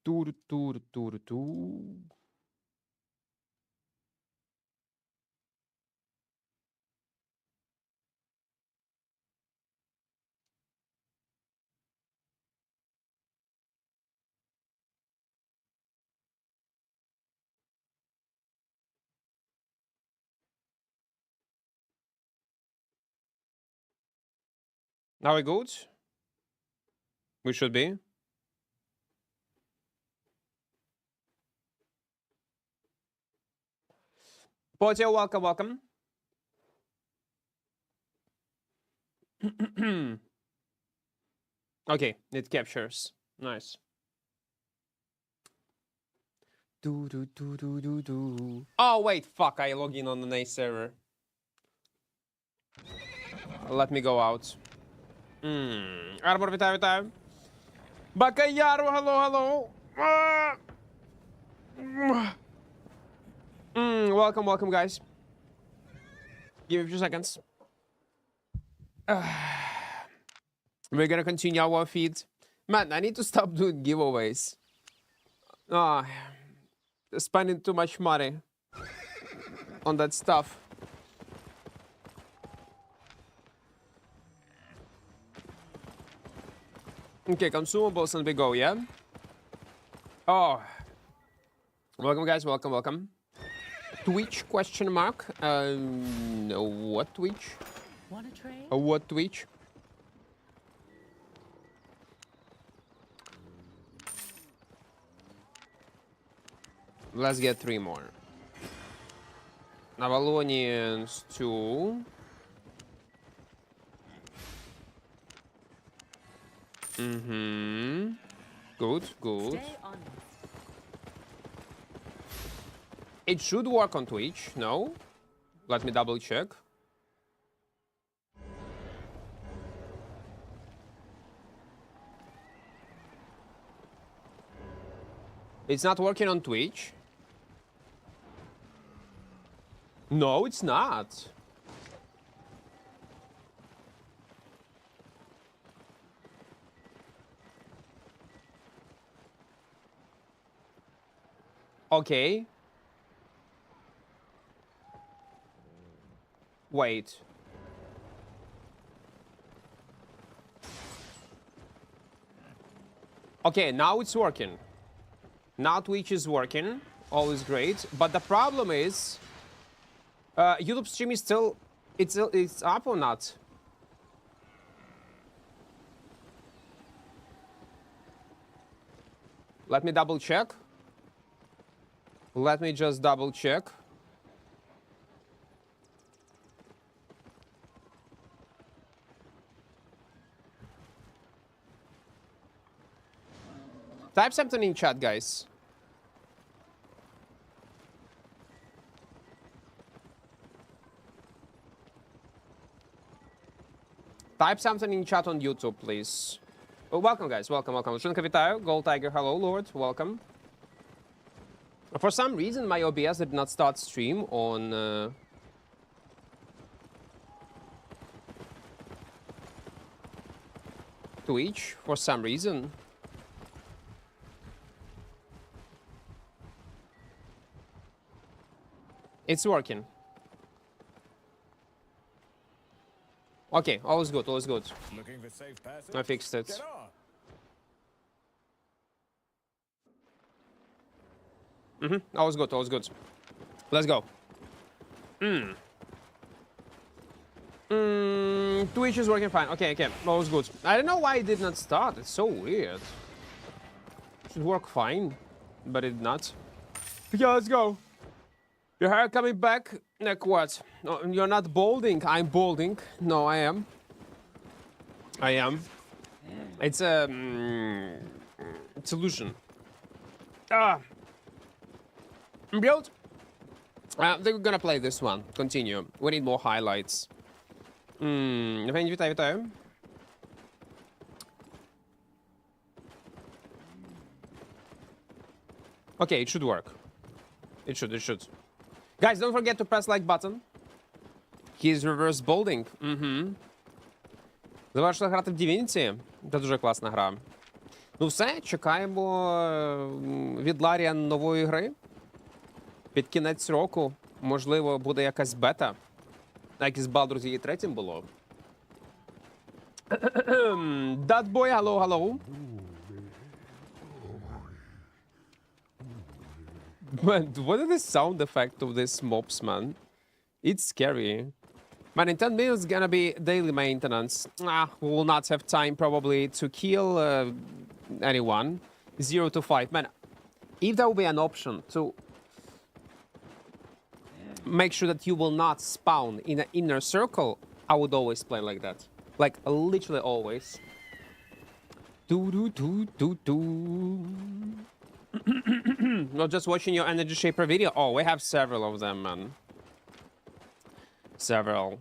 Ту-ру-ту-ру-ту-ру-ту. Are we good? We should be. Potio, welcome, welcome. Okay, it captures. Nice. Oh, wait, fuck, I log in on the nice server. Let me go out. Arbor, вітаю, вітаю. Бакаяру, hello, hello. Welcome, welcome, guys. Give me a few seconds. We're gonna continue our feed. Man, I need to stop doing giveaways. Spending too much money on that stuff. Okay, consumables and we go, yeah? Oh. Welcome, guys. Welcome, welcome. Twitch, question mark. What Twitch? Want a trade? What Twitch? Let's get 3 more. Avalonians 2. Good, good. Stay honest. It should work on Twitch, no? Let me double check. It's not working on Twitch. No, it's not. Okay. Wait. Okay, now it's working. Now Twitch is working. All is great. But the problem is, YouTube stream is still, it's up or not? Let me double check. Let me just double check. Type something in chat, guys. Type something in chat on YouTube, please. Oh, welcome, guys. Welcome, welcome. Shunka вітаю. Gold Tiger, hello, Lord. Welcome. For some reason, my OBS did not start stream on... Twitch, for some reason. It's working. Okay, all is good, all is good. Looking for safe passage? I fixed it. Get on. All is good, all is good. Let's go. Twitch is working fine. Okay, okay, all is good. I don't know why it did not start. It's so weird. It should work fine, but it did not. Yeah, let's go. Your hair coming back? Equart. No, you're not balding. I'm balding. No, I am. I am. It's a it's illusion. Build. They're gonna play this one. Continue. We need more highlights. Вітаю, вітаю. Okay, it should work. It should, it should. Guys, don't forget to press like button. He's reverse balding. Завершила грати в Divinity. Це дуже класна гра. Ну все, чекаємо від Ларія нової гри. Під кінець року, можливо, буде якась бета. Як із Baldur's Gate 3 було. That boy, hello, hello. Man, what is the sound effect of this mobs, man? It's scary. Man, in 10 minutes gonna be daily maintenance. We will not have time probably to kill anyone. 0 to 5. Man, if there will be an option to make sure that you will not spawn in an inner circle, I would always play like that. Like, literally always. Not just watching your energy shaper video. Oh, we have several of them, man. Several.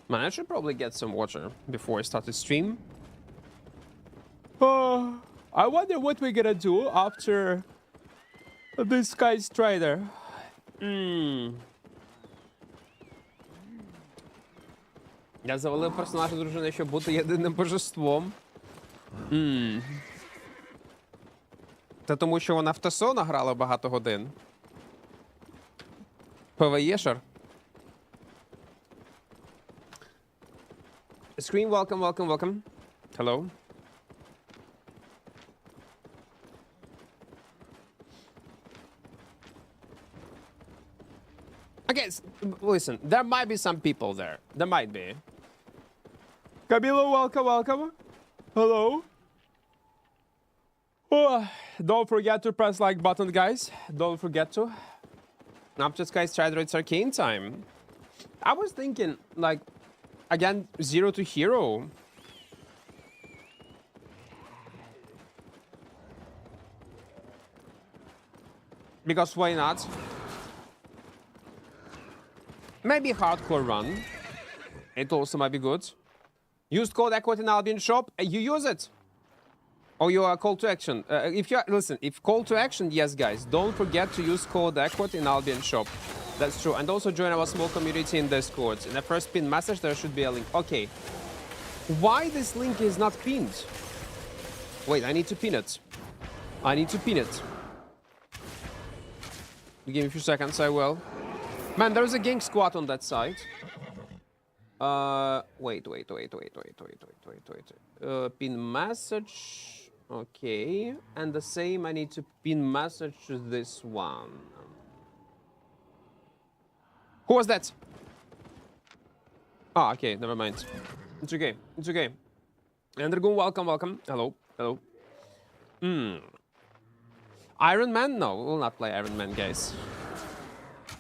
Man, I should probably get some water before I start the stream. I wonder what we're gonna do after this guy's trader. Я завалив персонажа дружини, щоб бути єдиним божеством. Та тому, що вона в ТСО награла багато годин. ПВЕшер. Screen, welcome, welcome, welcome. Hello. Okay, listen, there might be some people there. There might be. Camilo, welcome, welcome. Hello. Oh, don't forget to press like button, guys. Don't forget to. After Sky's Strider, it's arcane time. I was thinking, like, again, 0 to hero. Because why not? Maybe hardcore run. It also might be good. Use code Equart in Albion shop. You use it. Or you are call to action. If you listen, if call to action, yes, guys, don't forget to use code Equart in Albion shop. That's true. And also join our small community in Discord. In the first pinned message, there should be a link. Okay. Why this link is not pinned? Wait, I need to pin it. I need to pin it. Give me a few seconds, I will. Man, there's a gang squad on that side. Wait. Pin message. Okay. And the same, I need to pin message to this one. Who was that? Ah, okay, never mind. It's okay, it's okay. Endergoon, welcome, welcome. Hello, hello. Iron Man? No, we will not play Iron Man, guys.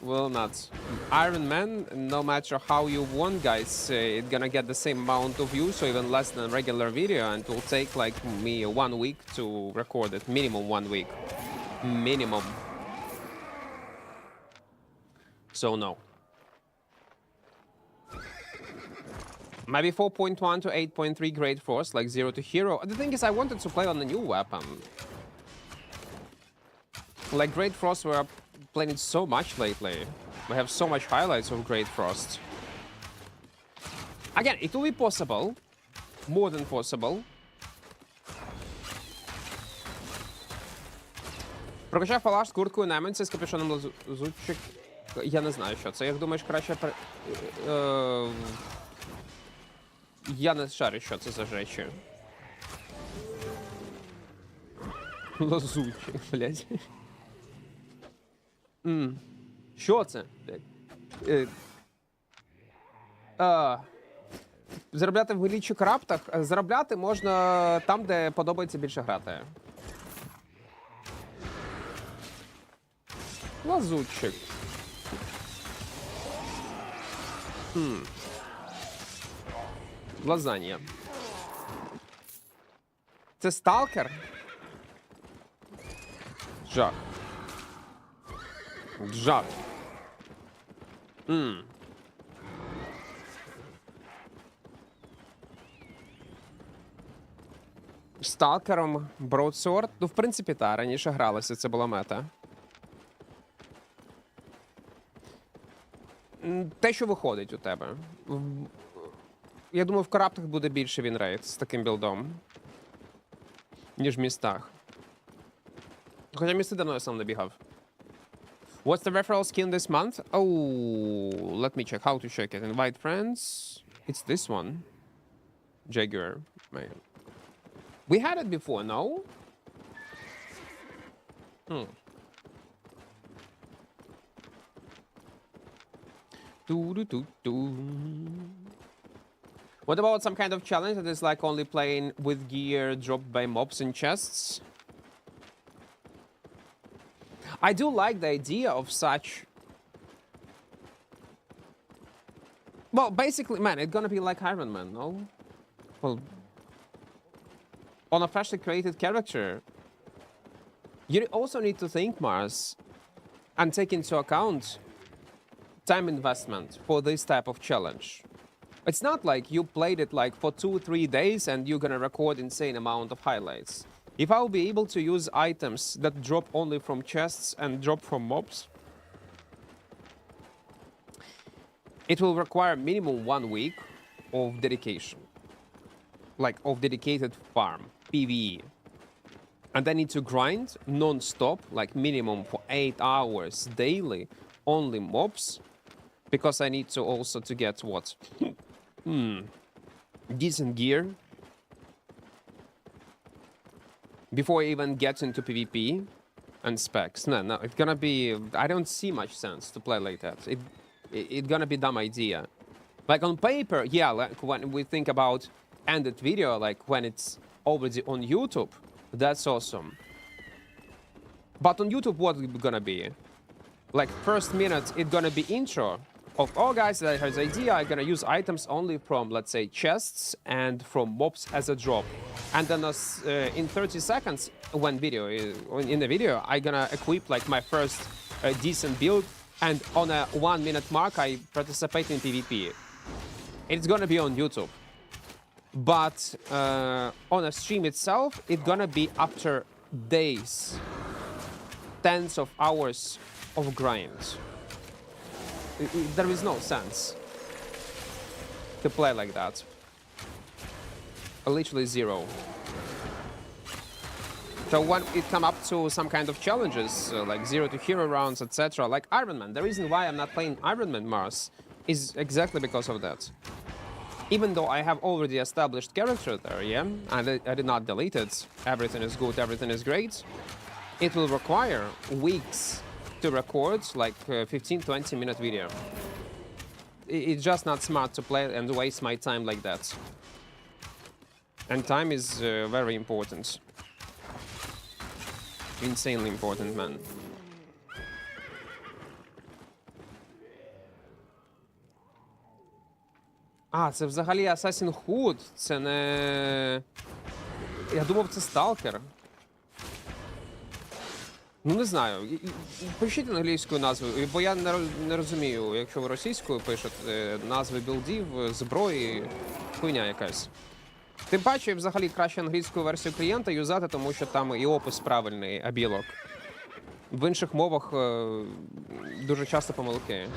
Will not. Iron Man, no matter how you want, guys, it's gonna get the same amount of views, or even less than a regular video, and it will take like me 1 week to record it. Minimum 1 week. Minimum. So no. Maybe 4.1 to 8.3 Great Force, like 0 to hero. The thing is, I wanted to play on a new weapon. Like Great Frost, we're playing it so much lately. We have so much highlights of Great Frost. Again, it will be possible. More than possible. Прокачав палаш з курткою найманця з капюшоном лазутчик. Я не знаю, що це. Як думаєш, краще... Я не шарю, що це за речі. Лазутчик, блядь. Що це? Заробляти в глічі крафтах? Заробляти можна там, де подобається більше грати. Лазутчик. Лазанья. Це сталкер? Жах. Жах. Сталкером Broadsword? Ну, в принципі, та, раніше гралося, це була мета. Те, що виходить у тебе. Я думаю, в кораптах буде більше вінрейт з таким білдом, ніж в містах. Хоча місти давно я сам не бігав. What's the referral skin this month? Oh, let me check. How to check it? Invite friends. It's this one. Jaguar. Man. We had it before, no? What about some kind of challenge that is like only playing with gear dropped by mobs in chests? I do like the idea of such. Well, basically, man, it's gonna be like Iron Man, no? Well, on a freshly created character. You also need to think, Mars, and take into account time investment for this type of challenge. It's not like you played it like for 2-3 days and you're gonna record insane amount of highlights. If I'll be able to use items that drop only from chests and drop from mobs, it will require minimum 1 week of dedication. Like of dedicated farm, PvE. And I need to grind non-stop, like minimum for 8 hours daily, only mobs. Because I need to also to get what? Decent gear. Before I even get into PvP and specs. No, it's gonna be... I don't see much sense to play like that. It's gonna be dumb idea. Like on paper, yeah, like when we think about ended video, like when it's already on YouTube, that's awesome. But on YouTube, what is it gonna be? Like first minute, it's gonna be intro of, oh guys, I have the idea, I'm gonna use items only from, let's say, chests and from mobs as a drop. And then in 30 seconds, when in the video, I'm gonna equip like my first decent build, and on a 1 minute mark, I participate in PvP. It's gonna be on YouTube. But on a stream itself, it's gonna be after days, tens of hours of grind. There is no sense to play like that. Literally zero. So when it come up to some kind of challenges, like 0 to hero rounds, etc., like Iron Man, the reason why I'm not playing Iron Man Mars is exactly because of that. Even though I have already established character there, yeah, and I did not delete it, everything is good, everything is great, it will require weeks to record like 15-20 minute video. It's just not smart to play and waste my time like that. And time is very important. Insanely important, man. А, це взагалі Assassin's. Це не... Я думав, це Stalker. Ну, не знаю. Пишіть англійською назвою, бо я не розумію, якщо ви російською пишете назви білдів, зброї, хуйня якась. Тим паче, взагалі, краще англійську версію клієнта юзати, тому що там і опис правильний, а білок. В інших мовах дуже часто помилки.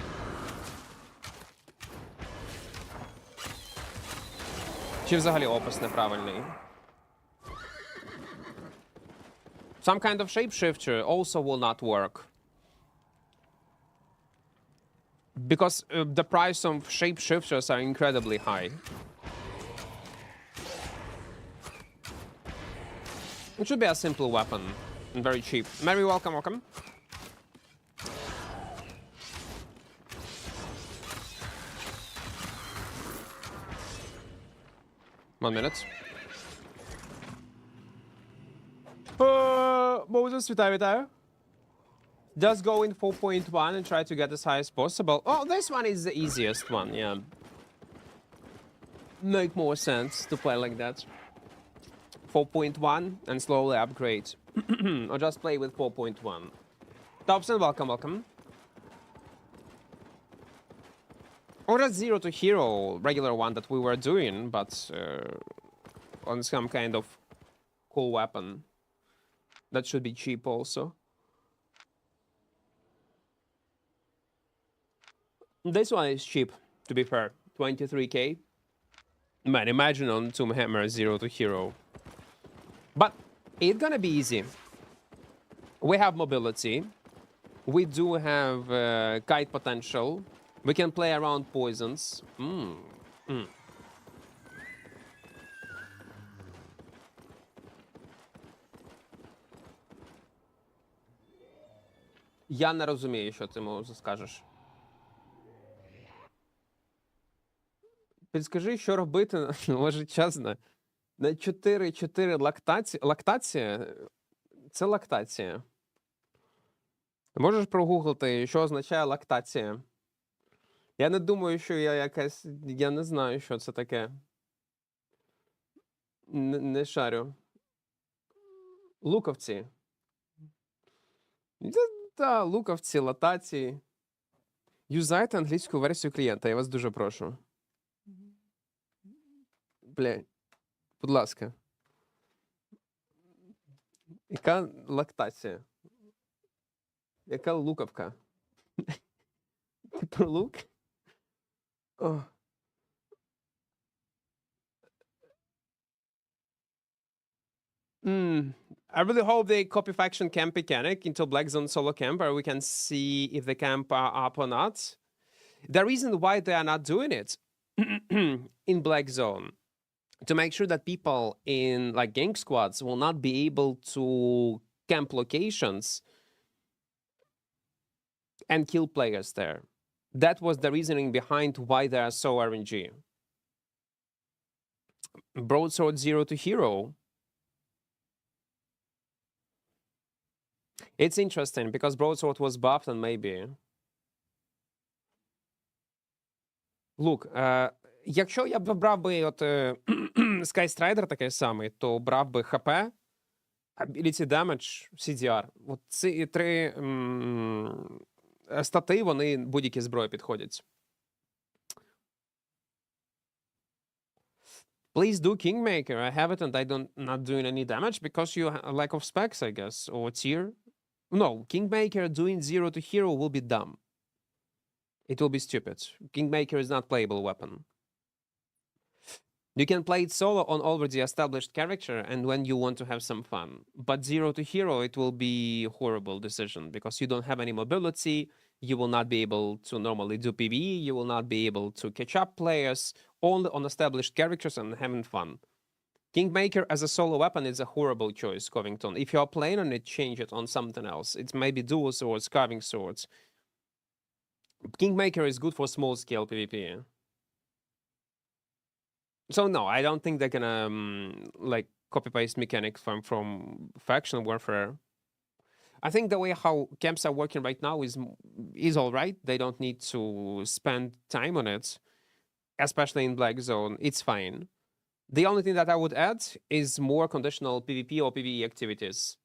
Чи взагалі опис неправильний. Some kind of shapeshifter also will not work. Because the price of shapeshifters are incredibly high. It should be a simple weapon and very cheap. Mary, welcome, welcome. One minute. Moses, вітаю. Just go in 4.1 and try to get as high as possible. Oh, this one is the easiest one, yeah. Make more sense to play like that. 4.1 and slowly upgrade. Or just play with 4.1. Dobson, welcome, welcome. Or just 0 to hero, regular one that we were doing, but on some kind of cool weapon. That should be cheap also. This one is cheap, to be fair. 23k. Man, imagine on Tomb Hammer 0 to hero. But it's gonna be easy. We have mobility. We do have kite potential. We can play around poisons. Я не розумію, що ти можеш скажеш. Підскажи, що робити, може чесно. На 4-4 лактація? Це лактація. Можеш прогуглити, що означає лактація? Я не думаю, що я якась. Я не знаю, що це таке. Не шарю. Луковці. Та, луковці, латації. Юзайте англійську версію клієнта, я вас дуже прошу. Бля, будь ласка. Яка лактація? Яка луковка? Ти про лук? О. I really hope they copy faction camp mechanic into Black Zone solo camp, where we can see if the camp are up or not. The reason why they are not doing it in Black Zone, to make sure that people in like gang squads will not be able to camp locations and kill players there. That was the reasoning behind why they are so RNG. Broadsword 0 to hero. It's interesting because Broadsword was buffed and maybe. Look, якщо я б брав би от Skystrider такий самий, то брав би ХП, Ability Damage, CDR. От ці три стати, вони будь-які зброї підходять. Please do Kingmaker. I have it and I don't not doing any damage because you have lack of specs, I guess, or tier. No, Kingmaker doing 0 to hero will be dumb. It will be stupid. Kingmaker is not playable weapon. You can play it solo on already established character and when you want to have some fun. But 0 to hero, it will be a horrible decision because you don't have any mobility. You will not be able to normally do PvE. You will not be able to catch up players only on established characters and having fun. Kingmaker as a solo weapon is a horrible choice, Covington. If you're playing on it, change it on something else. It's maybe dual swords, carving swords. Kingmaker is good for small scale PvP. So no, I don't think they're gonna like copy paste mechanics from faction warfare. I think the way how camps are working right now is all right. They don't need to spend time on it, especially in Black Zone. It's fine. The only thing that I would add is more conditional PvP or PvE activities.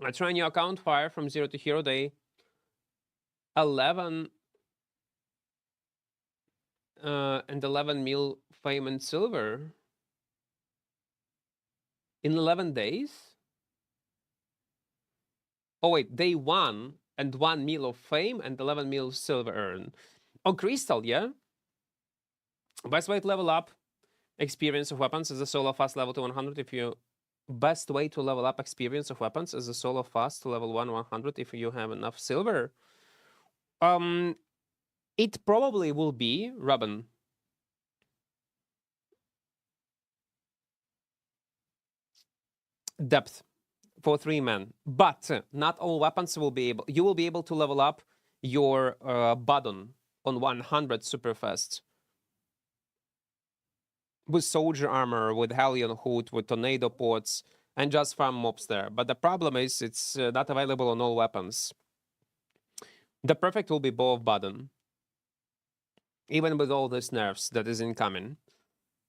I try a new account, Fire from 0 to hero day. 11 and 11 mil fame and silver in 11 days. Oh wait, day 1 and 1 mil of fame and 11 mil silver earn. On Crystal, yeah? Best way to level up experience of weapons is a solo fast level to 100 if you... Best way to level up experience of weapons is a solo fast to level 100 if you have enough silver. It probably will be Robin. Depth for 3 men, but not all weapons will be able. You will be able to level up your button on 100 super fast with soldier armor, with Hellion hood, with tornado ports, and just farm mobs there. But the problem is it's not available on all weapons. The perfect will be bow of button, even with all these nerfs that is incoming.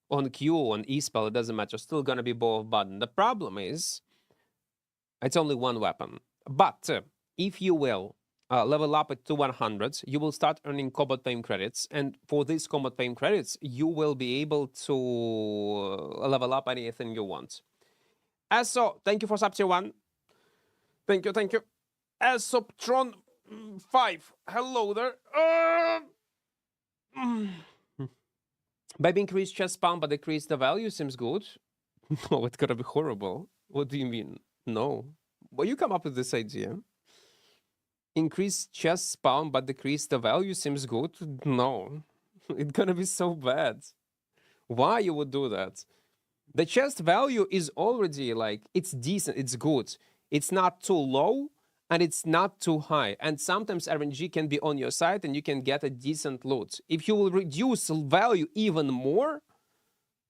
On Q, on E-spell, it doesn't matter. Still gonna be bow of button. The problem is it's only one weapon. But if you will level up it to 100, you will start earning combat fame credits. And for these combat fame credits, you will be able to level up anything you want. So, thank you for sub tier 1. Thank you, thank you. Asoptron 5. Hello there. Maybe increase chest spawn, but decrease the value seems good. No, it's gonna be horrible. What do you mean? No. Well, you come up with this idea. Increase chest spawn, but decrease the value seems good. No. It's gonna be so bad. Why you would do that? The chest value is already like, it's decent, it's good. It's not too low and it's not too high. And sometimes RNG can be on your side and you can get a decent loot. If you will reduce value even more,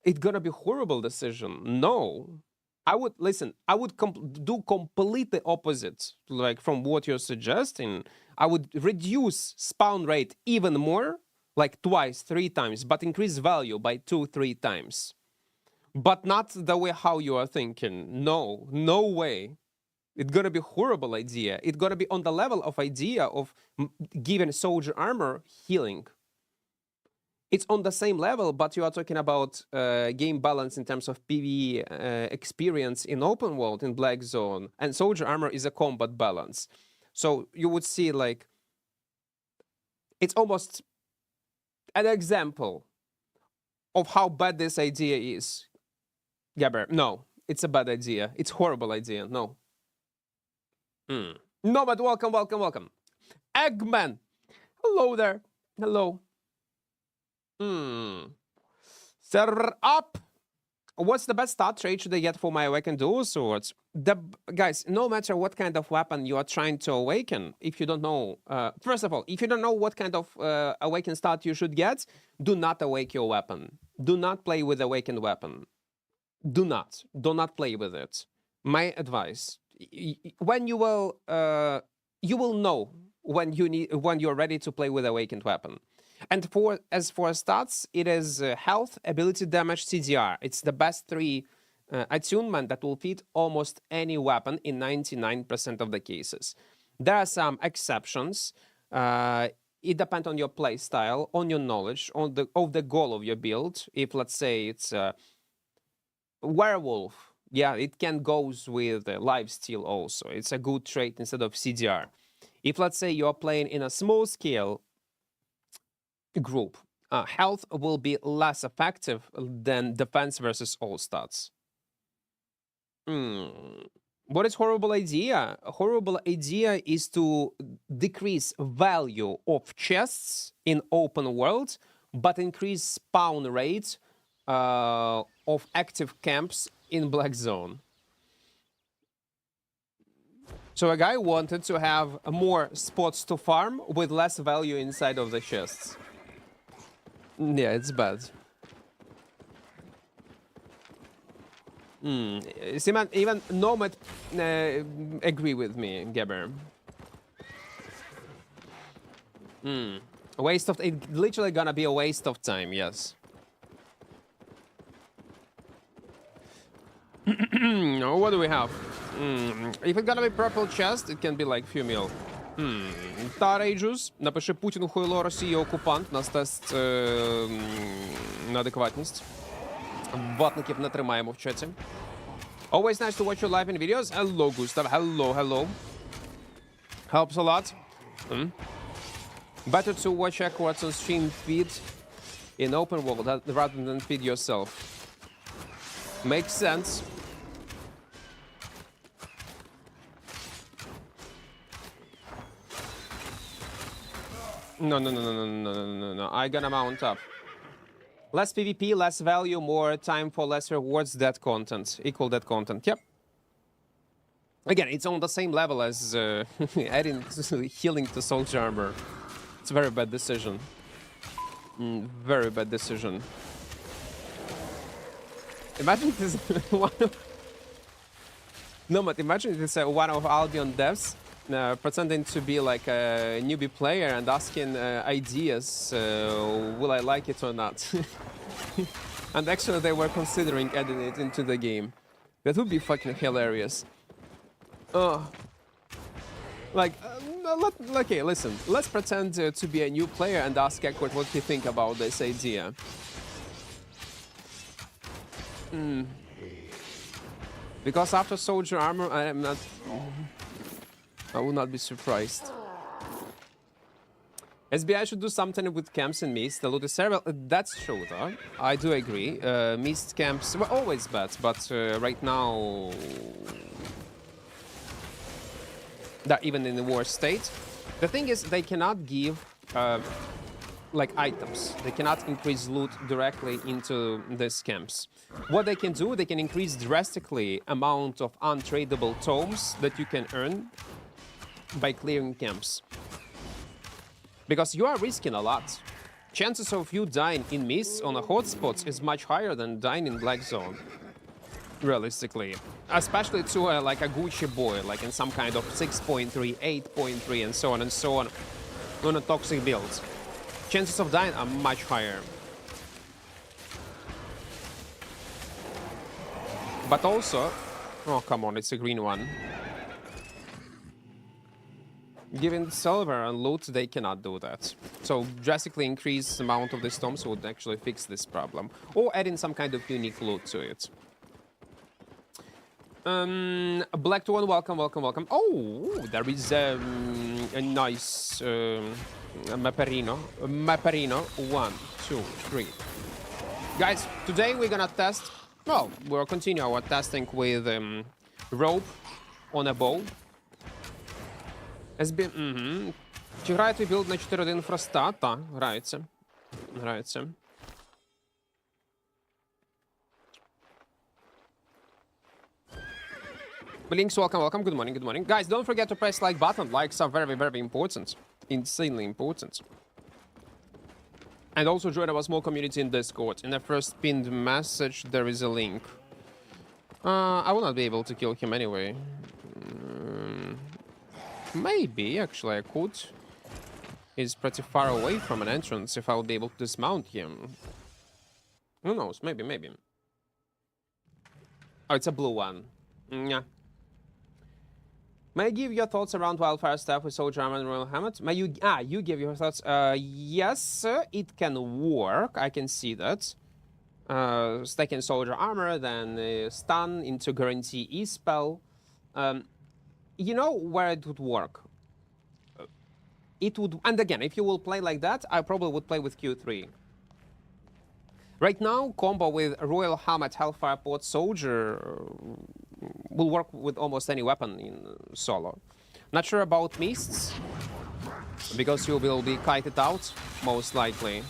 it's gonna be horrible decision. No. I would listen, I would do completely opposite, like from what you're suggesting. I would reduce spawn rate even more, like twice, 3 times, but increase value by 2, 3 times. But not the way how you are thinking. No, no way. It's gonna be horrible idea. It's gonna be on the level of idea of giving soldier armor healing. It's on the same level, but you are talking about game balance in terms of PvE experience in open world, in Black Zone, and soldier armor is a combat balance. So you would see like, it's almost an example of how bad this idea is. Gabber, no, it's a bad idea. It's horrible idea. No. No, but welcome, welcome, welcome. Eggman, hello there. Hello. Set up. What's the best stat trait should I get for my awakened dual swords? Guys, no matter what kind of weapon you are trying to awaken, if you don't know, first of all, if you don't know what kind of awakened stat you should get, do not awake your weapon. Do not play with awakened weapon. Do not play with it. My advice: when you will know when you're ready to play with awakened weapon. And as for stats, it is health, ability damage, CDR. It's the best 3 attunement that will fit almost any weapon in 99% of the cases. There are some exceptions. It depends on your play style, on your knowledge, of the goal of your build. If let's say it's werewolf, yeah, it can goes with lifesteal also. It's a good trait instead of CDR. If let's say you're playing in a small scale group, health will be less effective than defense versus all stats. What is horrible idea? A horrible idea is to decrease value of chests in open world, but increase spawn rate of active camps in Black Zone. So a guy wanted to have more spots to farm with less value inside of the chests. Yeah, it's bad. See, man, even Nomad agree with me, Geber. A waste of... It's literally gonna be a waste of time, yes. What do we have? If it's gonna be purple chest, it can be like few mil. Тарейджус, напиши Путіну хуйло, Росія окупант, нас тест на адекватність. Ватників не тримаємо в чаті. Always nice to watch your live in videos. Hello, Gustav. Hello, hello. Helps a lot. Better to watch Equart on stream feed in open world rather than feed yourself. Makes sense. No. I gonna mount up. Less PvP, less value, more time for less rewards, dead content. Equal dead content, yep. Again, it's on the same level as adding healing to soldier armor. It's a very bad decision. Very bad decision. Imagine this one of... No, but imagine this one of Albion devs pretending to be like a newbie player and asking ideas, will I like it or not? And actually they were considering adding it into the game. That would be fucking hilarious. Okay, listen, let's pretend to be a new player and ask Equart what he think about this idea. Because after soldier armor, I will not be surprised. SBI should do something with camps and mist. The loot is terrible. That's true, though. I do agree. Mist camps were always bad, but right now they're even in the worst state. The thing is, they cannot give like items. They cannot increase loot directly into these camps. What they can do, they can increase drastically amount of untradeable tomes that you can earn by clearing camps. Because you are risking a lot. Chances of you dying in mists on a hotspot is much higher than dying in black zone. Realistically. Especially to like a Gucci boy, like in some kind of 6.3, 8.3 and so on on a toxic build. Chances of dying are much higher. But also... Oh, come on, it's a green one. Given silver and loot, they cannot do that. So drastically increase the amount of the tomes would actually fix this problem. Or add in some kind of unique loot to it. Black to one, welcome, welcome, welcome. Oh, there is a nice Maperino. Maperino, 1, 2, 3. Guys, today we're gonna test... Well, we'll continue our testing with Robe on a bow. Чи грає твій білд на 4-1 фроста? Так, грається. Грається. Blinks, welcome, welcome. Good morning, good morning. Guys, don't forget to press like button. Likes are very, very important. Insanely important. And also join our small community in Discord. In the first pinned message, there is a link. I will not be able to kill him anyway. Maybe, actually, I could. He's pretty far away from an entrance if I would be able to dismount him. Who knows? Maybe, maybe. Oh, it's a blue one. Yeah. May I give your thoughts around Wildfire Staff with Soldier Armor and Royal Helmet? May you... you give your thoughts. Yes, it can work. I can see that. Stacking Soldier Armor, then stun into guarantee E-spell. You know where it would work? It would... And again, if you will play like that, I probably would play with Q3. Right now, combo with Royal Helmet, Hellfire Pot, Soldier will work with almost any weapon in solo. Not sure about Mists, because you will be kited out, most likely.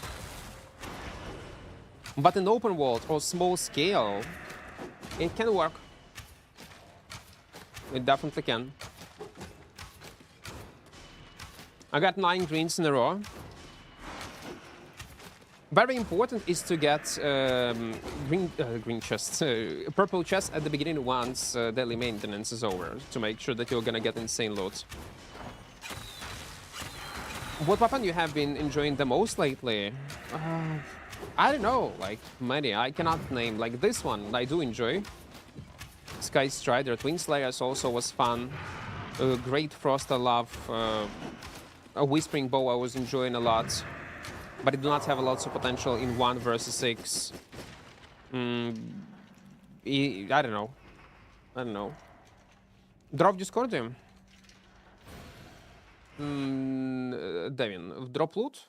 But in open world or small scale, it can work. It definitely can. I got 9 greens in a row. Very important is to get green chests, purple chests at the beginning once daily maintenance is over, to make sure that you're gonna get insane loot. What weapon you have been enjoying the most lately? I don't know, like many. I cannot name. Like this one, I do enjoy. Sky Strider, Twin Slayers also was fun. Great Frost I love. A Whispering Bow I was enjoying a lot. But it do not have a lot of potential in 1 versus 6. I don't know. I don't know. Drop Discord? Devin, drop loot?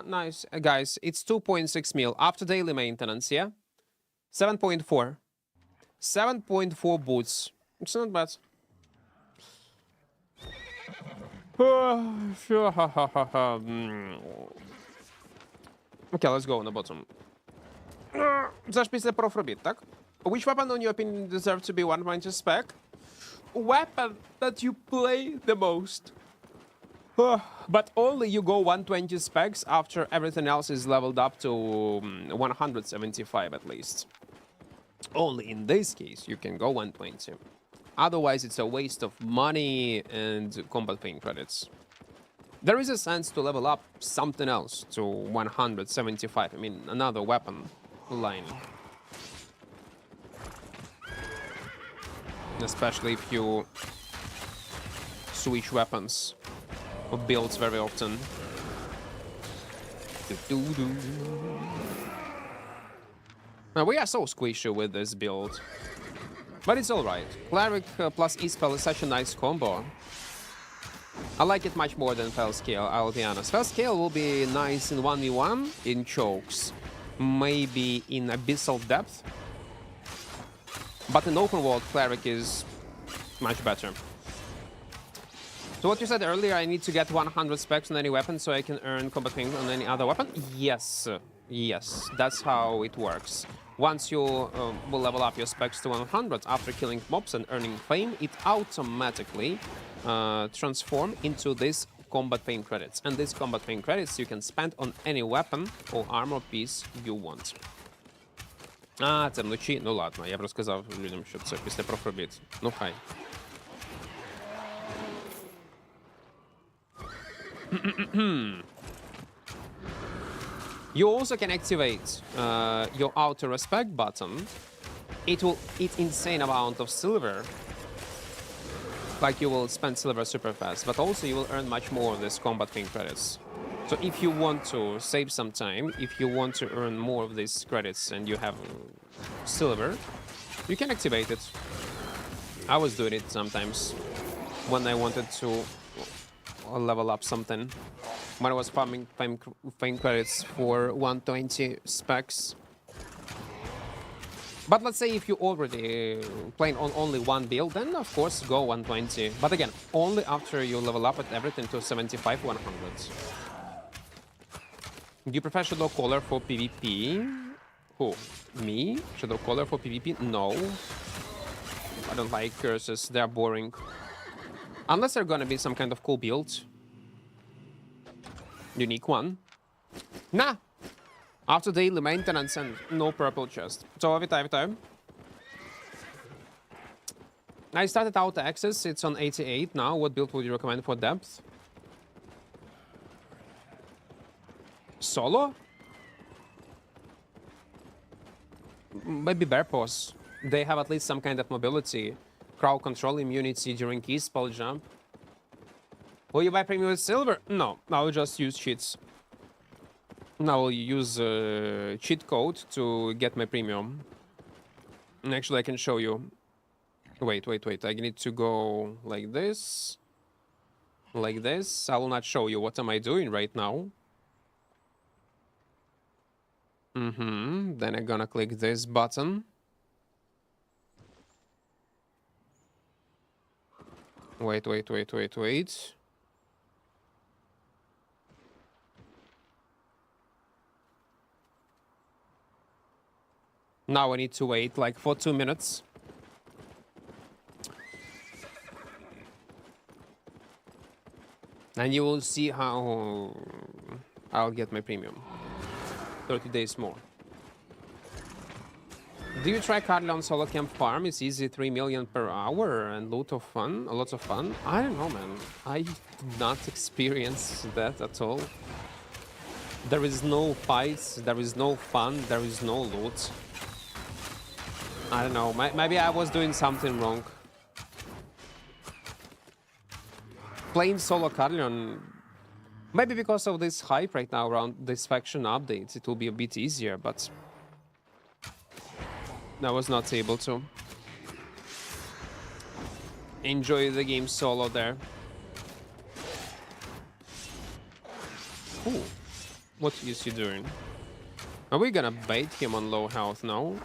Nice. Guys, it's 2.6 mil after daily maintenance, yeah? 7.4. 7.4 boots. It's not bad. Okay, let's go on the bottom. Zaś pісля Profitability, tak? Which weapon, in your opinion, deserves to be 1.2 spec? Weapon that you play the most. But only you go 120 specs after everything else is leveled up to 175 at least. Only in this case you can go 120. Otherwise it's a waste of money and combat pain credits. There is a sense to level up something else to 175. I mean, another weapon line. Especially if you switch weapons or builds very often. Now we are so squishy with this build. But it's alright. Cleric plus E-spell is such a nice combo. I like it much more than Fell Scale, I'll be honest. Fell Scale will be nice in 1v1, in chokes, maybe in Abyssal Depth. But in open world, Cleric is much better. So what you said earlier, I need to get 100 specs on any weapon so I can earn combat ping on any other weapon? Yes, yes, that's how it works. Once you will level up your specs to 100 after killing mobs and earning fame, it automatically transforms into this combat pain credits. And these combat pain credits you can spend on any weapon or armor piece you want. А, це вночі? Ну ладно, я б розказав людям, що це після профробіт. Ну хай. You also can activate your auto respect button. It will eat insane amount of silver. Like you will spend silver super fast, but also you will earn much more of this combat ping credits. So if you want to save some time, if you want to earn more of these credits and you have silver, you can activate it. I was doing it sometimes when I wanted to level up something. When I was farming fame credits for 120 specs. But let's say if you already playing on only one build, then of course go 120. But again, only after you level up at everything to 75, 100. Do you prefer Shadow Caller for PvP? Who? Me? Shadow Caller for PvP? No. I don't like curses, they're boring. Unless they're gonna be some kind of cool build. Unique one. Nah! After daily maintenance and no purple chest. So, вітаю. I started out access, it's on 88 now. What build would you recommend for depth? Solo? Maybe Bear Paws. They have at least some kind of mobility. Crowd control immunity during key spell jump. Will you buy premium with silver? No, I will just use cheats. I will use cheat code to get my premium. And actually, I can show you. Wait. I need to go like this. Like this. I will not show you what am I doing right now. Then I'm gonna click this button. Wait. Now I need to wait like for 2 minutes. And you will see how I'll get my premium. 30 days more. Do you try Carly on solo camp farm? It's easy, 3 million per hour and lots of fun. I don't know, man. I did not experience that at all. There is no fights, there is no fun, there is no loot. I don't know, maybe I was doing something wrong. Playing solo Carleon, maybe because of this hype right now around this faction updates, it will be a bit easier, but I was not able to enjoy the game solo there. Ooh, what is he doing? Are we gonna bait him on low health now?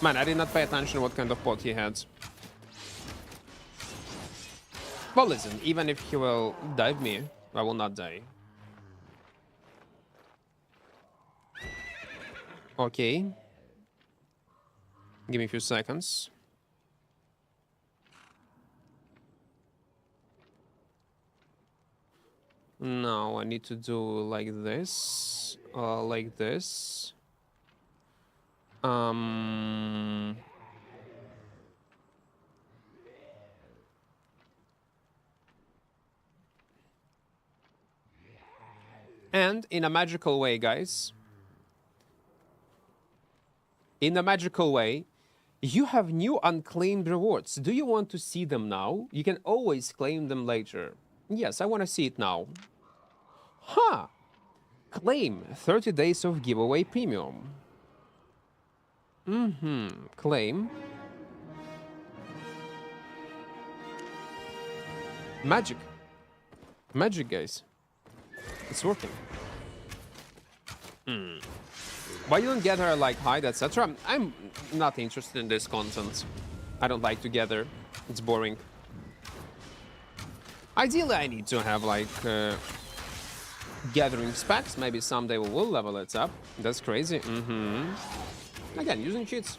Man, I did not pay attention what kind of pot he had. Well, listen, even if he will dive me, I will not die. Okay. Give me a few seconds. Now I need to do like this, like this. And in a magical way, guys, in a magical way, you have new unclaimed rewards. Do you want to see them now? You can always claim them later. Yes, I want to see it now. Huh! Claim 30 days of giveaway premium. Claim. Magic. Magic, guys. It's working. Why you don't gather like hide, etc.? I'm not interested in this content. I don't like to gather. It's boring. Ideally, I need to have like gathering specs. Maybe someday we will level it up. That's crazy. Again, using cheats.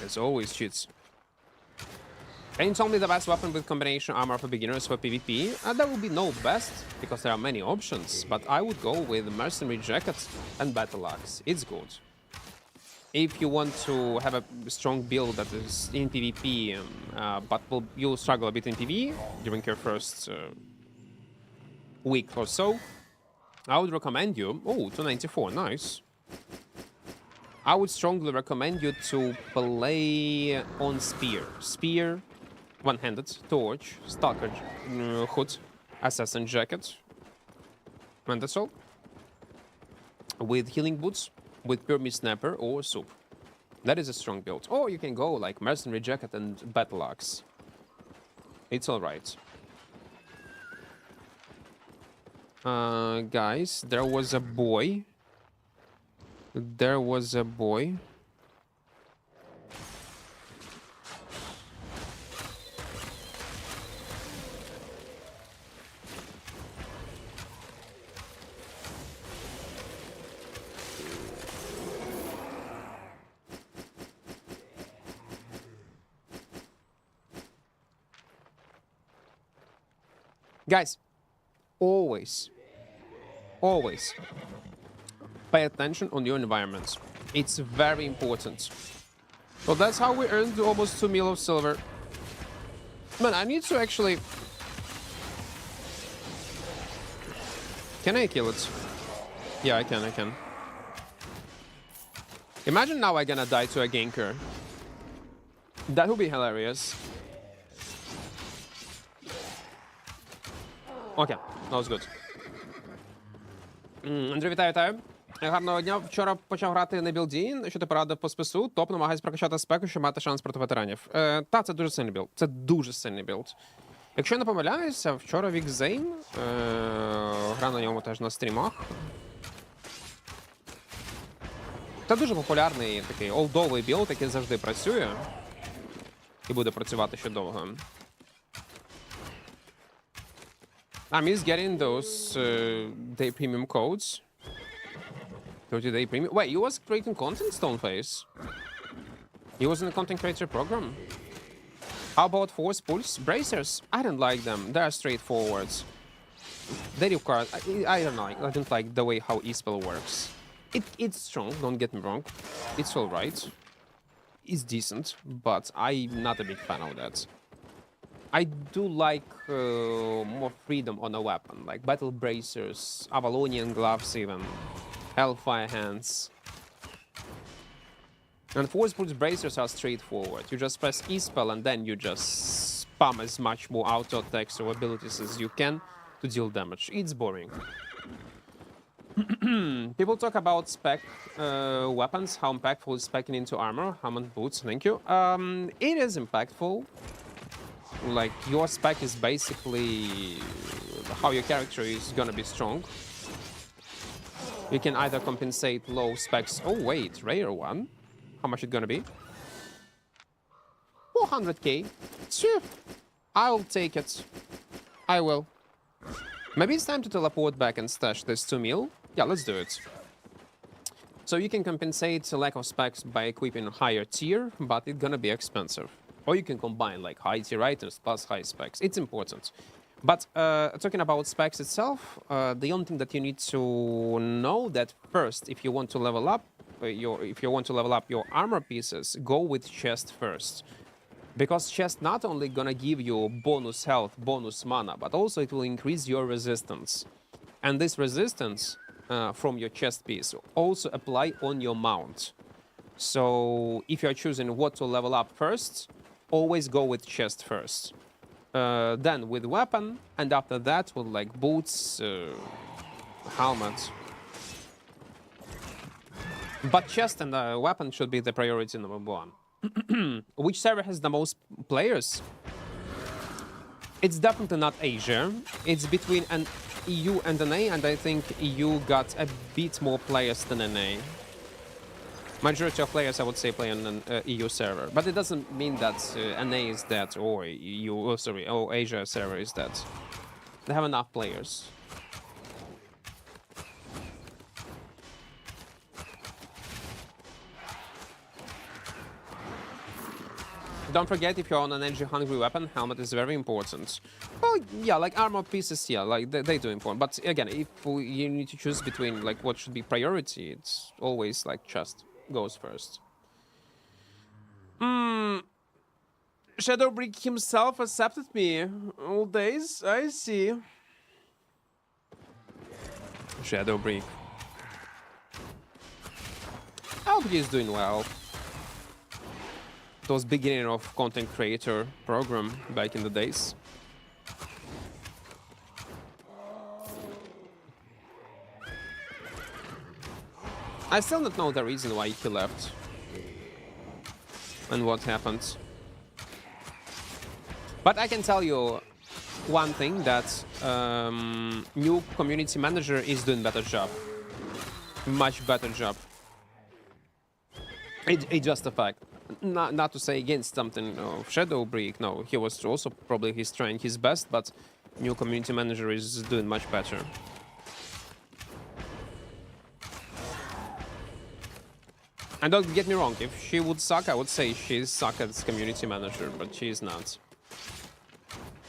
There's always cheats. Can you tell me the best weapon with combination armor for beginners for PvP? That would be no best, because there are many options, but I would go with Mercenary Jacket and Battle Axe. It's good. If you want to have a strong build that is in PvP, but you'll struggle a bit in PvE during your first week or so, I would recommend you... Oh, 294, nice. I would strongly recommend you to play on Spear. Spear, one-handed, Torch, Stalker, Hood, Assassin Jacket, and that's all. With Healing Boots, with Pyramid Snapper or Soup. That is a strong build. Or you can go like Mercenary Jacket and Battle Axe. It's alright. Guys, there was a boy. There was a boy. Guys, always pay attention on your environment. It's very important. So that's how we earned almost 2 mil of silver. Man, I need to actually... Can I kill it? Yeah, I can. Imagine now I'm gonna die to a ganker. That would be hilarious. Окей, that was good. Андрій, вітаю. Гарного дня. Вчора почав грати на білді. Що ти порадив по спису? Топ, намагаюсь прокачати спеку, щоб мати шанс проти ветеранів. Та, це дуже сильний білд. Це дуже сильний білд. Якщо я не помиляюся, вчора Вік Зейн грав на ньому теж на стрімах. Це дуже популярний такий олдовий білд, який завжди працює. І буде працювати ще довго. I miss getting those day premium codes. 30-day premium. Wait, you was creating content, Stoneface? You was in the content creator program? How about Force Pulse Bracers? I don't like them. They're straightforward. They require... I don't know. I don't like the way how e-spell works. It's strong, don't get me wrong. It's alright. It's decent, but I'm not a big fan of that. I do like more freedom on a weapon, like Battle Bracers, Avalonian Gloves even, Hellfire Hands. And Force Pulse Bracers are straightforward. You just press E-spell and then you just spam as much more auto attacks or abilities as you can to deal damage. It's boring. People talk about spec weapons, how impactful is specking into armor, Hammond boots, thank you. It is impactful. Like, your spec is basically how your character is gonna be strong. You can either compensate low specs... Oh, wait, rare one? How much it gonna be? 400k. Sure, I'll take it. I will. Maybe it's time to teleport back and stash this 2 mil. Yeah, let's do it. So you can compensate the lack of specs by equipping a higher tier, but it's gonna be expensive. Or you can combine like high tier items plus high specs. It's important. But talking about specs itself, the only thing that you need to know that first, if you want to level up your armor pieces, go with chest first. Because chest not only gonna give you bonus health, bonus mana, but also it will increase your resistance. And this resistance from your chest piece also apply on your mount. So if you're choosing what to level up first, always go with chest first. Then with weapon, and after that with like boots, helmet. But chest and weapon should be the priority number one. Which server has the most players? It's definitely not Asia. It's between an EU and an A, and I think EU got a bit more players than an A. Majority of players, I would say, play on an EU server, but it doesn't mean that an A is dead or EU, or Asia server is dead. They have enough players. Don't forget, if you're on an energy-hungry weapon, helmet is very important. Well, yeah, like armor pieces, yeah, like they do important. But again, if you need to choose between like what should be priority, it's always like chest goes first. Shadowbrick himself accepted me all days. I see. Shadowbrick. I hope he's doing well. It was beginning of content creator program back in the days. I still don't know the reason why he left and what happened. But I can tell you one thing, that new community manager is doing better job. Much better job. It's just a fact. Not to say against something of Shadowbrick, no, he was also probably he's trying his best, but new community manager is doing much better. And don't get me wrong, if she would suck, I would say she's suck as community manager, but she's not.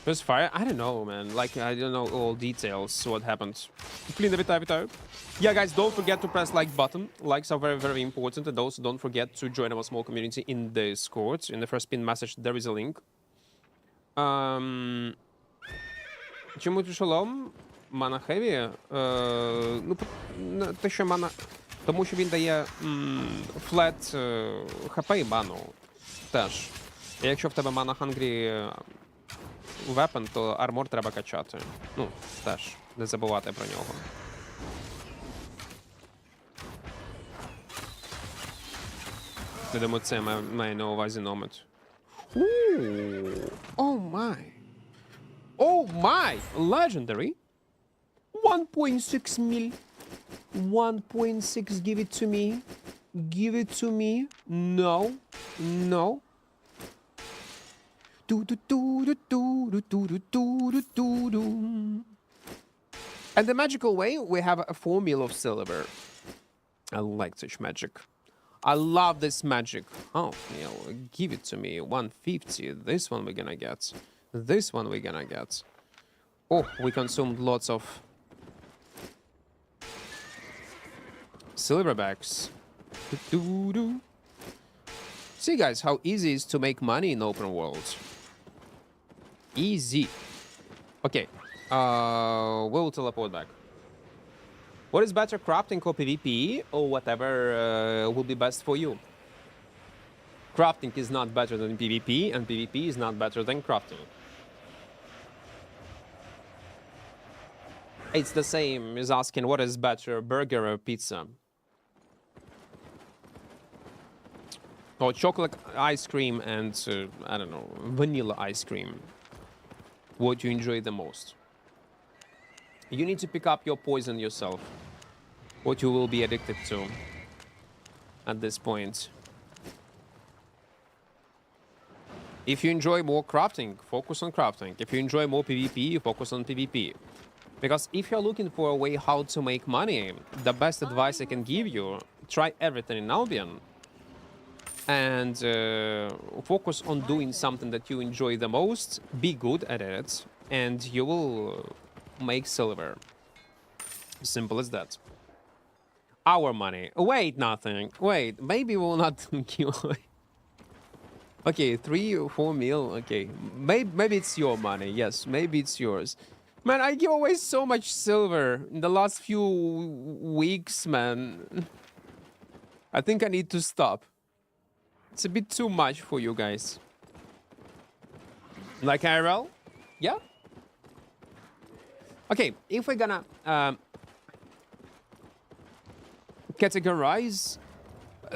First fire? I don't know, man. Like, I don't know all details, what happened. Clean the Yeah, guys, don't forget to press like button. Likes are very, very important. And also don't forget to join our small community in the Discord. In the first pin message, there is a link. Чому ти шолом? Mana heavy? Ну, те, що мана... Тому що він дає флет хп і ману. Теж. І якщо в тебе мана hungry weapon, то армор треба качати. Ну, теж. Не забувати про нього. Я думаю, це має на увазі номет. Oh my. Oh my! Legendary! 1.6 mil. 1.6, give it to me. Give it to me. No. No. And the magical way, we have a 4 mil of silver. I like such magic. I love this magic. Oh, yeah, give it to me. 150. This one we're gonna get. This one we're gonna get. Oh, we consumed lots of silverbacks. See, guys, how easy it is to make money in open world. Easy. Okay. We'll teleport back. What is better, crafting or PvP, or whatever will be best for you? Crafting is not better than PvP, and PvP is not better than crafting. It's the same as asking what is better, burger or pizza? Or chocolate ice cream and, I don't know, vanilla ice cream. What you enjoy the most? You need to pick up your poison yourself. What you will be addicted to at this point. If you enjoy more crafting, focus on crafting. If you enjoy more PvP, focus on PvP. Because if you're looking for a way how to make money, the best advice I can give you, try everything in Albion. And focus on doing something that you enjoy the most, be good at it, and you will make silver. Simple as that. Our money. Wait, nothing. Wait, maybe we'll not kill. Okay, 3 or 4 mil. Okay, maybe it's your money. Yes, maybe it's yours. Man, I give away so much silver in the last few weeks, man. I think I need to stop. It's a bit too much for you guys. Like IRL? Yeah? Okay, if we're gonna categorize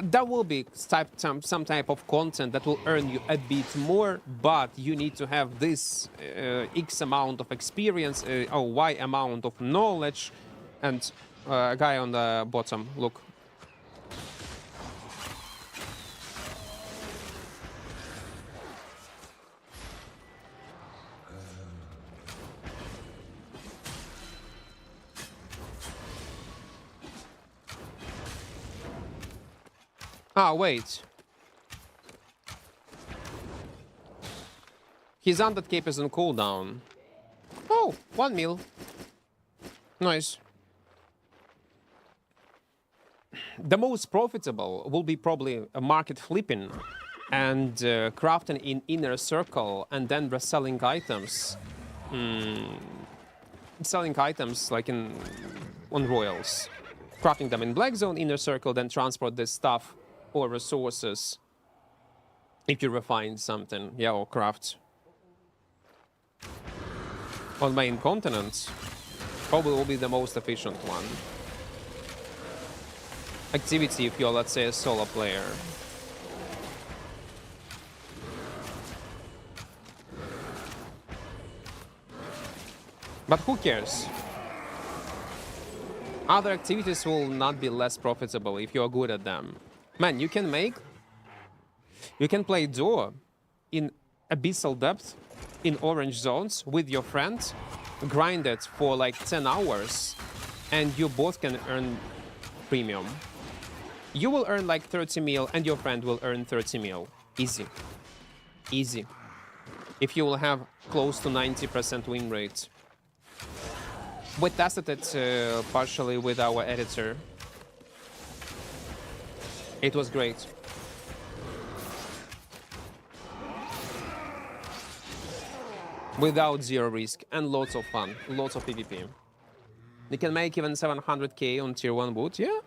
There will be some type of content that will earn you a bit more, but you need to have this X amount of experience or Y amount of knowledge. And a guy on the bottom, look. Ah, wait. His undead cape is on cooldown. Oh, 1 mil. Nice. The most profitable will be probably a market flipping and crafting in inner circle and then reselling items. Selling items like on royals. Crafting them in black zone, inner circle, then transport this stuff or resources if you refine something, yeah, or craft. On main continent, probably will be the most efficient one. Activity if you're, let's say, a solo player. But who cares? Other activities will not be less profitable if you're good at them. Man, you can play duo in abyssal depth in orange zones with your friend, grind it for like 10 hours, and you both can earn premium. You will earn like 30 mil and your friend will earn 30 mil. Easy. Easy. If you will have close to 90% win rate. We tested it partially with our editor. It was great. Without zero risk and lots of fun, lots of PvP. You can make even 700k on tier 1 boot, yeah?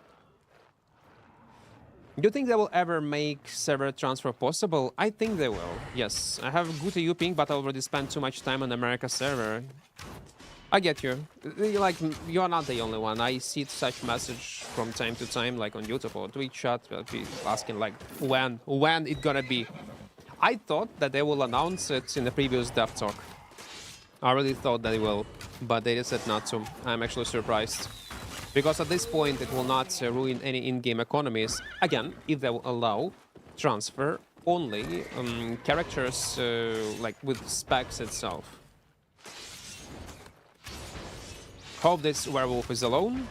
Do you think they will ever make server transfer possible? I think they will, yes. I have good EU ping, but I already spent too much time on America server. I get you. Like, you're not the only one. I see such message from time to time, like on YouTube or Twitch chat, asking like, when it gonna be? I thought that they will announce it in the previous dev talk. I really thought that they will, but they decided not to. I'm actually surprised. Because at this point, it will not ruin any in-game economies. Again, if they will allow transfer only characters like with specs itself. Hope this werewolf is alone.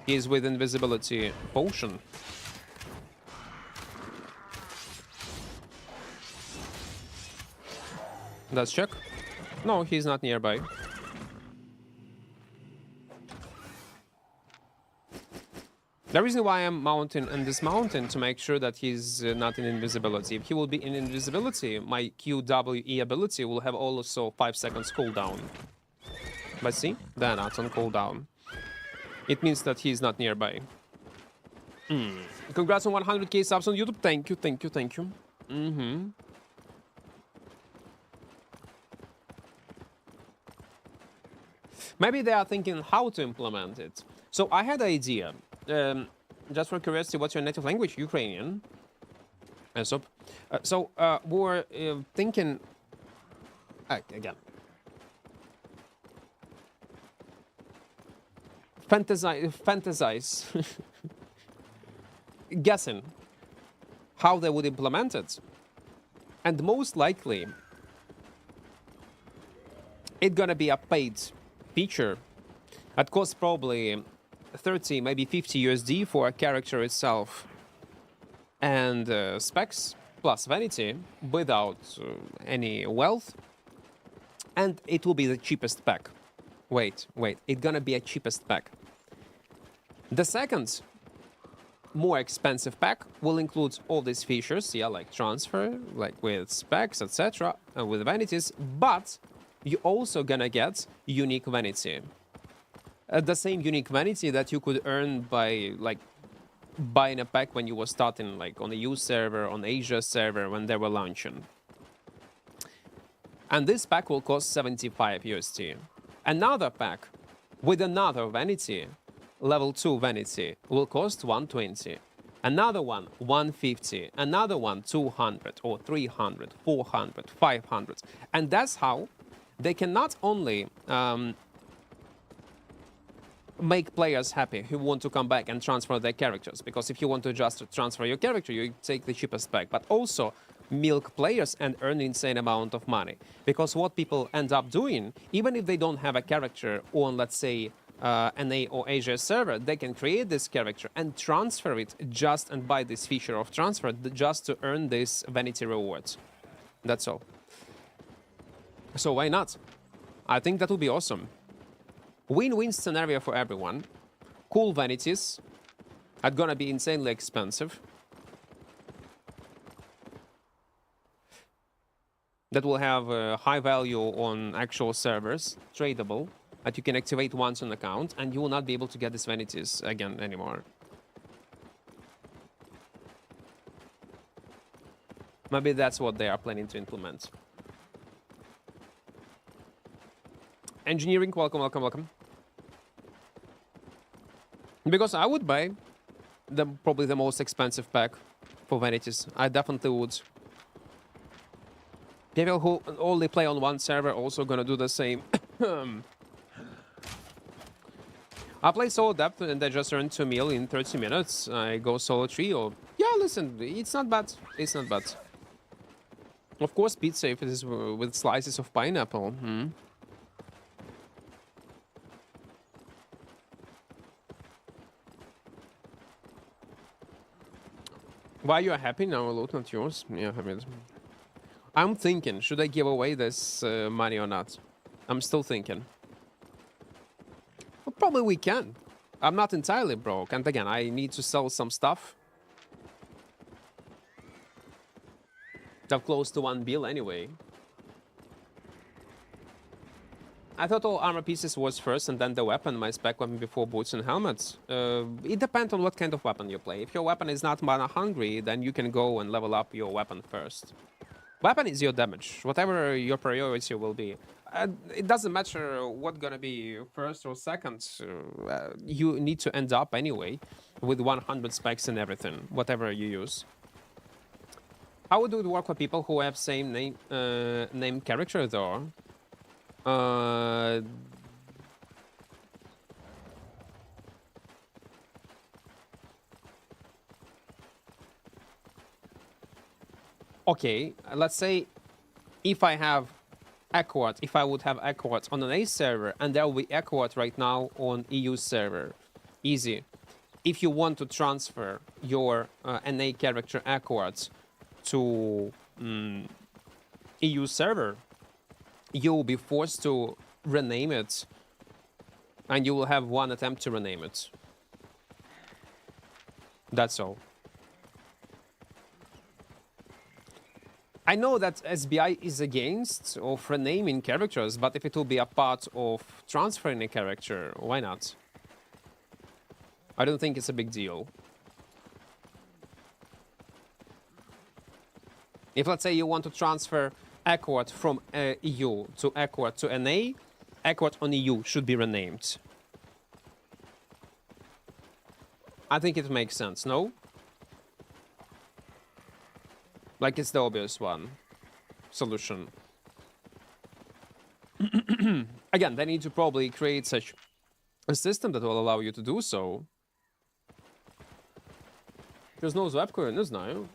He is with invisibility potion. Let's check. No, he's not nearby. The reason why I'm mounting in this mountain to make sure that he's not in invisibility. If he will be in invisibility, my QWE ability will have also 5 seconds cooldown. But see, they're not on cooldown. It means that he's not nearby. Congrats on 100k subs on YouTube. Thank you, thank you, thank you. Maybe they are thinking how to implement it. So I had an idea. Just for curiosity, what's your native language? Ukrainian. So we were thinking... again. Fantasize. Guessing how they would implement it. And most likely, it's gonna be a paid feature that costs probably 30, maybe 50 USD for a character itself. And specs plus vanity without any wealth. And it will be the cheapest pack. Wait, it's gonna be a cheapest pack. The second, more expensive pack will include all these features, yeah, like transfer, like with specs, etc., and with vanities, but you're also gonna get unique vanity. The same unique vanity that you could earn by, like, buying a pack when you were starting, like, on the EU server, on Asia server, when they were launching. And this pack will cost 75 USD. Another pack with another vanity, level 2 vanity, will cost 120. Another one, 150. Another one, 200 or 300, 400, 500. And that's how they can not only make players happy who want to come back and transfer their characters. Because if you want to just transfer your character, you take the cheapest pack. But also milk players and earn an insane amount of money. Because what people end up doing, even if they don't have a character on, let's say, NA or Asia server, they can create this character and transfer it just and buy this feature of transfer just to earn this vanity rewards. That's all. So why not? I think that would be awesome. Win-win scenario for everyone. Cool vanities are gonna be insanely expensive. That will have a high value on actual servers, tradable, that you can activate once on account, and you will not be able to get these vanities again anymore. Maybe that's what they are planning to implement. Engineering, welcome, welcome, welcome. Because I would buy probably the most expensive pack for vanities. I definitely would. People who only play on one server also gonna do the same. I play solo depth and I just earn 2 mil in 30 minutes. I go solo trio. Yeah, listen, it's not bad. It's not bad. Of course, pizza if it is with slices of pineapple. Why you are happy now? Loot, not yours. Yeah, happy. I'm thinking, should I give away this money or not? I'm still thinking. Well, probably we can. I'm not entirely broke. And again, I need to sell some stuff. I'm close to 1 bill anyway. I thought all armor pieces was first and then the weapon, my spec weapon before boots and helmets. It depends on what kind of weapon you play. If your weapon is not mana hungry, then you can go and level up your weapon first. Weapon is your damage, whatever your priority will be. It doesn't matter what gonna be first or second. You need to end up anyway with 100 specs and everything, whatever you use. How would it work for people who have same name character though? Okay, let's say if I have Equart, if I would have Equart on an A server, and there will be Equart right now on EU server. Easy. If you want to transfer your NA character Equart to EU server, you will be forced to rename it, and you will have one attempt to rename it. That's all. I know that SBI is against of renaming characters, but if it will be a part of transferring a character, why not? I don't think it's a big deal. If, let's say, you want to transfer Equart from EU to Equart to NA, Equart on EU should be renamed. I think it makes sense, no? Like, it's the obvious one. Solution. Again, they need to probably create such a system that will allow you to do so. Знову з вебкою? Не знаю.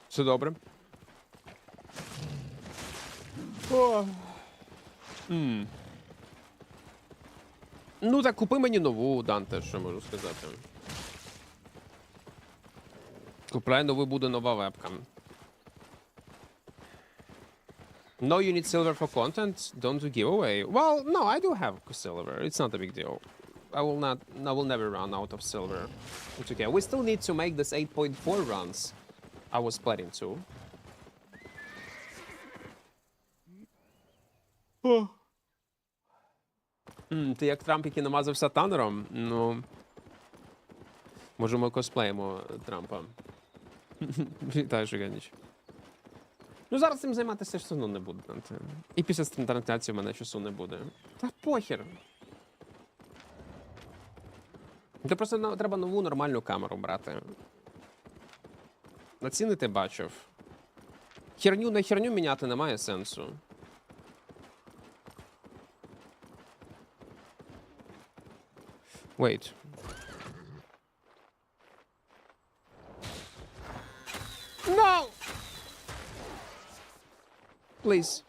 Все добре. Ну, так купи мені нову, Данте, що можу сказати. Купляй нову, буде нова вебка. No, you need silver for content. Don't do giveaway. Well, no, I do have silver. It's not a big deal. I will never run out of silver. It's okay. We still need to make this 8.4 runs. I was planning to. Ти як Трамп, який намазався танером? Ну, може ми косплеїмо Трампа. Вітаю, Жиганіч. Ну, зараз цим займатися все одно не буду. І після трансляції в мене часу не буде. Та похер. Це просто треба нову нормальну камеру брати. На ціни ти бачив. Херню на херню міняти немає сенсу. Wait. No! Please.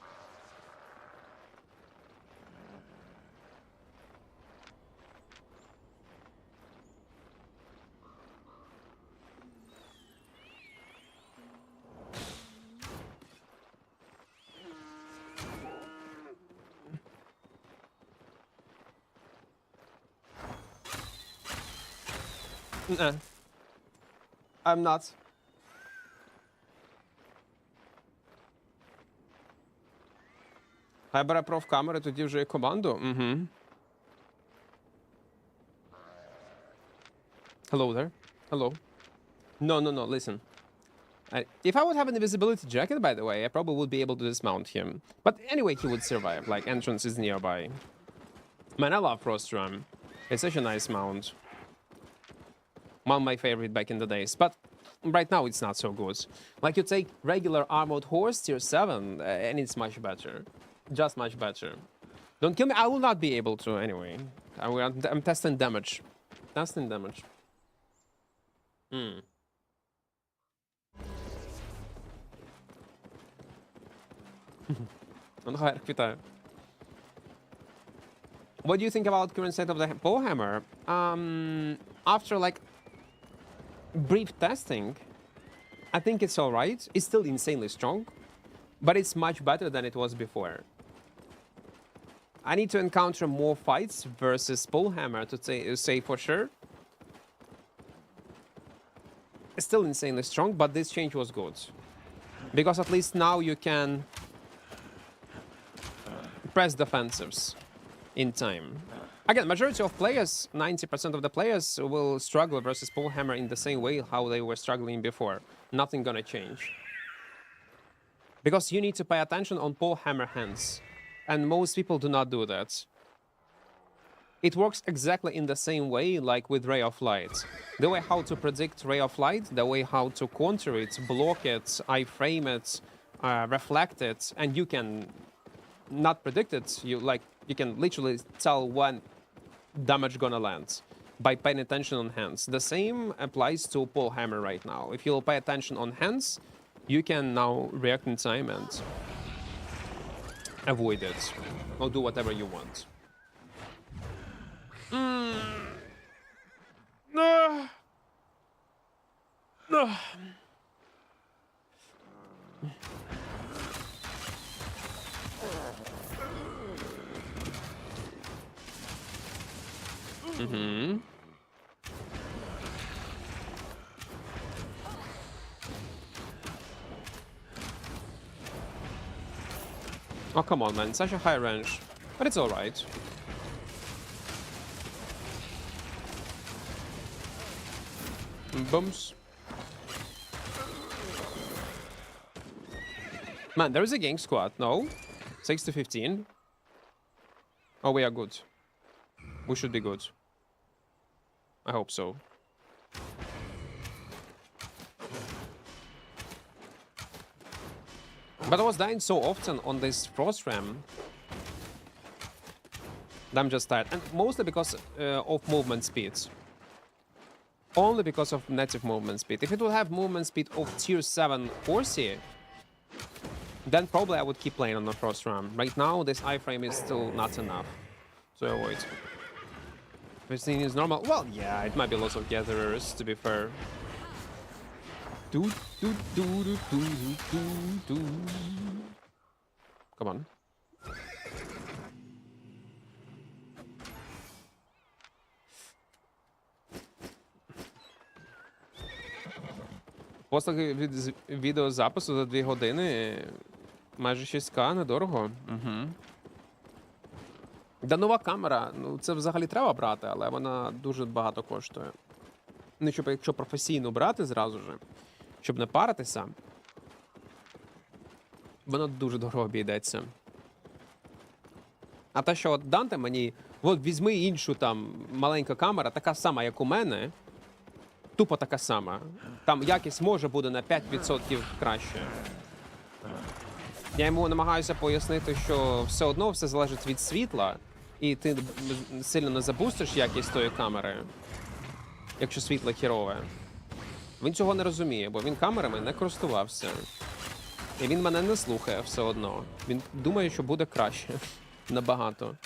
Nah. I'm not. Хай бере проф-камери, тоді вже і команду. Угу. Hello there. Hello. No, listen. If I would have an invisibility jacket, by the way, I probably would be able to dismount him. But anyway, he would survive, like entrance is nearby. Man, I love Frostrum. It's such a nice mount. One of my favorite back in the days, but right now it's not so good. Like you take regular armored horse tier 7 and it's much better. Just much better. Don't kill me, I will not be able to anyway. I'm testing damage. Testing damage. What do you think about current state of the bowhammer? After like brief testing, I think it's alright. It's still insanely strong, but it's much better than it was before. I need to encounter more fights versus bowhammer to say for sure. It's still insanely strong, but this change was good. Because at least now you can press defensives in time. Again, majority of players, 90% of the players will struggle versus bowhammer in the same way how they were struggling before. Nothing gonna change. Because you need to pay attention on bowhammer hands. And most people do not do that. It works exactly in the same way like with Ray of Light. The way how to predict Ray of Light, the way how to counter it, block it, iframe it, reflect it, and you can not predict it, you can literally tell when damage gonna land by paying attention on hands. The same applies to bowhammer right now. If you'll pay attention on hands, you can now react in time and avoid it or do whatever you want. Oh, come on, man. Such a high range. But it's alright. Booms. Man, there is a gang squad. No? 6 to 15. Oh, we are good. We should be good. I hope so. But I was dying so often on this frost ram. I'm just tired. And mostly because of movement speed. Only because of native movement speed. If it would have movement speed of tier 7 horsey, then probably I would keep playing on the frost ram. Right now, this iframe is still not enough. So avoid. 15 is normal. Well, yeah, it might be lots of gatherers, to be fair. Come on. Послуги від відеозапису за 2 години майже 6К, недорого. Угу. Да нова камера, ну це взагалі треба брати, але вона дуже багато коштує. Ну, щоб якщо професійно брати зразу ж, щоб не паритися, вона дуже дорого обійдеться. А те, що от Данте мені, от візьми іншу там маленька камера, така сама, як у мене, тупо така сама. Там якість може буде на 5% краще. Я йому намагаюся пояснити, що все одно все залежить від світла, і ти сильно не забустиш якість тої камери, якщо світло хірове. Він цього не розуміє, бо він камерами не користувався. І він мене не слухає все одно. Він думає, що буде краще. Набагато.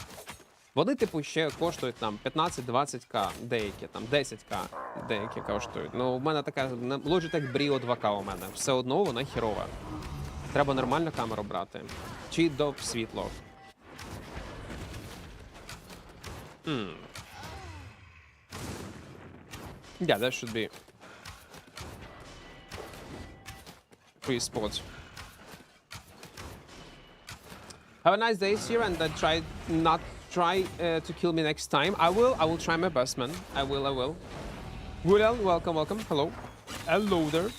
Вони, типу, ще коштують там 15-20к деякі, там 10к деякі коштують. Ну, в мене така Logitech Brio 2K у мене. Все одно вона хірова. Треба нормальну камеру брати. Чи до світло. Yeah, that should be free spots. Have a nice day, Sir, and try to kill me next time. I will try my best, man. I will. William, welcome. Hello. Hello there.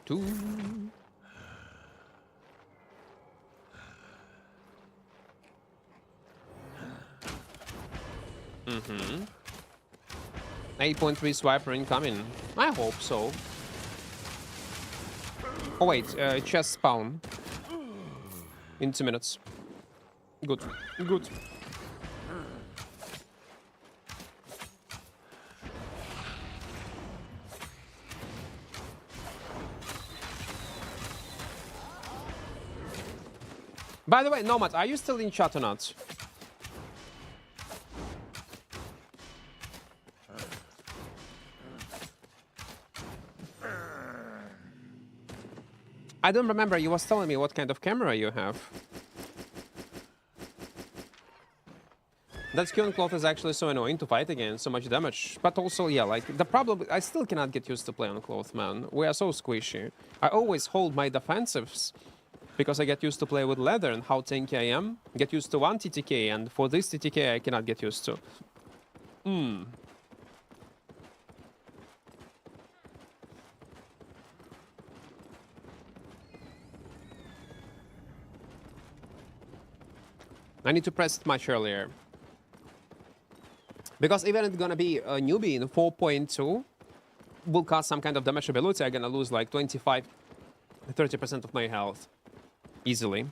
Do. 8.3 swiper incoming. I hope so. Oh wait, chest spawn. In 2 minutes. Good. By the way, Nomad, are you still in chat or not? I don't remember, you was telling me what kind of camera you have. That skin cloth is actually so annoying to fight against, so much damage. But also, yeah, like, the problem, I still cannot get used to play on cloth, man. We are so squishy. I always hold my defensives, because I get used to play with leather and how tanky I am. Get used to one TTK, and for this TTK I cannot get used to. I need to press it much earlier. Because even it's gonna be a newbie in 4.2, will cause some kind of damage ability, I'm gonna lose like 25-30% of my health. Easily.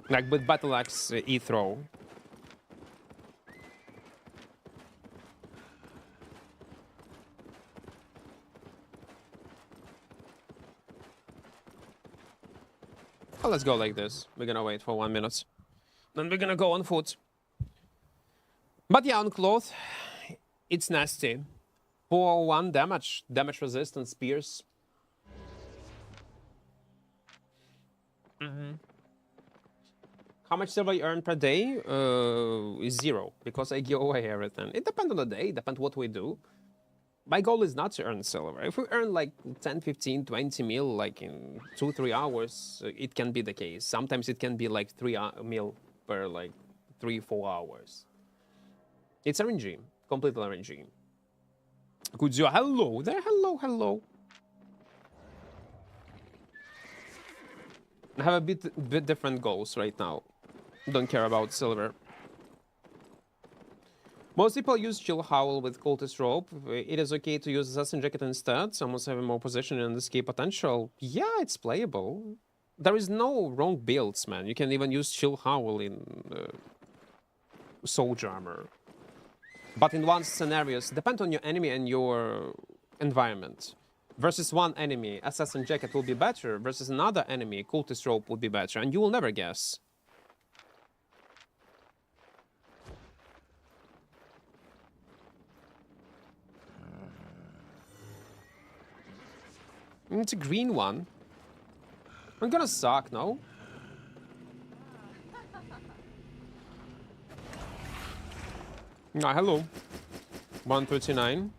Like with Battle Axe E-Throw. Well, let's go like this. We're gonna wait for 1 minute. Then we're gonna go on foot. But yeah, on cloth, it's nasty. 401 damage resistance, spears. How much silver you earn per day? Is 0, because I give away everything. It depends on the day, depends what we do. My goal is not to earn silver. If we earn like 10, 15, 20 mil like in 2-3 hours, it can be the case. Sometimes it can be like 3 mil per like 3-4 hours. It's RNG, completely RNG. Kudzio, hello there, hello. I have a bit different goals right now. Don't care about silver. Most people use Chill Howl with Cultist Robe. It is okay to use Assassin Jacket instead. Someone's having more position and escape potential. Yeah, it's playable. There is no wrong builds, man. You can even use Chill Howl in Soldier Armor. But in one scenarios, depend on your enemy and your environment. Versus one enemy, Assassin Jacket will be better. Versus another enemy, Cultist Robe will be better. And you will never guess. It's a green one. I'm gonna suck, no? Ah, hello. 139.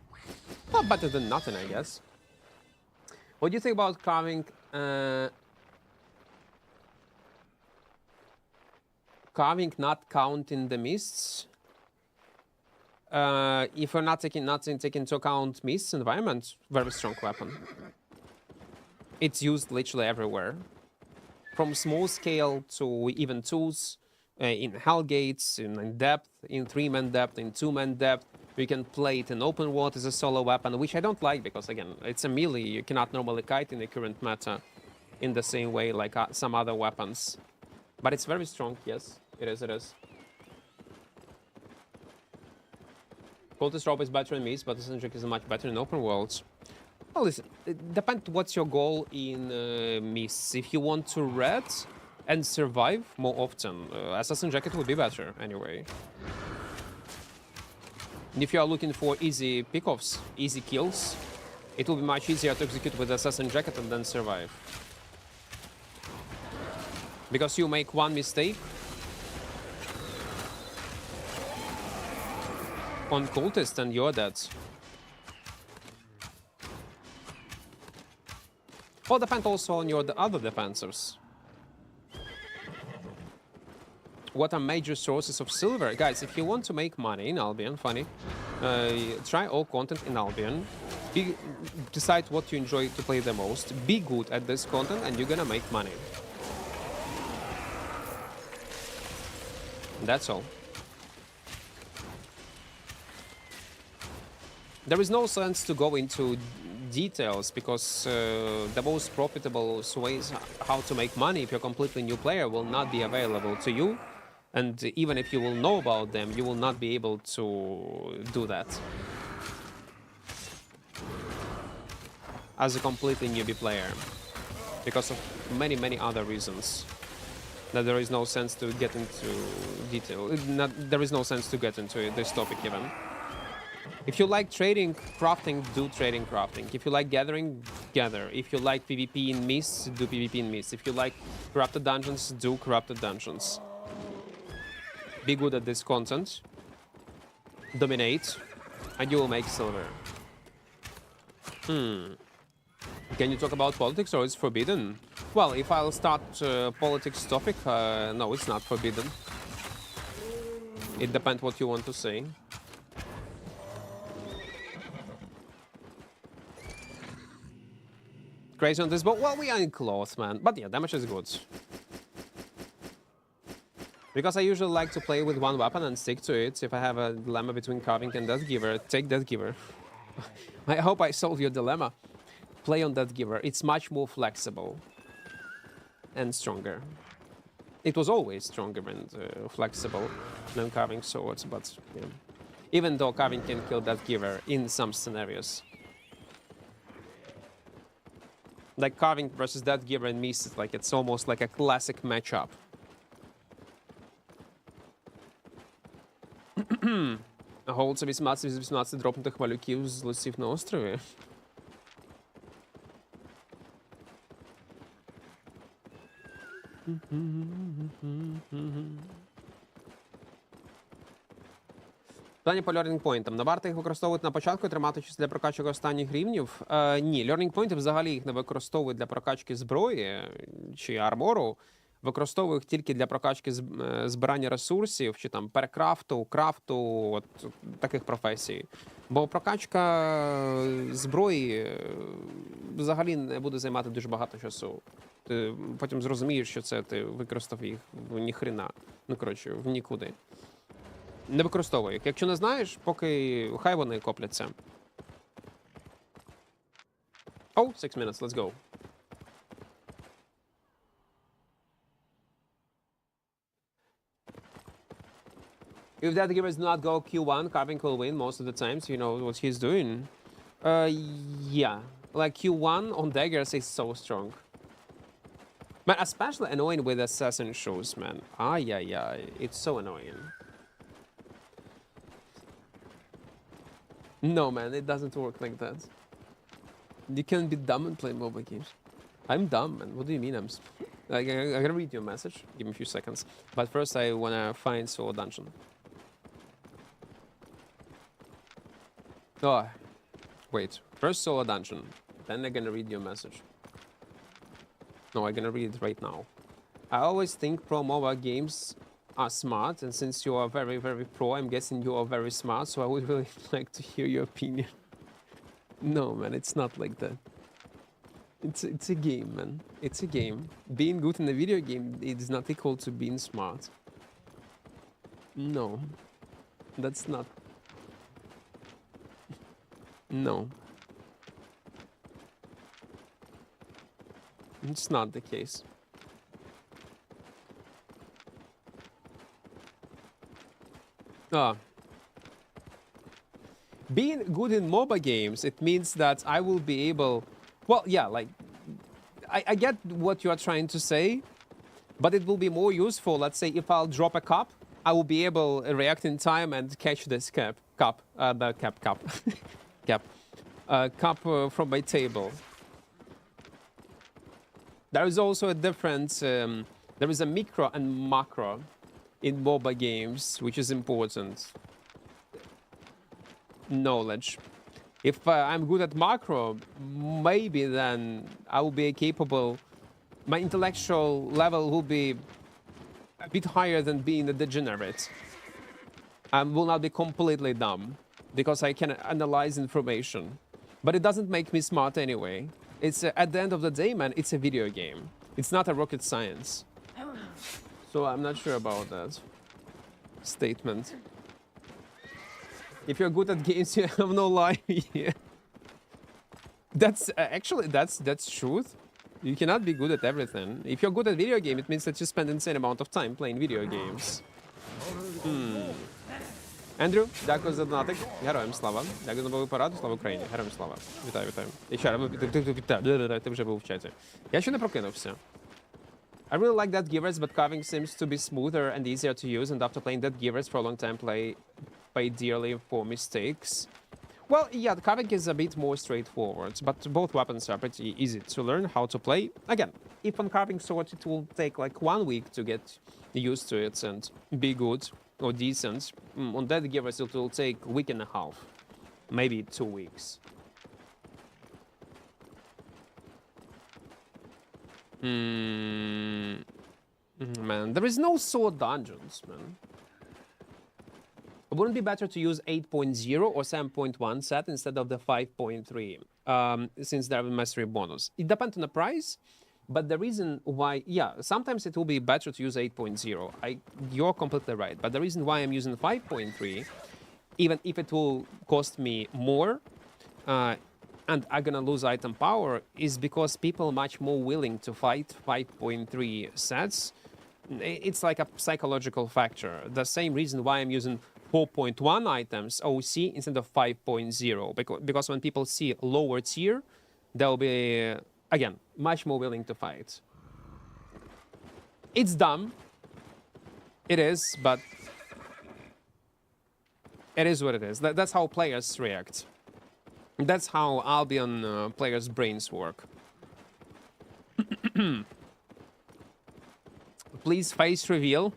Not better than nothing, I guess. What do you think about carving... carving not counting the mists? If we're not taking into account mists environment, very strong weapon. It's used literally everywhere. From small scale to even tools, in Hellgates, in depth, in 3-man depth, in 2-man depth. You can play it in open world as a solo weapon, which I don't like because, again, it's a melee. You cannot normally kite in the current meta in the same way like some other weapons. But it's very strong, yes. It is, it is. Cultist Robe is better in Mist, but Eccentric is much better in open worlds. Well, listen, it depends what's your goal in Mist. If you want to red and survive more often, Assassin Jacket would be better anyway. And if you are looking for easy pickoffs, easy kills, it will be much easier to execute with Assassin Jacket and then survive. Because you make one mistake on Cultist and you're dead. Well, depend also on your other defensors. What are major sources of silver? Guys, if you want to make money in Albion, try all content in Albion. Decide what you enjoy to play the most. Be good at this content and you're gonna make money. That's all. There is no sense to go into details because the most profitable ways how to make money if you're a completely new player will not be available to you. And even if you will know about them, you will not be able to do that as a completely newbie player because of many, many other reasons. That there is no sense to get into detail. There is no sense to get into this topic even. If you like trading, crafting, do trading, crafting. If you like gathering, gather. If you like PvP in Mist, do PvP in Mist. If you like corrupted dungeons, do corrupted dungeons. Be good at this content. Dominate, and you will make silver. Can you talk about politics or it's forbidden? Well, if I'll start politics topic, no, it's not forbidden. It depends what you want to say. Crazy on this, but well, we are in close, man. But yeah, damage is good. Because I usually like to play with one weapon and stick to it. If I have a dilemma between carving and Death Giver, take Death Giver. I hope I solved your dilemma. Play on Death Giver. It's much more flexible and stronger. It was always stronger and flexible than carving swords, but yeah. Even though carving can kill Death Giver in some scenarios. Like carving versus Death Giver and Mist, like it's almost like a classic matchup. Голд за 18 дропнутих малюків з лисів на острові. Питання по learning-поінтам. Не варто їх використовувати на початку і тримати щось для прокачки останніх рівнів? Ні, learning-поінти взагалі їх не використовують для прокачки зброї чи армору. Використовую їх тільки для прокачки збирання ресурсів, чи там перекрафту, крафту, от таких професій. Бо прокачка зброї взагалі не буде займати дуже багато часу. Ти потім зрозумієш, що це ти використав їх в ніхрена. Ну, коротше, в нікуди. Не використовуй їх. Якщо не знаєш, поки хай вони копляться. Oh, 6 minutes, let's go. If that giver does not go Q1, Carving will win most of the times. You know what he's doing. Yeah. Like Q1 on daggers is so strong. But especially annoying with assassin shoes, man. Yeah. It's so annoying. No, man, it doesn't work like that. You can be dumb and play mobile games. I'm dumb, man. What do you mean I'm... I'm gonna read your message. Give me a few seconds. But first I wanna find Soul Dungeon. Oh, wait. First Solo Dungeon. Then I'm gonna read your message. No, I'm gonna read it right now. I always think pro mobile games are smart, and since you are very, very pro, I'm guessing you are very smart, so I would really like to hear your opinion. No, man, it's not like that. It's a game, man. It's a game. Being good in a video game is not equal to being smart. No, that's not. No, it's not the case. Ah. Being good in MOBA games, it means that I will be able... Well, yeah, like... I get what you are trying to say, but it will be more useful, let's say, if I'll drop a cup, I will be able to react in time and catch this cup from my table. There is also a difference, there is a micro and macro in MOBA games, which is important. Knowledge. If I'm good at macro, maybe then I will be capable, my intellectual level will be a bit higher than being a degenerate. I will not be completely dumb, because I can analyze information. But it doesn't make me smart anyway. It's at the end of the day, man, it's a video game. It's not a rocket science. So I'm not sure about that statement. If you're good at games, you have no life. Yeah. That's actually that's truth. You cannot be good at everything. If you're good at video game, it means that you spend insane amount of time playing video games. Андрю, дякую за донатик. Героям слава. Дякую за нову пораду. Слава Україні. Героям слава. Вітаю, вітаю. І ще раз, ти вже був в чаті. Я ще не прокинувся. I really like that Givers, but carving seems to be smoother and easier to use, and after playing that Givers for a long time, pay dearly for mistakes. Well, yeah, the carving is a bit more straightforward, but both weapons are pretty easy to learn how to play. Again, if on carving sword, it will take like 1 week to get used to it and be good or decent. On that Givers, it will take a week and a half, maybe 2 weeks. Man, there is no sword dungeons, man. Wouldn't it be better to use 8.0 or 7.1 set instead of the 5.3, since they have a mastery bonus? It depends on the price, but the reason why, yeah, sometimes it will be better to use 8.0. You're completely right, but the reason why I'm using 5.3, even if it will cost me more, and I'm gonna lose item power, is because people are much more willing to fight 5.3 sets. It's like a psychological factor. The same reason why I'm using 4.1 items OC instead of 5.0, because when people see lower tier, they'll be, again, much more willing to fight. It's dumb. It is, but it is what it is. That's how players react. That's how Albion players' brains work. Please face reveal.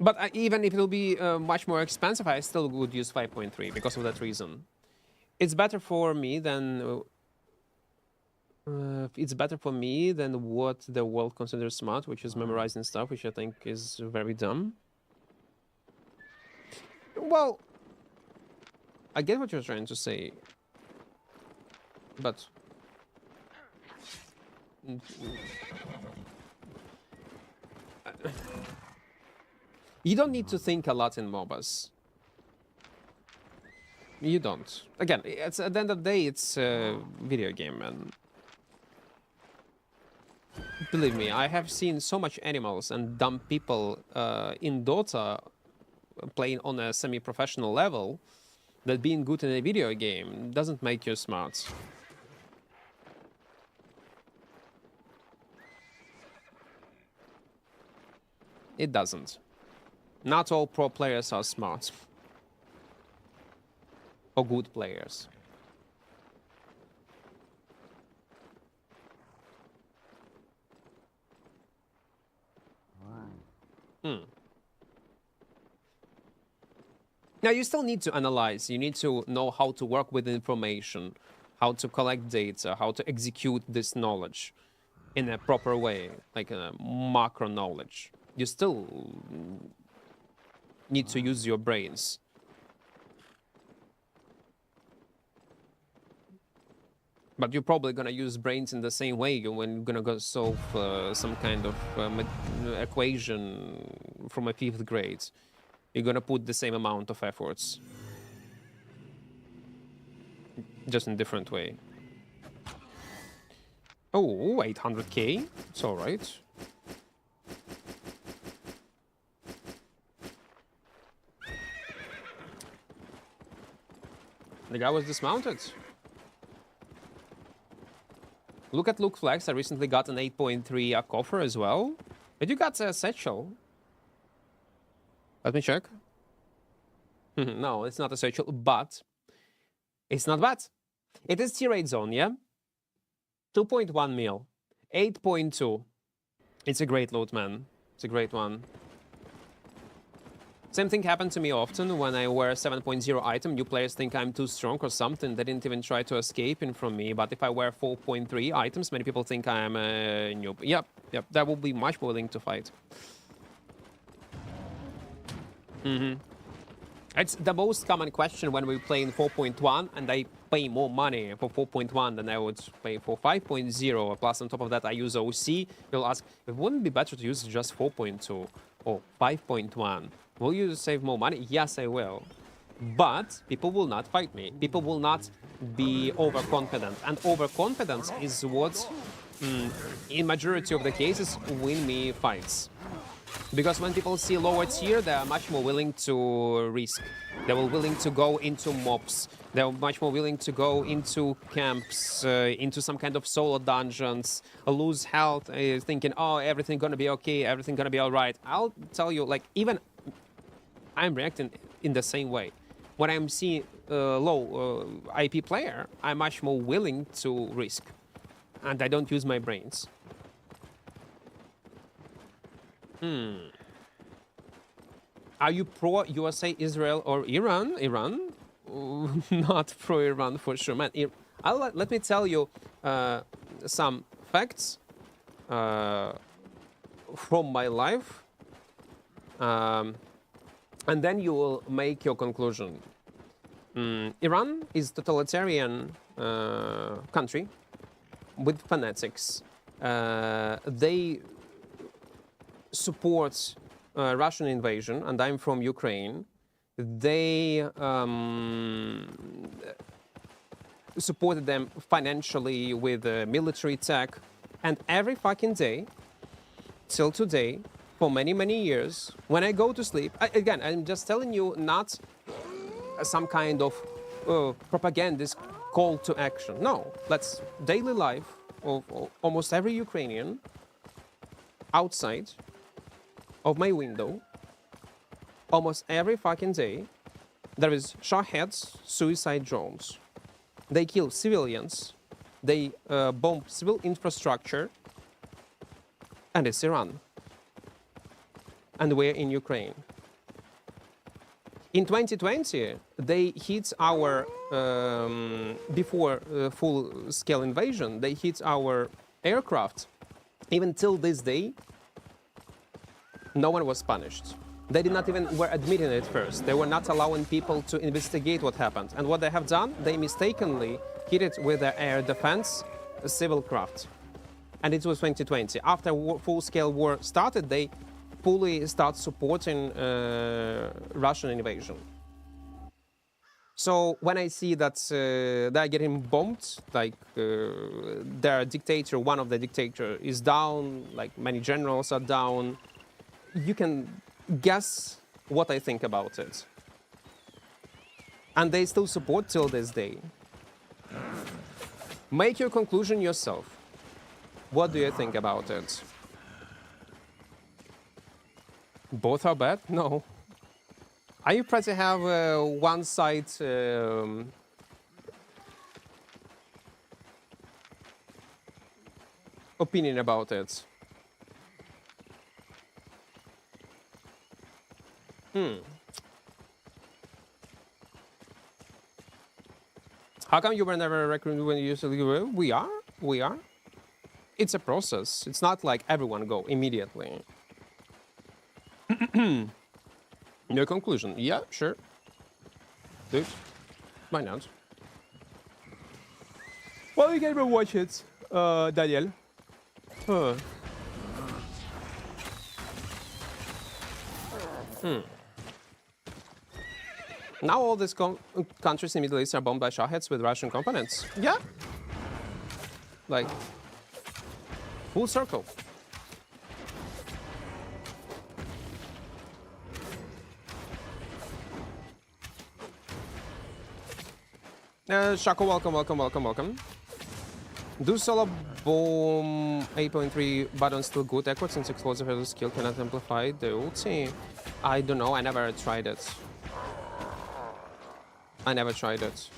But even if it will be much more expensive, I still would use 5.3 because of that reason. It's better for me than what the world considers smart, which is memorizing stuff, which I think is very dumb. Well, I get what you're trying to say, but you don't need to think a lot in MOBAs. You don't. Again, it's at the end of the day, it's a video game, and believe me, I have seen so much animals and dumb people in Dota playing on a semi-professional level that being good in a video game doesn't make you smart. It doesn't. Not all pro players are smart. Or good players. Now, you still need to analyze. You need to know how to work with information, how to collect data, how to execute this knowledge in a proper way, like a macro knowledge. you still need to use your brains. But you're probably gonna use brains in the same way when you're gonna go solve some kind of equation from a 5th grade. You're gonna put the same amount of efforts, just in a different way. Oh, 800k. It's all right. The guy was dismounted. Look at Luke Flex. I recently got an 8.3 coffer as well. But you got a satchel. Let me check. No, it's not a satchel, but it's not bad. It is tier 8 zone, yeah? 2.1 mil. 8.2. It's a great loot, man. It's a great one. Same thing happened to me often when I wear a 7.0 item. New players think I'm too strong or something. They didn't even try to escape in from me. But if I wear 4.3 items, many people think I am a noob. Yep, that will be much more willing to fight. It's the most common question when we play in 4.1 and I pay more money for 4.1 than I would pay for 5.0. Plus, on top of that, I use OC. You'll ask, it wouldn't be better to use just 4.2 or 5.1? Will you save more money? Yes, I will. But people will not fight me. People will not be overconfident. And overconfidence is what, in majority of the cases, win me fights. Because when people see lower tier, they are much more willing to risk. They were willing to go into mobs. They were much more willing to go into camps, into some kind of solo dungeons, lose health, thinking, oh, everything gonna be okay, everything gonna be all right. I'll tell you, like, even I'm reacting in the same way. When I'm seeing low IP player, I'm much more willing to risk. And I don't use my brains. Are you pro USA, Israel, or Iran? Iran? Not pro Iran for sure, man. Let me tell you some facts from my life, and then you will make your conclusion. Iran is totalitarian country with fanatics. They support Russian invasion, and I'm from Ukraine. They supported them financially with military tech, and every fucking day, till today, for many, many years, when I go to sleep, again, I'm just telling you, not some kind of propagandist call to action. No, that's daily life of almost every Ukrainian outside of my window. Almost every fucking day, there is shaheds, suicide drones. They kill civilians, they bomb civil infrastructure, and it's Iran. And we're in Ukraine. In 2020, they hit our, before full-scale invasion, they hit our aircraft. Even till this day, no one was punished. They did not even were admitting it first. They were not allowing people to investigate what happened. And what they have done, they mistakenly hit it with their air defense civil craft. And it was 2020. After full-scale war started, they fully start supporting Russian invasion. So when I see that they're getting bombed, like their dictator, one of the dictator is down, like many generals are down, you can guess what I think about it. And they still support till this day. Make your conclusion yourself. What do you think about it? Both are bad? No. Are you proud to have one side opinion about it? How come you were never recruited when you used to go? We are. It's a process. It's not like everyone go immediately. No conclusion. Yeah, sure. Dude, why not? Well, you can even watch it, Daniel. Huh. Now all these countries in the Middle East are bombed by Shaheeds with Russian components. Yeah. Like, full circle. Shako, welcome, welcome, welcome, welcome. Do solo bomb 8.3 buttons still good? Equart since explosive halo skill cannot amplify the ulti. I don't know, I never tried it. I never tried it.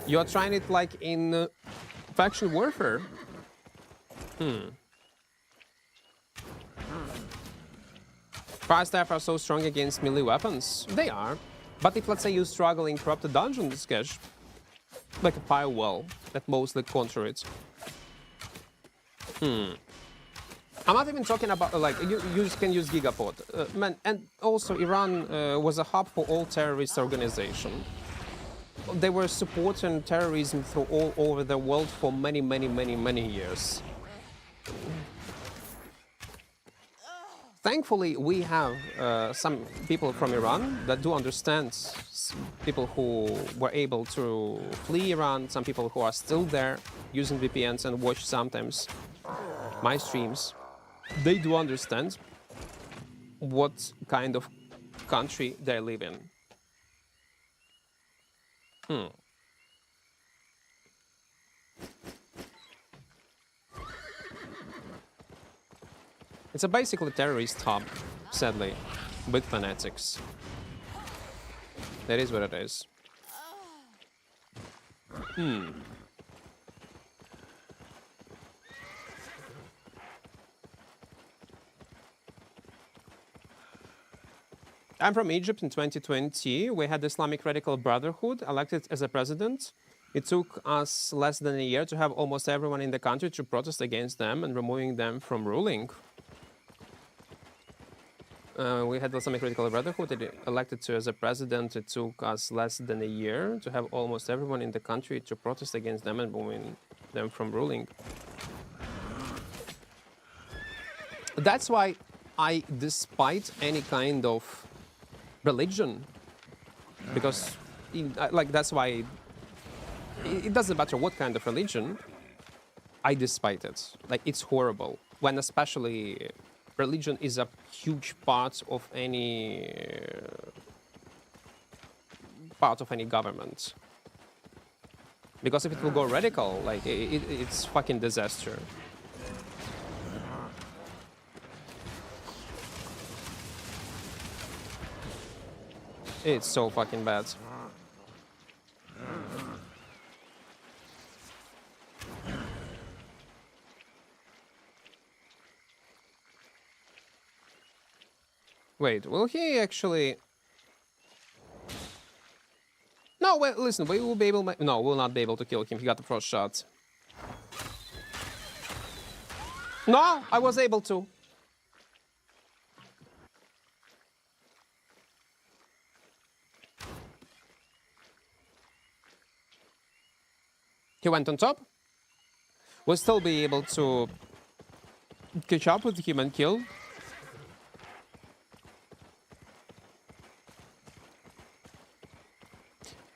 You are trying it like in faction warfare? Fire staff are so strong against melee weapons. They are. But if, let's say, you struggle in corrupted dungeons, Cash, like a firewall that mostly counter it. I'm not even talking about, like, you can use Gigapod. Man, and also Iran was a hub for all terrorist organizations. They were supporting terrorism through all over the world for many, many, many, many years. Thankfully, we have some people from Iran that do understand, people who were able to flee Iran, some people who are still there using VPNs and watch sometimes my streams. They do understand what kind of country they live in. It's a basically terrorist hub, sadly, with fanatics. That is what it is. I'm from Egypt in 2020. We had the Islamic Radical Brotherhood elected as a president. It took us less than a year to have almost everyone in the country to protest against them and removing them from ruling. We had the Islamic Radical Brotherhood elected as a president. It took us less than a year to have almost everyone in the country to protest against them and removing them from ruling. That's why despite any kind of religion, because that's why it doesn't matter what kind of religion, I despite it. Like, it's horrible when especially religion is a huge part of any government. Because if it will go radical, like it's fucking disaster. It's so fucking bad. Wait, will he actually... No, wait, listen, we will be able... No, we'll not be able to kill him. He got the first shot. No, I was able to. He went on top. We'll still be able to catch up with him and kill.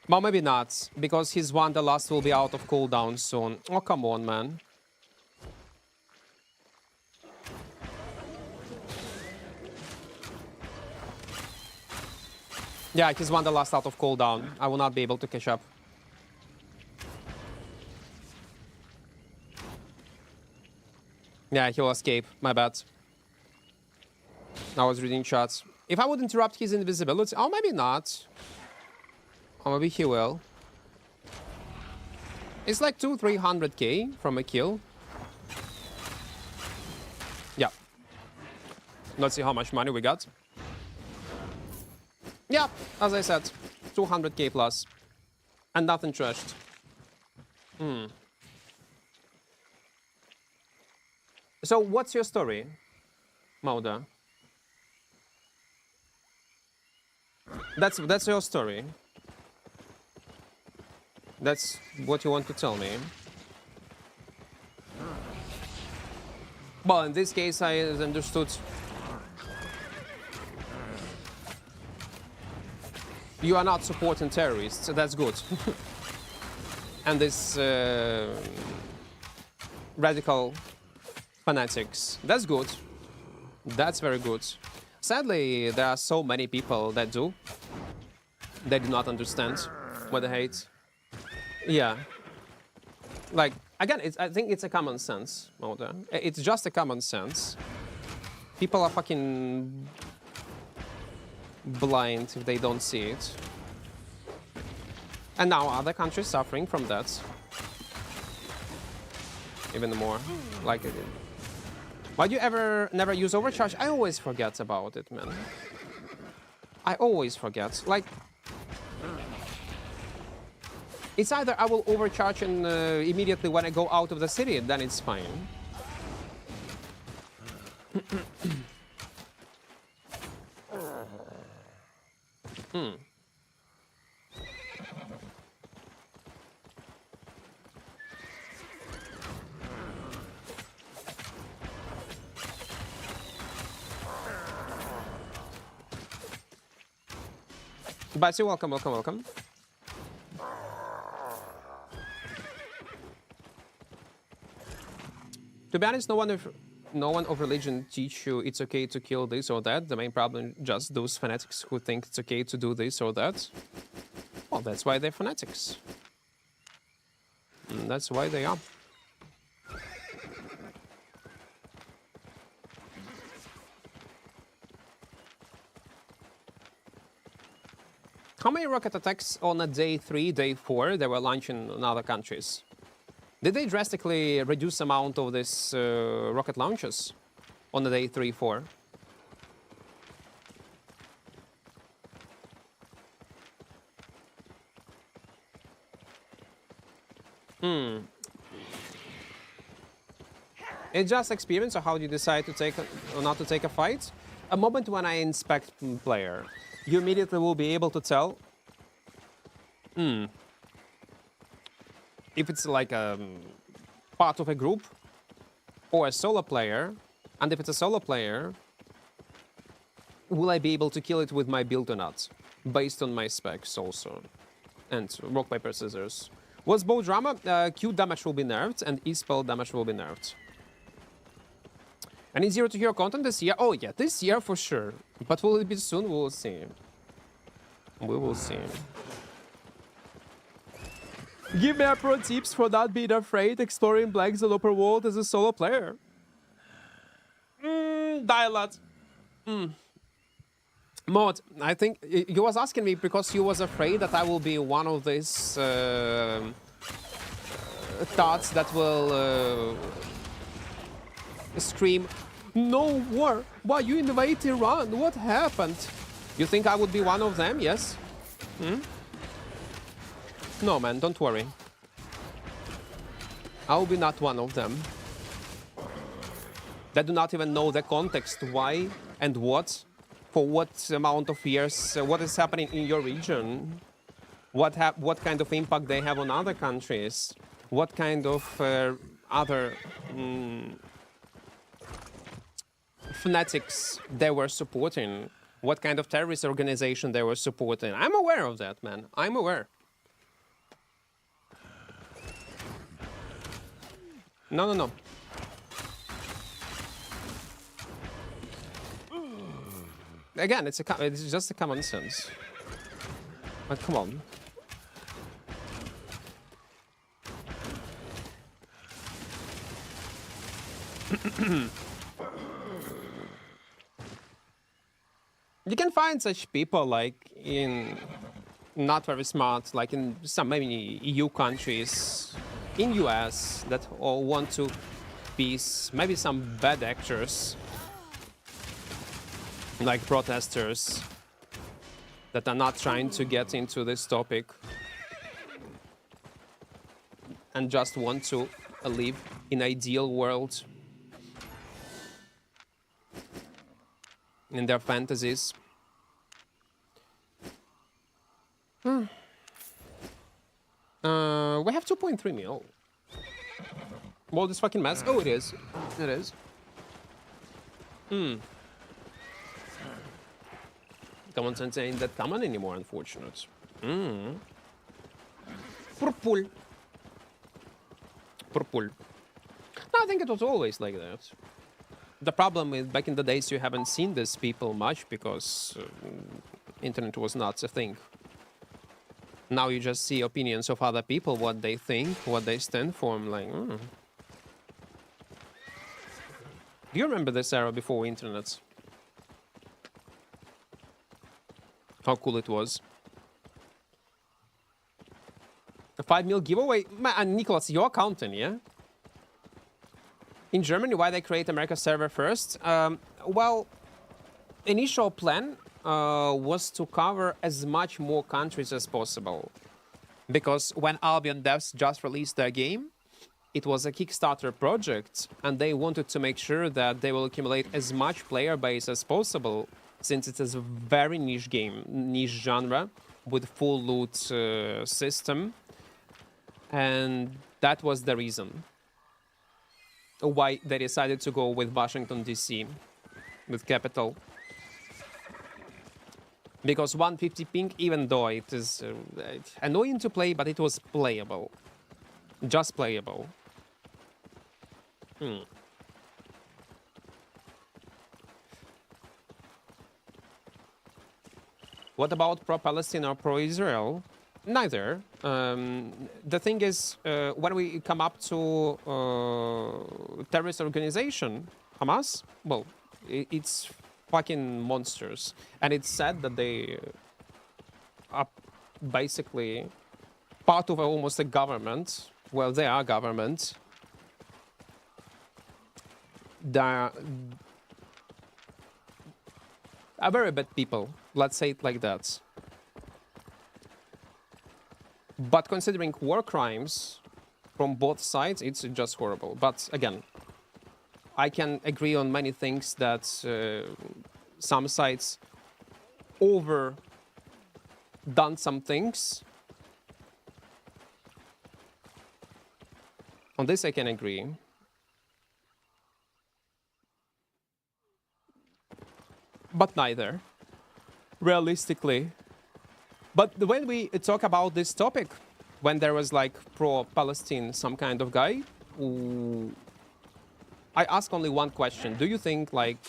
Well, maybe not, because his Wanderlust will be out of cooldown soon. Oh, come on, man. Yeah, his Wanderlust out of cooldown. I will not be able to catch up. Yeah, he'll escape. My bad. I was reading chats. If I would interrupt his invisibility... Oh, maybe not. Or maybe he will. It's like 200-300k from a kill. Yeah. Let's see how much money we got. Yeah, as I said, 200k plus. And nothing trashed. So what's your story, Mauda? That's your story. That's what you want to tell me. Well, in this case, I understood. You are not supporting terrorists, so that's good. And this radical fanatics, that's good. That's very good. Sadly, there are so many people that do. They do not understand what they hate. Yeah. Like, again, I think it's a common sense, Moda. It's just a common sense. People are fucking blind if they don't see it. And now other countries suffering from that. Even more. Like it. Why do you ever never use overcharge? I always forget about it, man. I always forget. Like, it's either I will overcharge and immediately when I go out of the city, then it's fine. Betsy, welcome, welcome, welcome. To be honest, no one of religion teach you it's okay to kill this or that. The main problem just those fanatics who think it's okay to do this or that. Well, that's why they're fanatics. And that's why they are. How many rocket attacks on a day 3, day 4 they were launching in other countries? Did they drastically reduce the amount of this rocket launches on the day 3, 4? It's just experience, or how do you decide to take or not to take a fight? A moment when I inspect player, you immediately will be able to tell if it's like a part of a group or a solo player. And if it's a solo player, will I be able to kill it with my build or not? Based on my specs also. And rock, paper, scissors. What's bow drama? Q damage will be nerfed and E-spell damage will be nerfed. Any Zero to Hero content this year? Oh yeah, this year for sure. But will it be soon? We will see. We will see. Give me a pro tips for not being afraid exploring Black Zone open world as a solo player. Dialot. Mod, I think you was asking me because you was afraid that I will be one of these thoughts that will scream, "No war! Why you invade Iran? What happened?" You think I would be one of them? Yes? No, man, don't worry. I will be not one of them. They do not even know the context, why and what, for what amount of years, what is happening in your region, what kind of impact they have on other countries, what kind of other fanatics they were supporting, what kind of terrorist organization they were supporting. I'm aware of that, man. I'm aware. No, no, no. Again, it's just a common sense. But come on. You can find such people like in not very smart, like in some maybe EU countries, in US that all want to be maybe some bad actors, like protesters that are not trying to get into this topic and just want to live in an ideal world in their fantasies. We have 2.3 mil. Well, this fucking mess. Oh, it is. It is. Common sense ain't that common anymore, unfortunate. Purple. Purple. No, I think it was always like that. The problem is, back in the days, you haven't seen these people much because internet was not a thing. Now you just see opinions of other people, what they think, what they stand for. I'm like, Do you remember this era before internet? How cool it was. A 5 mil giveaway? And Nicholas, you're counting, yeah? In Germany, why they create America server first? Well, initial plan was to cover as much more countries as possible. Because when Albion devs just released their game, it was a Kickstarter project, and they wanted to make sure that they will accumulate as much player base as possible, since it is a very niche game, niche genre, with full loot system. And that was the reason why they decided to go with Washington, D.C., with capital. Because 150 ping, even though it is annoying to play, but it was playable. Just playable. What about pro-Palestine or pro-Israel? Neither. The thing is, when we come up to terrorist organization, Hamas, well, it's fucking monsters. And it's sad that they are basically part of almost a government. Well, they are government. They are very bad people. Let's say it like that. But considering war crimes from both sides, it's just horrible. But again, I can agree on many things that some sides overdone some things. On this I can agree. But neither, realistically. But when we talk about this topic, when there was like pro-Palestine, some kind of guy, I ask only one question. Do you think like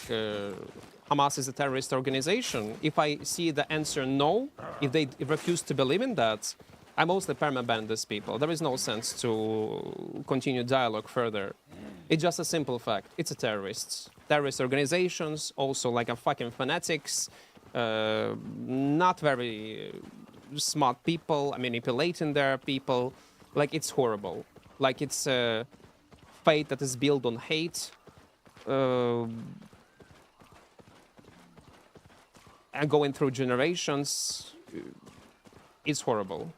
Hamas is a terrorist organization? If I see the answer no, if they refuse to believe in that, I mostly permaban these people. There is no sense to continue dialogue further. It's just a simple fact. It's a terrorist. Terrorist organizations, also like a fucking fanatics, not very smart people, manipulating their people. Like, it's horrible. Like, it's a fate that is built on hate. And going through generations, it's horrible.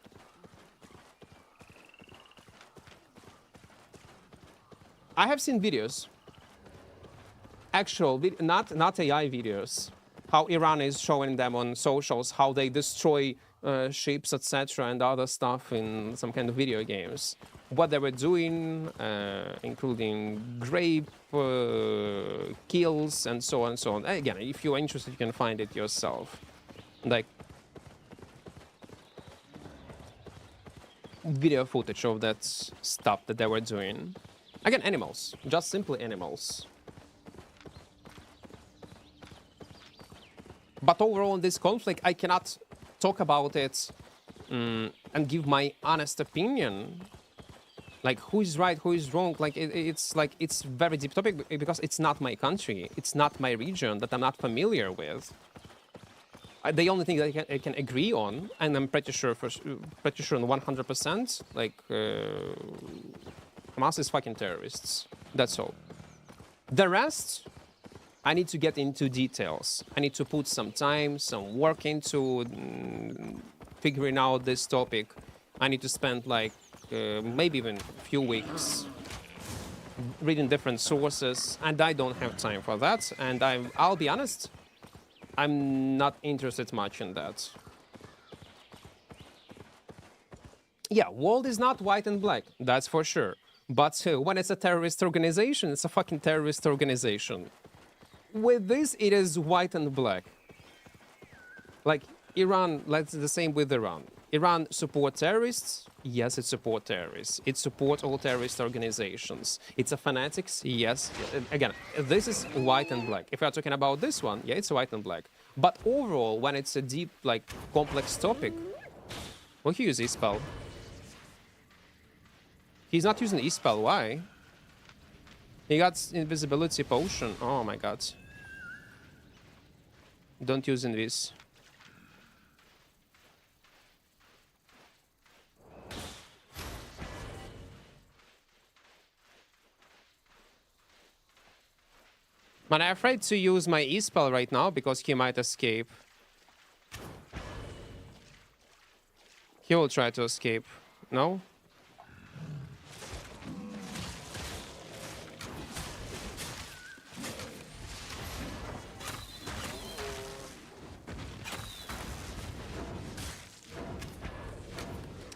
I have seen videos, actual, not AI videos, how Iran is showing them on socials, how they destroy ships, etc., and other stuff in some kind of video games. What they were doing, including grape kills, and so on and so on. Again, if you're interested, you can find it yourself. Like, video footage of that stuff that they were doing. Again, animals. Just simply animals. But overall in this conflict, I cannot talk about it and give my honest opinion. Like, who is right, who is wrong? Like, it's very deep topic because it's not my country. It's not my region that I'm not familiar with. The only thing that I can agree on, and I'm pretty sure on 100%, like, Hamas is fucking terrorists. That's all. The rest, I need to get into details. I need to put some time, some work into figuring out this topic. I need to spend like maybe even a few weeks reading different sources, and I don't have time for that. And I'll be honest, I'm not interested much in that. Yeah, world is not white and black, that's for sure. But when it's a terrorist organization, it's a fucking terrorist organization. With this, it is white and black. Like Iran, let's the same with Iran. Iran support terrorists? Yes, it support terrorists. It support all terrorist organizations. It's a fanatics? Yes. Again, this is white and black. If we are talking about this one, yeah, it's white and black. But overall, when it's a deep, like, complex topic, well, he uses E-spell. He's not using E-spell, why? He got invisibility potion. Oh my god. Don't use this. But I'm afraid to use my E-spell right now because he might escape. He will try to escape. No?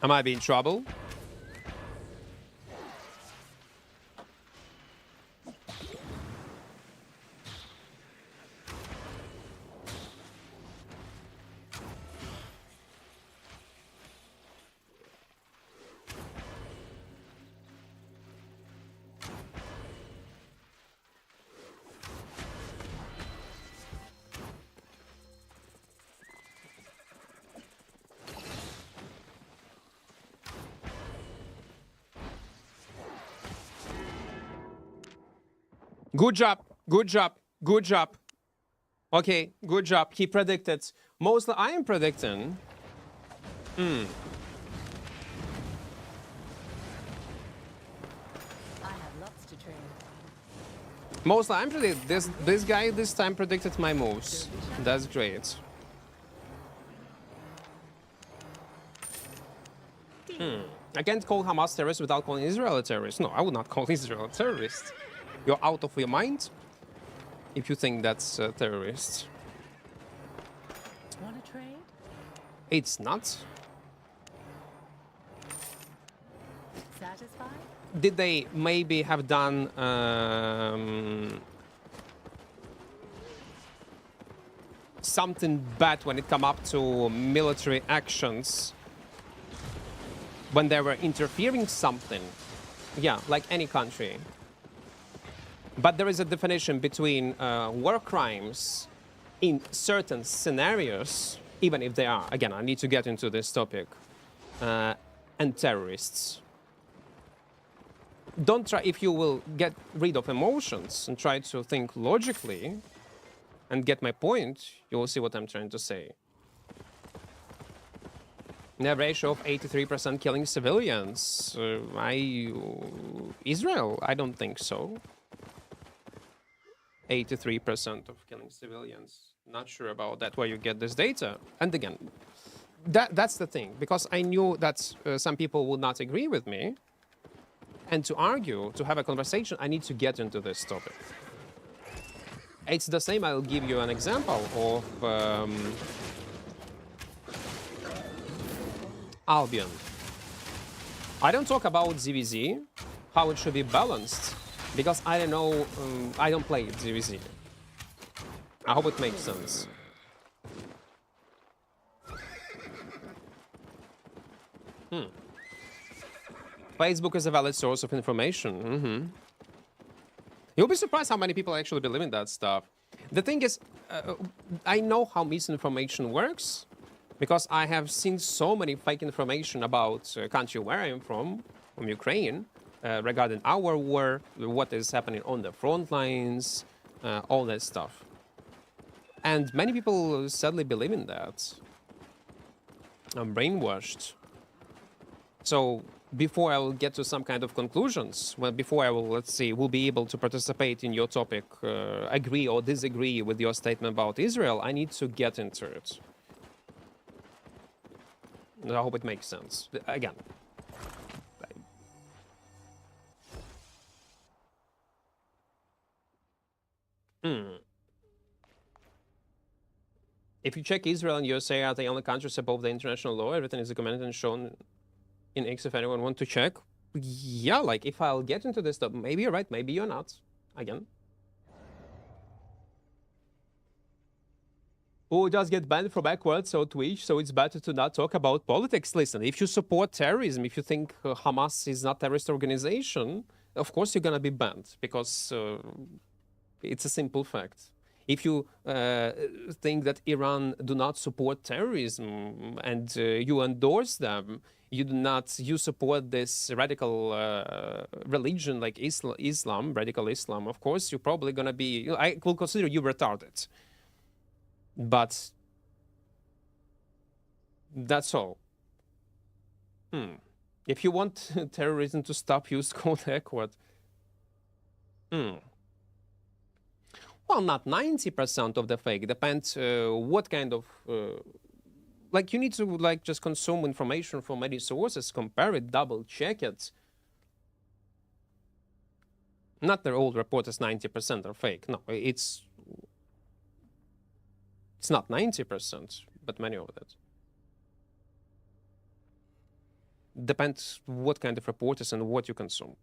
I might be in trouble. Good job, good job, good job. Okay, good job. He predicted. Mostly I am predicting. I have lots to train. Mostly I'm predicting. This guy this time predicted my moves. That's great. I can't call Hamas terrorist without calling Israel a terrorist. No, I would not call Israel a terrorist. You're out of your mind if you think that's a terrorist. Want to trade? It's not. Satisfied? Did they maybe have done something bad when it come up to military actions? When they were interfering something? Yeah, like any country. But there is a definition between war crimes in certain scenarios, even if they are, again, I need to get into this topic, and terrorists. Don't try, if you will get rid of emotions and try to think logically and get my point, you will see what I'm trying to say. The ratio of 83% killing civilians. Israel, I don't think so. 83% of killing civilians. Not sure about that, where you get this data. And again, that's the thing, because I knew that some people would not agree with me. And to argue, to have a conversation, I need to get into this topic. It's the same, I'll give you an example of Albion. I don't talk about ZVZ, how it should be balanced, because I don't know, I don't play ZVZ. I hope it makes sense. Facebook is a valid source of information. You'll be surprised how many people actually believe in that stuff. The thing is, I know how misinformation works, because I have seen so many fake information about a country where I'm from Ukraine, regarding our war, what is happening on the front lines, all that stuff. And many people sadly believe in that. I'm brainwashed. So before I will get to some kind of conclusions, well, before I will, let's say, will be able to participate in your topic, agree or disagree with your statement about Israel, I need to get into it. I hope it makes sense. Again. If you check Israel and USA are the only countries above the international law, everything is documented and shown. in X if anyone want to check. Yeah, like if I'll get into this stuff, maybe you're right, maybe you're not. Again. Who does get banned from Equart or Twitch, so it's better to not talk about politics. Listen, if you support terrorism, if you think Hamas is not a terrorist organization, of course you're gonna be banned, because it's a simple fact. If you think that Iran do not support terrorism and you endorse them, you support this radical religion like Islam, radical Islam, of course you're probably gonna be, I will consider you retarded. But that's all. If you want terrorism to stop, use code Equart. Well, not 90% of the fake. Depends what kind of... like, you need to, like, just consume information from many sources, compare it, double-check it. Not the old report is 90% are fake. No, it's not 90%, but many of it. Depends what kind of report is and what you consume.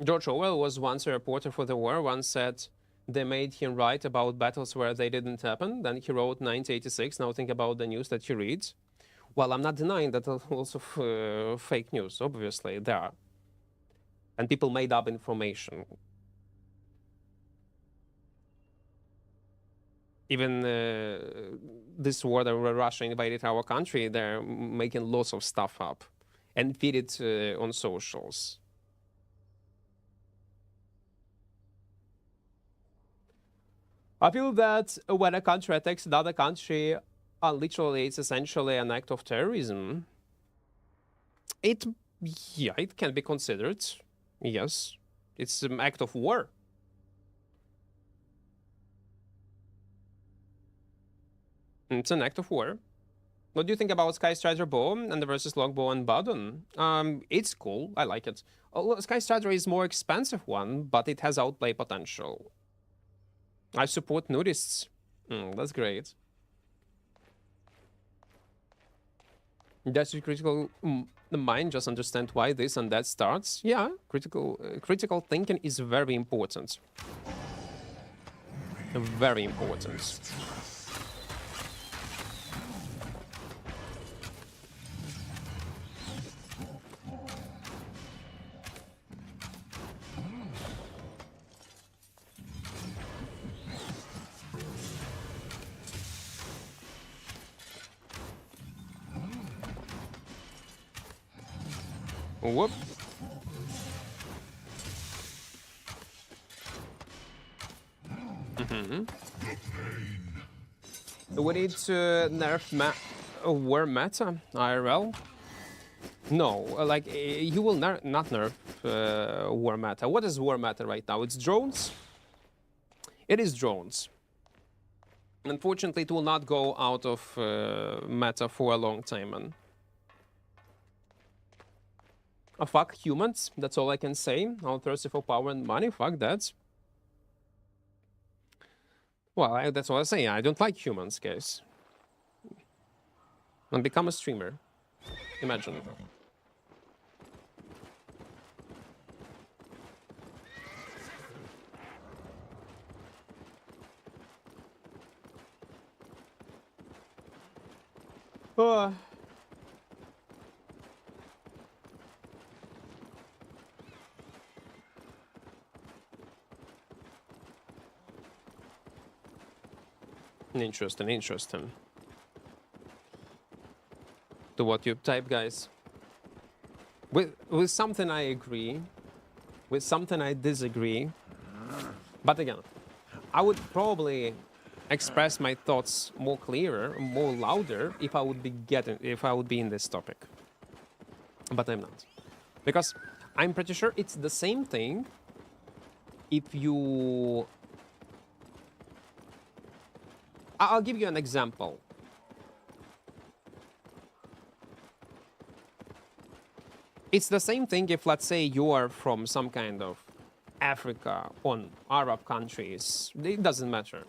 George Orwell was once a reporter for the war, once said they made him write about battles where they didn't happen. Then he wrote 1986. Now think about the news that he reads. Well, I'm not denying that also fake news, obviously, there are. And people made up information. Even this war that Russia invaded our country, they're making lots of stuff up and feed it on socials. I feel that when a country attacks another country, literally, it's essentially an act of terrorism. It can be considered. Yes, it's an act of war. It's an act of war. What do you think about Sky Strider Bow and the versus Longbow and Baden? It's cool. I like it. Sky Strider is more expensive one, but it has outplay potential. I support nudists. That's great. Does your critical mind just understand why this and that starts? Yeah, critical thinking is very important. Very important. Whoop. We need to nerf war meta, IRL. No, like, you will not nerf war meta. What is war meta right now? It's drones? It is drones. Unfortunately, it will not go out of meta for a long time, man. Fuck humans, that's all I can say. I'm thirsty for power and money, fuck that. Well, that's what I say, I don't like humans, guys. And become a streamer. Imagine. Interesting. To what you type, guys. With something I agree, with something I disagree. But again, I would probably express my thoughts more clearer, more louder if I would be in this topic. But I'm not. Because I'm pretty sure it's the same thing if you... I'll give you an example. It's the same thing if, let's say, you are from some kind of Africa, on Arab countries, it doesn't matter,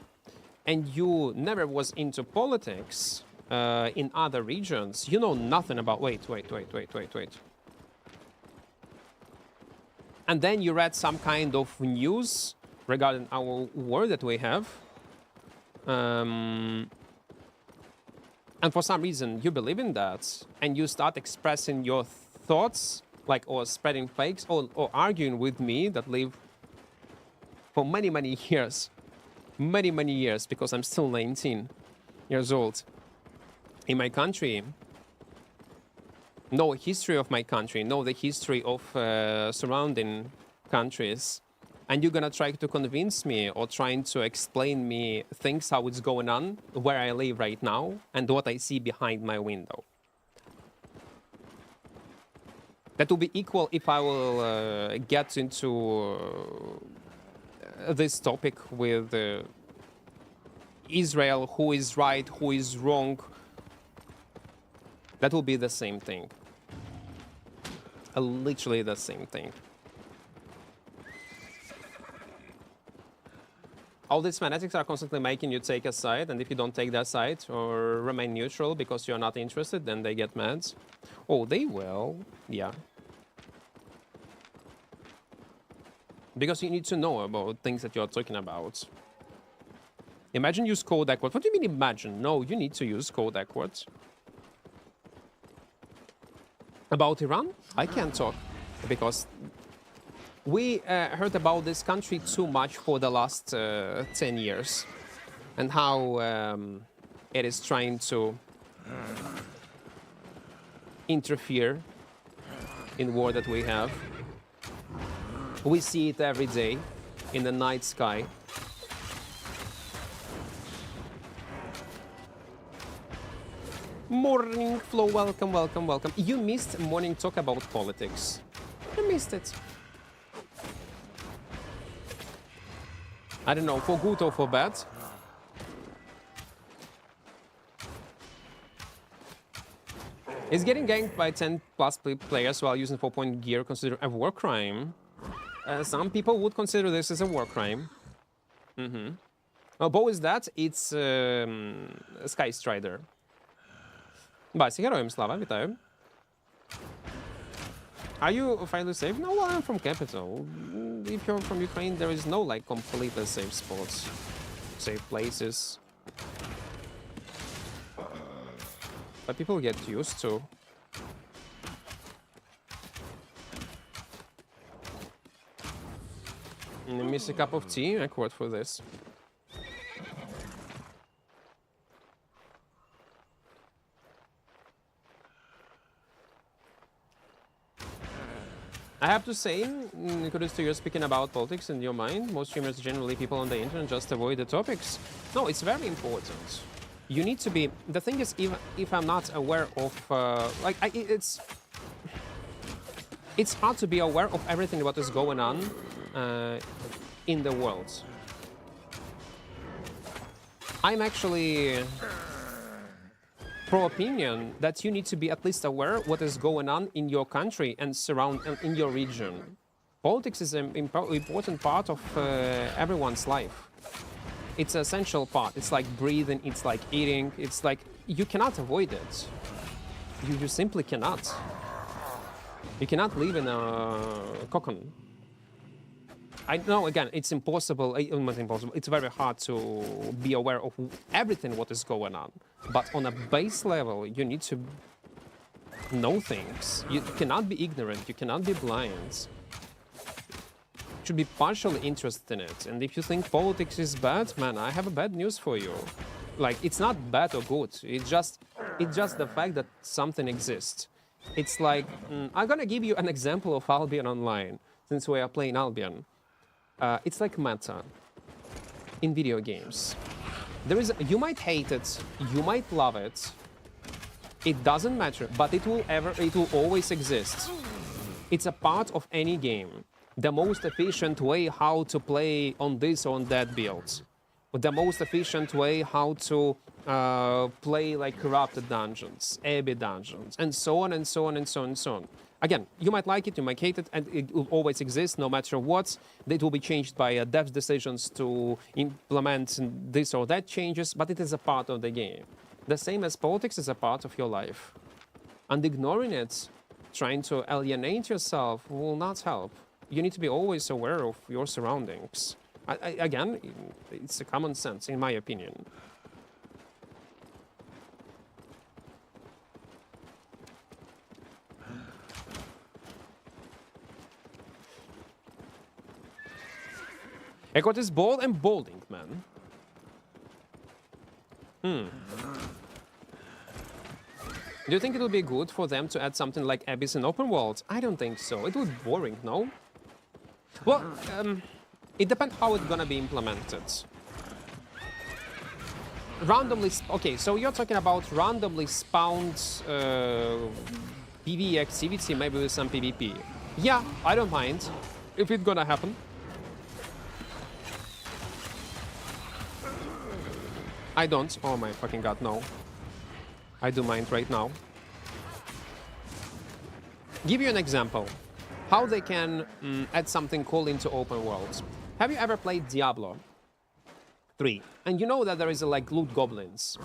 and you never was into politics in other regions, you know nothing about... Wait. And then you read some kind of news regarding our war that we have. And for some reason you believe in that, and you start expressing your thoughts, like, or spreading fakes, or arguing with me that live for many years. Many years, because I'm still 19 years old. In my country. Know history of my country, know the history of surrounding countries, and you're gonna try to convince me or trying to explain me things how it's going on where I live right now and what I see behind my window. That will be equal if I will get into this topic with Israel, who is right, who is wrong. That will be the same thing. Literally the same thing. All these fanatics are constantly making you take a side, and if you don't take that side or remain neutral because you're not interested, then they get mad. Oh, they will. Yeah. Because you need to know about things that you're talking about. Imagine use code Equart. What do you mean imagine? No, you need to use code Equart. About Iran, I can't talk because we heard about this country too much for the last 10 years and how it is trying to interfere in war that we have. We see it every day in the night sky. Morning Flow, welcome. You missed morning talk about politics. You missed it. I don't know, for good or for bad. Is getting ganked by 10 plus players while using 4-point gear considered a war crime? Some people would consider this as a war crime. Bo is that? It's Sky Strider. Басі, героям слава, вітаю. Are you finally safe? No, well, I'm from capital. If you're from Ukraine, there is no like completely safe spots, safe places. But people get used to. Miss a cup of tea, I quote for this. I have to say, kudos to you speaking about politics in your mind. Most streamers, generally people on the internet, just avoid the topics. No, it's very important. You need to be... The thing is, if I'm not aware of... it's hard to be aware of everything what is going on in the world. I'm actually... pro opinion that you need to be at least aware what is going on in your country and in your region. Politics is an important part of everyone's life. It's an essential part. It's like breathing, it's like eating, it's like you cannot avoid it. You simply cannot. You cannot live in a cocoon. I know, again, it's impossible, not impossible, it's very hard to be aware of everything what is going on. But on a base level, you need to know things. You cannot be ignorant, you cannot be blind. You should be partially interested in it. And if you think politics is bad, man, I have a bad news for you. Like, it's not bad or good, it's just the fact that something exists. It's like, I'm gonna give you an example of Albion Online, since we are playing Albion. It's like meta in video games. You might hate it, you might love it. It doesn't matter, but it will always exist. It's a part of any game. The most efficient way how to play on this or on that build. The most efficient way how to play like corrupted dungeons, Abbey dungeons, and so on and so on and so on and so on. Again, you might like it, you might hate it, and it will always exist no matter what. It will be changed by devs' decisions to implement this or that changes, but it is a part of the game. The same as politics is a part of your life. And ignoring it, trying to alienate yourself, will not help. You need to be always aware of your surroundings. Again, it's a common sense, in my opinion. Equart is bold and bolding, man. Do you think it would be good for them to add something like Abyss in open world? I don't think so. It would be boring, no? Well, it depends how it's gonna be implemented. Randomly... Okay, so you're talking about randomly spawned PvE activity, maybe with some PvP. Yeah, I don't mind if it's gonna happen. I don't. Oh my fucking god, no. I do mind right now. Give you an example. How they can add something cool into open worlds. Have you ever played Diablo 3? And you know that there is like loot goblins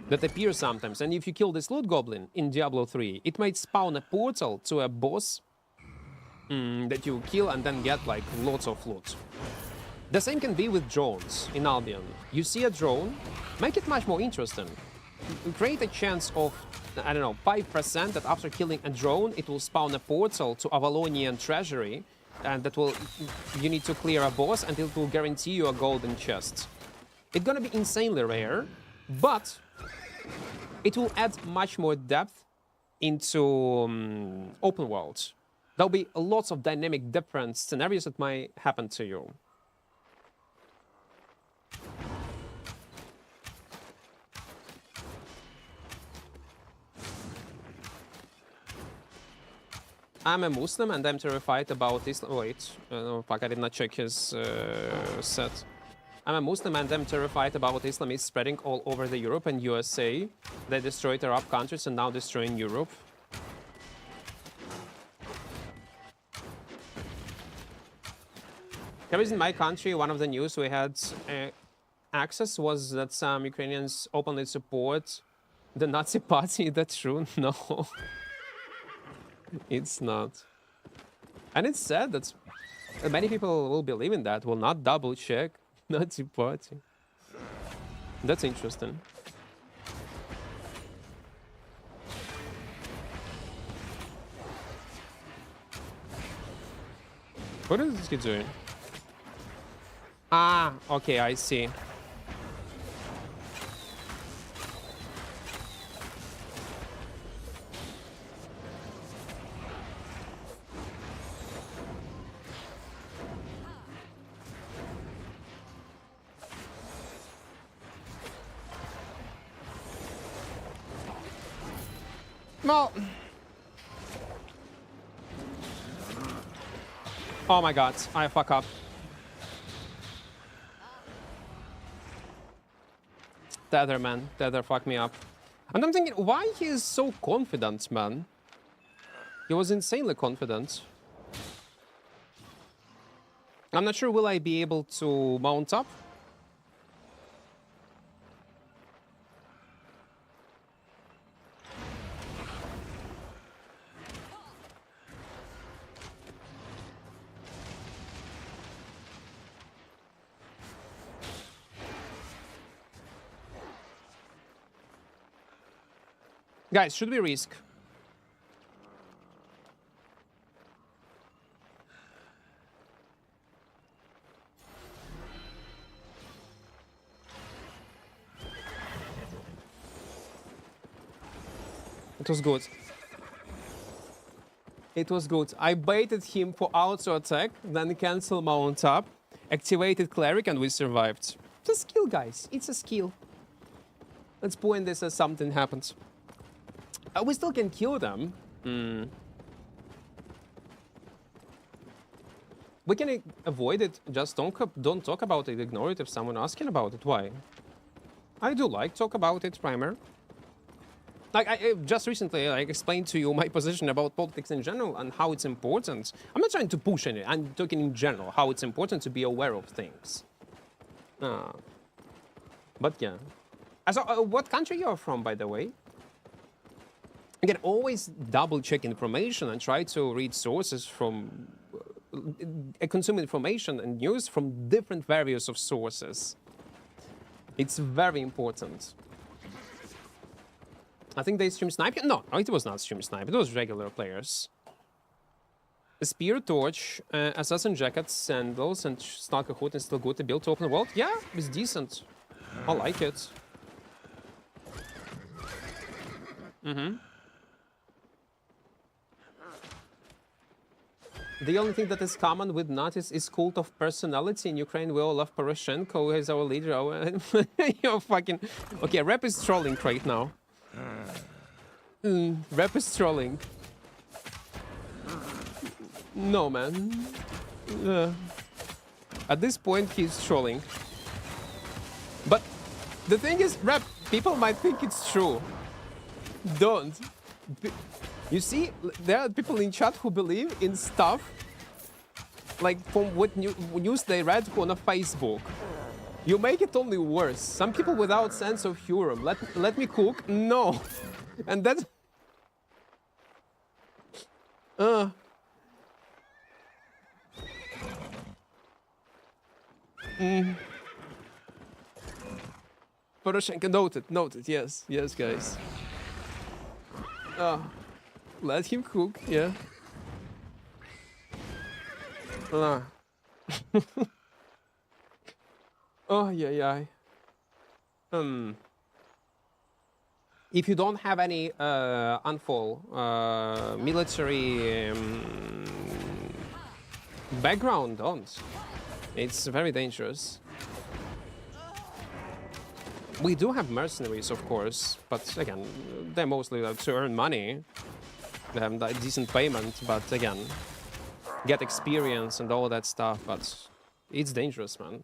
that appear sometimes. And if you kill this loot goblin in Diablo 3, it might spawn a portal to a boss that you kill and then get like lots of loot. The same can be with drones in Albion. You see a drone, make it much more interesting. Create a chance of, I don't know, 5% that after killing a drone, it will spawn a portal to Avalonian treasury, and that will, you need to clear a boss, and it will guarantee you a golden chest. It's gonna be insanely rare, but it will add much more depth into open world. There'll be lots of dynamic, different scenarios that might happen to you. I'm a Muslim and I'm terrified about Islam. Wait, no, fuck, I did not check his set. I'm a Muslim and I'm terrified about Islam is spreading all over the Europe and USA. They destroyed Arab countries and now destroying Europe. Here is in my country, one of the news we had access was that some Ukrainians openly support the Nazi party. Is that true? No. It's not. And it's sad that many people will believe in that, will not double check Nazi party. That's interesting. What is this kid doing? Ah, okay, I see. Well, oh my god, I fuck up. Tether, man. Tether fucked me up. And I'm thinking, why he is so confident, man? He was insanely confident. I'm not sure will I be able to mount up. Guys, should we risk? It was good. It was good. I baited him for auto attack, then cancel mount up, activated cleric, and we survived. It's a skill, guys. It's a skill. Let's point this as something happened. We still can kill them. We can avoid it. Just don't talk about it. Ignore it if someone asking about it. Why? I do like talk about it, Primer. Like, I just recently like, explained to you my position about politics in general and how it's important. I'm not trying to push it. I'm talking in general, how it's important to be aware of things. But yeah. So, what country you're from, by the way? Again, always double check information and try to read sources from... consume information and news from different various of sources. It's very important. I think they stream snipe. No, it was not stream snipe. It was regular players. A spear, torch, assassin jacket, sandals, and stalker hood is still good to build to open world. Yeah, it's decent. I like it. The only thing that is common with Natis is cult of personality. In Ukraine, we all love Poroshenko as our leader. You're fucking... Okay, Rep is trolling right now. Rep is trolling. No, man. At this point, he's trolling. But the thing is, Rep, people might think it's true. Don't. You see, there are people in chat who believe in stuff like from what news they read on a Facebook. You make it only worse. Some people without sense of humor. Let me cook? No. And that's... Poroshenko, noted, yes, guys. Let him cook, yeah. Oh, yeah. If you don't have any unfall military background, don't. It's very dangerous. We do have mercenaries, of course, but again, they're mostly to earn money. They have a decent payment, but again, get experience and all that stuff, but it's dangerous, man.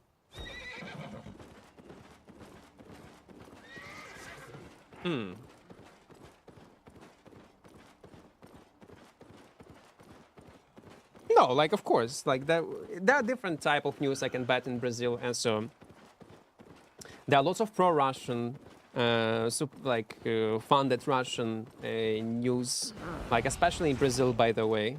No, like, of course, like, there are different type of news I can bet in Brazil, and so there are lots of pro-Russian, funded Russian news, like, especially in Brazil, by the way.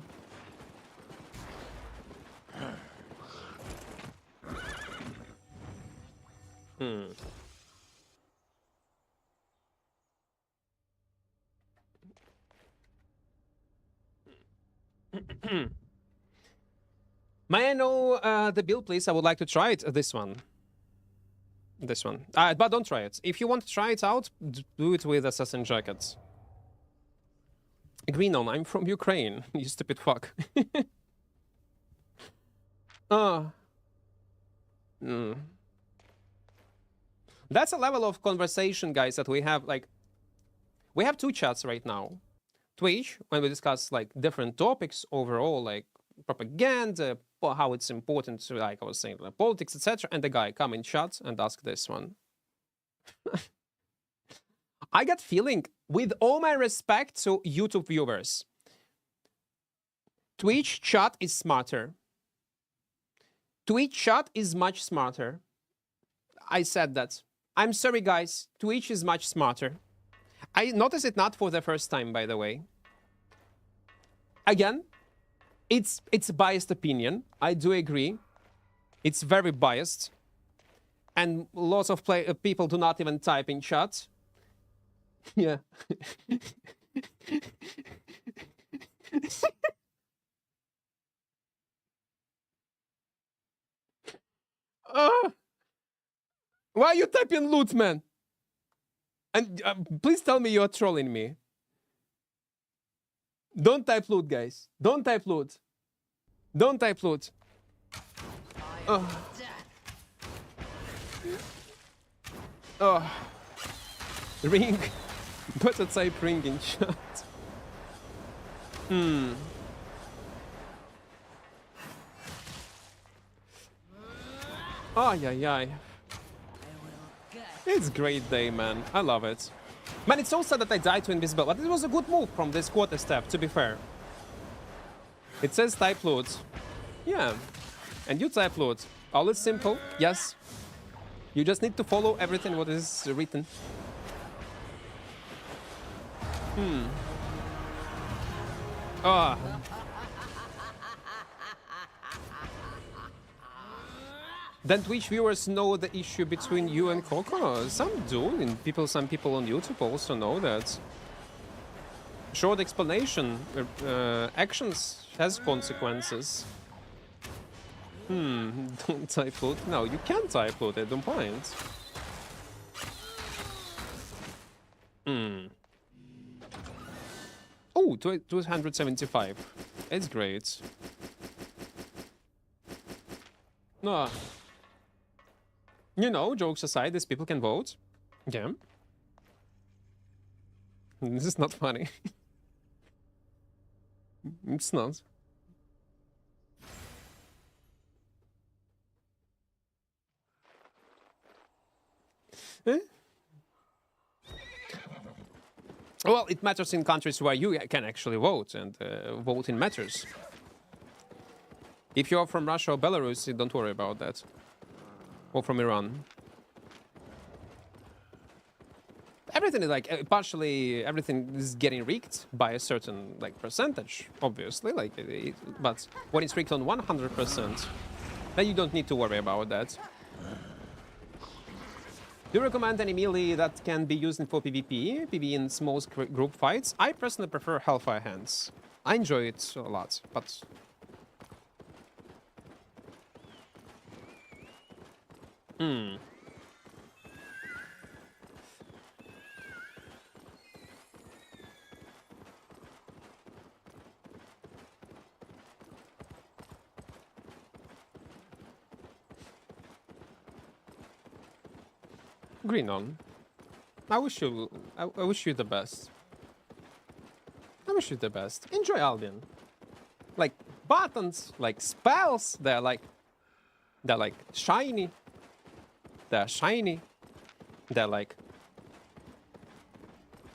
May I know the build, please? I would like to try it. This one. But don't try it. If you want to try it out, do it with assassin jackets. Greenon, I'm from Ukraine. You stupid fuck. That's a level of conversation, guys, that we have. Like, we have two chats right now. Twitch, when we discuss like different topics overall, like propaganda, how it's important to, like I was saying, like, politics, etc. And the guy come in chat and ask this one. I get feeling, with all my respect to YouTube viewers, Twitch chat is smarter. Twitch chat is much smarter. I said that. I'm sorry, guys. Twitch is much smarter. I noticed it not for the first time, by the way. Again, it's a biased opinion. I do agree. It's very biased. And lots of people do not even type in chat. Yeah. Why are you typing loot, man? And please tell me you're trolling me. Don't type loot, guys. Don't type loot. Don't type loot. Ring. Better type ring in chat. Oh, yeah. It's a great day, man. I love it. Man, it's so sad that I died to invisible, but it was a good move from this quarter step, to be fair. It says type loot. Yeah. And you type loot. All is simple, yes. You just need to follow everything what is written. Ah. Then Twitch viewers know the issue between you and Coco. Some do, and some people on YouTube also know that. Short explanation. Actions has consequences. Don't type loot. No, you can type loot at some point. Oh, 275. It's great. No. You know, jokes aside, these people can vote. Yeah. This is not funny. It's not. Eh? Well, it matters in countries where you can actually vote, and voting matters. If you're from Russia or Belarus, don't worry about that. Or from Iran. Everything is like, partially, everything is getting rigged by a certain, like, percentage, obviously, like, but when it's rigged on 100%, then you don't need to worry about that. Do you recommend any melee that can be used for PvP, PvE in small group fights? I personally prefer Hellfire Hands. I enjoy it a lot, but... Green on. I wish you the best. I wish you the best. Enjoy Albion. Like buttons, like spells, they're like shiny. They're shiny. They're like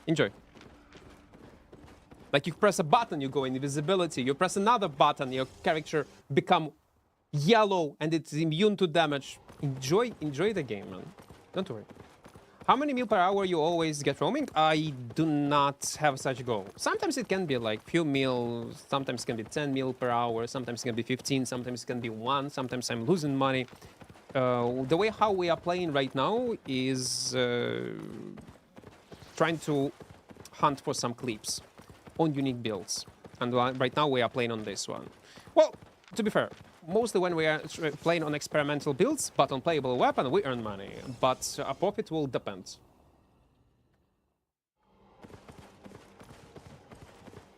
enjoy. Like you press a button, you go in invisibility. You press another button, your character become yellow and it's immune to damage. Enjoy the game, man. Don't worry. How many mil per hour you always get roaming? I do not have such a goal. Sometimes it can be like few mil, sometimes it can be 10 mil per hour, sometimes it can be 15, sometimes it can be 1, sometimes I'm losing money. The way how we are playing right now is trying to hunt for some clips on unique builds. And right now we are playing on this one. Well, to be fair, mostly when we are playing on experimental builds, but on playable weapon, we earn money. But a profit will depend.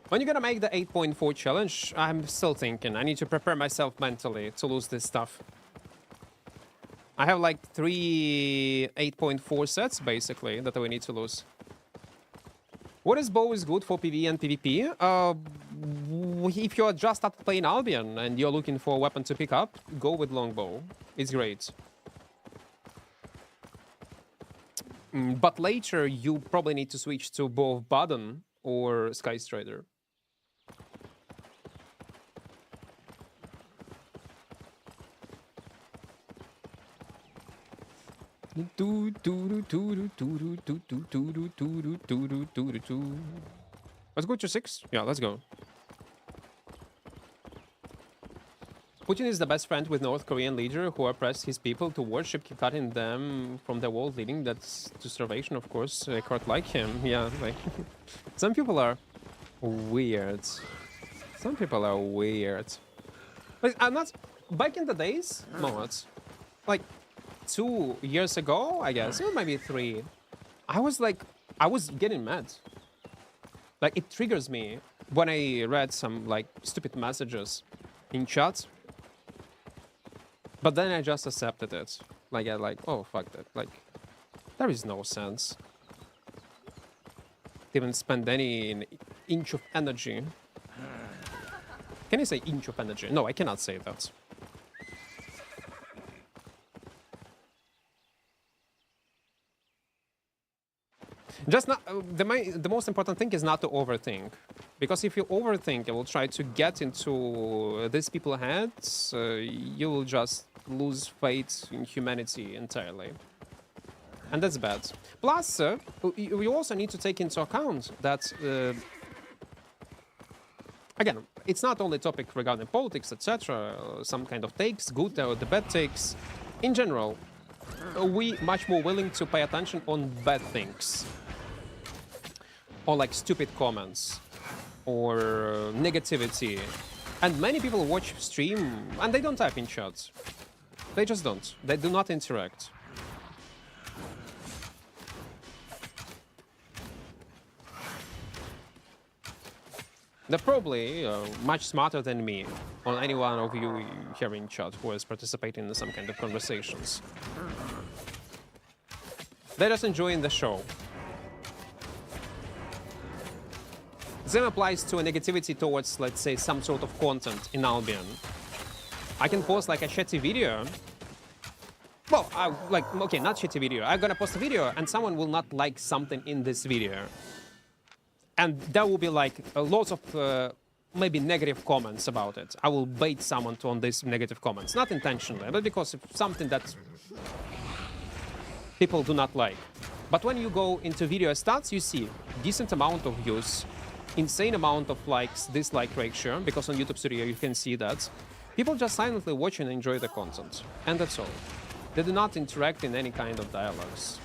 When you're gonna make the 8.4 challenge, I'm still thinking. I need to prepare myself mentally to lose this stuff. I have like 3 8.4 sets, basically, that we need to lose. What is bow is good for PvE and PvP? If you're just started playing Albion and you're looking for a weapon to pick up, go with longbow. It's great. But later, you probably need to switch to bow of Baden or Sky Strider. Let's go to 6. Yeah, let's go. Putin is the best friend with North Korean leader who oppressed his people to worship, cutting them from the world, leading that's to starvation, of course. Equart like him. Yeah, like some people are weird. Some people are weird. Like, I'm not back in the days, not like 2 years ago, I guess, or maybe 3. I was getting mad. Like, it triggers me when I read some, like, stupid messages in chat. But then I just accepted it. Like, oh, fuck that. Like, there is no sense. Didn't spend any inch of energy. Can I say inch of energy? No, I cannot say that. Just not the most important thing is not to overthink, because if you overthink and will try to get into these people's heads, you will just lose faith in humanity entirely, and that's bad. Plus, we also need to take into account that again, it's not only a topic regarding politics, etc. Some kind of takes, good or the bad takes. In general, we much more willing to pay attention on bad things, or like stupid comments, or negativity. And many people watch stream and they don't type in chat. They just don't. They do not interact. They're probably much smarter than me, or any one of you here in chat who is participating in some kind of conversations. They're just enjoying the show. Same applies to a negativity towards, let's say, some sort of content in Albion. I can post like a shitty video. Well, okay, not shitty video. I'm gonna post a video and someone will not like something in this video. And there will be like lots of maybe negative comments about it. I will bait someone on these negative comments. Not intentionally, but because it's something that people do not like. But when you go into video stats, you see decent amount of views, insane amount of likes, dislike ratio, because on YouTube Studio you can see that. People just silently watch and enjoy the content. And that's all. They do not interact in any kind of dialogues.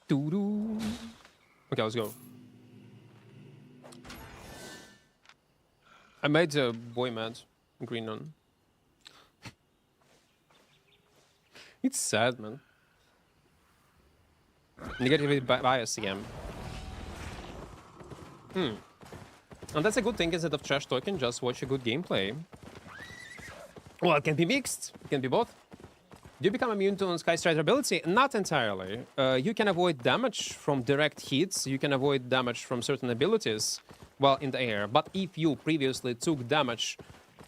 Doo-doo. Okay, let's go. I made a boy mad. Green on. It's sad, man. Negative bias again. And that's a good thing, instead of trash talking, just watch a good gameplay. Well, it can be mixed. It can be both. Do you become immune to Sky Strider ability? Not entirely. You can avoid damage from direct hits. You can avoid damage from certain abilities while in the air. But if you previously took damage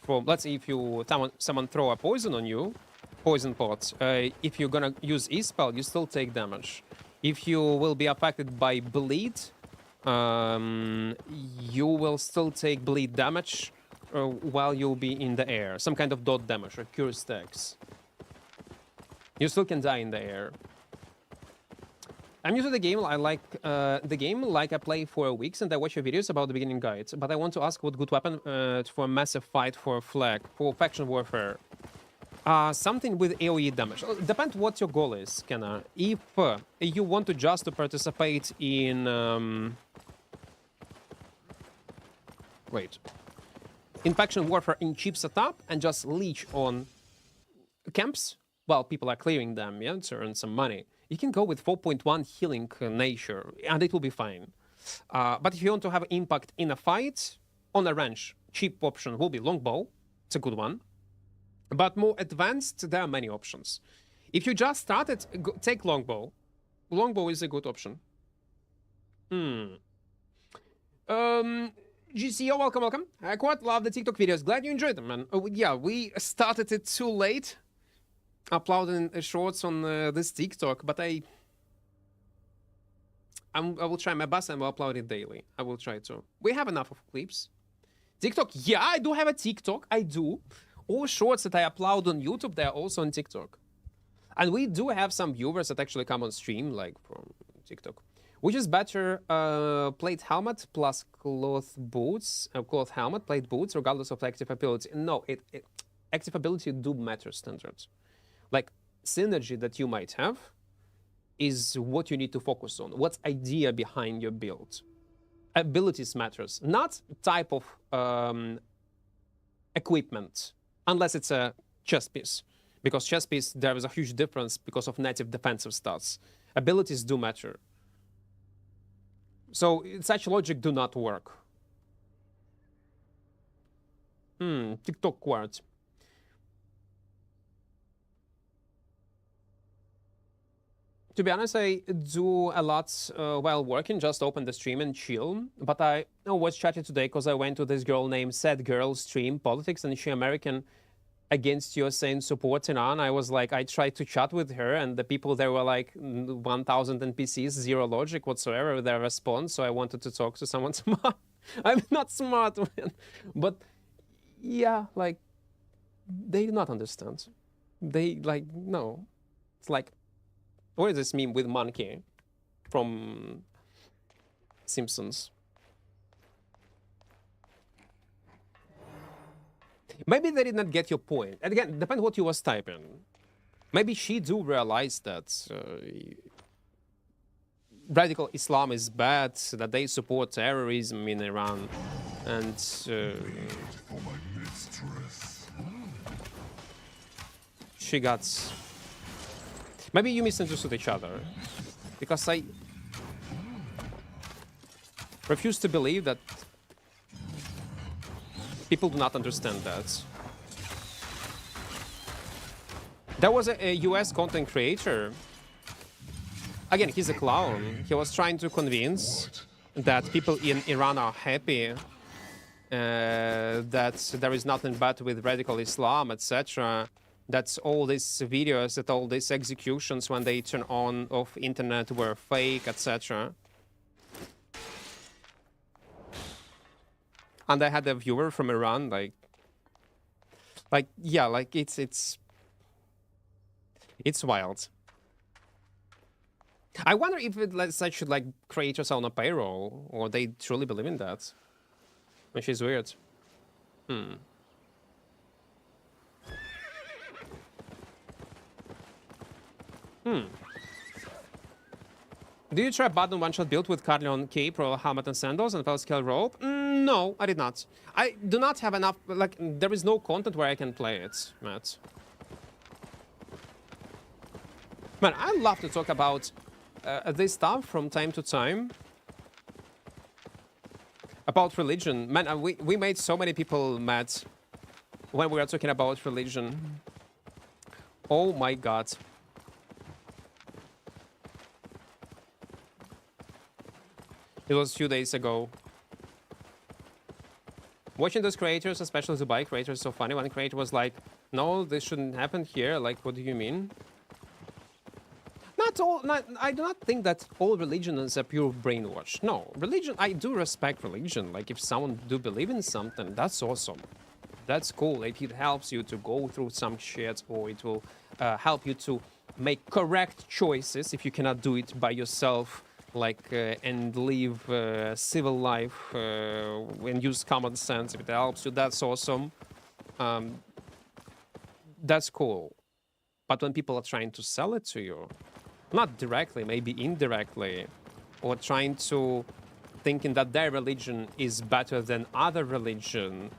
from, let's say, if you someone throw a poison on you, poison pot, if you're gonna use E-spell, you still take damage. If you will be affected by bleed, you will still take bleed damage while you'll be in the air. Some kind of dot damage or cure stacks. You still can die in the air. I'm new to the game. I like the game like I play for weeks and I watch your videos about the beginning guides. But I want to ask what good weapon for a massive fight for flag, for faction warfare. Something with AoE damage. Depends what your goal is, Kenna. If you want to just to participate in... in faction warfare in cheap setup and just leech on camps while people are clearing them, yeah, to earn some money, you can go with 4.1 healing nature and it will be fine. But if you want to have impact in a fight, on a range, cheap option will be longbow. It's a good one. But more advanced, there are many options. If you just started, take longbow. Longbow is a good option. GCO, welcome. I quite love the TikTok videos. Glad you enjoyed them, man. Oh, yeah, we started it too late, uploading shorts on this TikTok, but I will try my best and will upload it daily. I will try to. We have enough of clips. TikTok, yeah, I do have a TikTok. I do. All shorts that I upload on YouTube, they're also on TikTok. And we do have some viewers that actually come on stream, like from TikTok. Which is better, plate helmet plus cloth boots, cloth helmet, plate boots, regardless of active ability? No, active ability do matter standards. Like, synergy that you might have is what you need to focus on. What's idea behind your build? Abilities matters, not type of equipment, unless it's a chest piece. Because chest piece, there is a huge difference because of native defensive stats. Abilities do matter. So such logic do not work. TikTok quart. To be honest, I do a lot while working, just open the stream and chill. But I was chatting today because I went to this girl named Sad Girl Stream Politics, and she American against USA and support Iran. I was like, I tried to chat with her, and the people there were like 1,000 NPCs, zero logic whatsoever with their response. So I wanted to talk to someone smart. I'm not smart, man. But yeah, like, they do not understand. They like, no. It's like, what is this meme with monkey from Simpsons? Maybe they did not get your point. And again, depends what you was typing. Maybe she do realize that radical Islam is bad, that they support terrorism in Iran, and she got. Maybe you misunderstood each other, because I refuse to believe that people do not understand that. There was a US content creator. Again, he's a clown. He was trying to convince that people in Iran are happy, that there is nothing bad with radical Islam, etc. That all these videos, that all these executions when they turn on off internet were fake, etc. And I had a viewer from Iran, like yeah, like it's wild. I wonder if it should like creators on a payroll, or they truly believe in that, which is weird. Do you try button one-shot build with Carleon Cape, Royal Helmet and Sandals and Fell-Scale Robe? No, I did not. I do not have enough, like, there is no content where I can play it, Matt. Man, I love to talk about this stuff from time to time. About religion. Man, we made so many people mad when we were talking about religion. Oh my god. It was a few days ago. Watching those creators, especially Dubai creators, so funny. One creator was like, no, this shouldn't happen here. Like, what do you mean? I do not think that all religion is a pure brainwash. No, religion, I do respect religion. Like, if someone do believe in something, that's awesome. That's cool. If it helps you to go through some shit, or it will help you to make correct choices if you cannot do it by yourself, like, and live civil life and use common sense. If it helps you, that's awesome. That's cool. But when people are trying to sell it to you, not directly, maybe indirectly, or trying to thinking that their religion is better than other religion,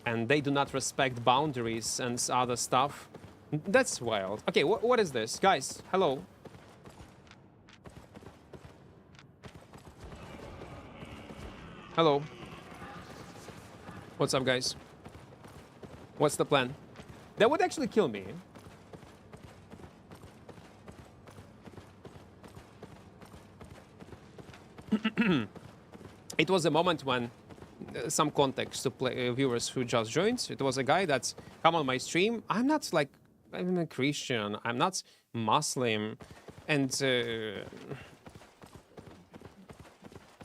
and they do not respect boundaries and other stuff, that's wild. Okay, what is this? Guys, hello. Hello. What's up, guys? What's the plan? That would actually kill me. It was a moment when, some context to viewers who just joined, it was a guy that's come on my stream. I'm not like, I'm a Christian, I'm not Muslim, and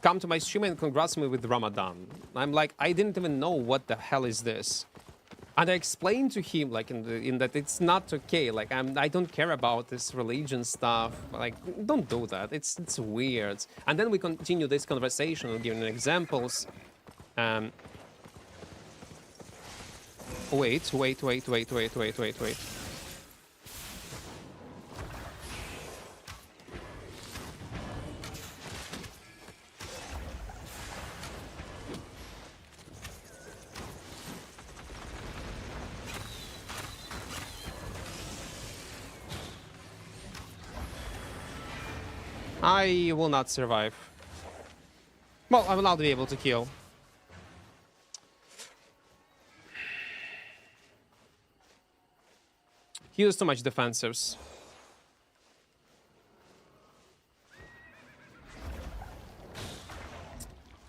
come to my stream and congrats me with Ramadan. I'm like, I didn't even know what the hell is this. And I explained to him, like, in that it's not okay. Like, I don't care about this religion stuff. Like, don't do that. It's weird. And then we continue this conversation, giving examples. Wait. I will not survive. Well, I will not be able to kill. He used too much defensives.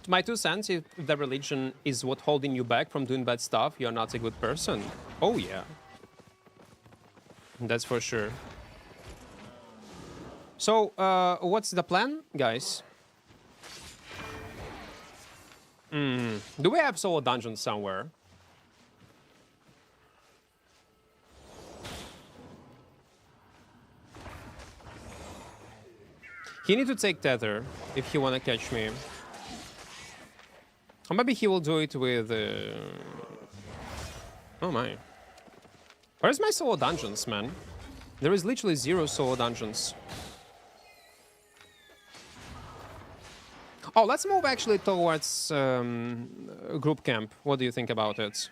My 2 cents, if the religion is what holding you back from doing bad stuff, you're not a good person. Oh yeah. That's for sure. So, what's the plan, guys? Do we have solo dungeons somewhere? He need to take tether if he wanna catch me. Or maybe he will do it with... Oh my. Where's my solo dungeons, man? There is literally 0 solo dungeons. Oh, let's move actually towards group camp. What do you think about it?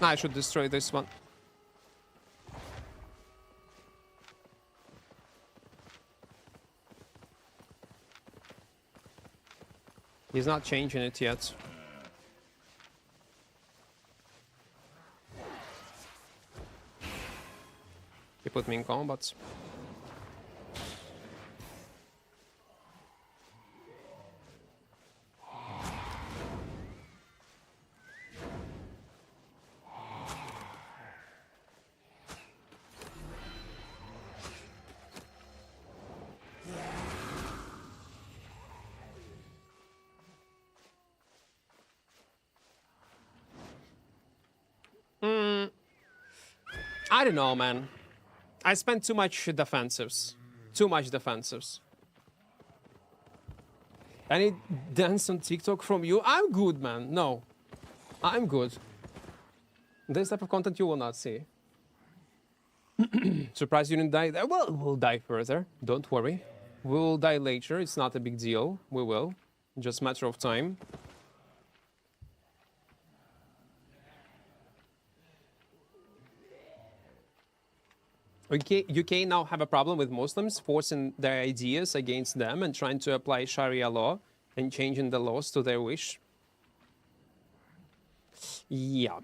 I should destroy this one. He's not changing it yet. He put me in combat. I don't know, man. I spent too much defensives. Too much defensives. I need dance on TikTok from you. I'm good, man. No. I'm good. This type of content you will not see. Surprised you didn't die there? Well, we'll die further. Don't worry. We'll die later. It's not a big deal. We will. Just a matter of time. UK now have a problem with Muslims forcing their ideas against them and trying to apply Sharia law and changing the laws to their wish. Yeah.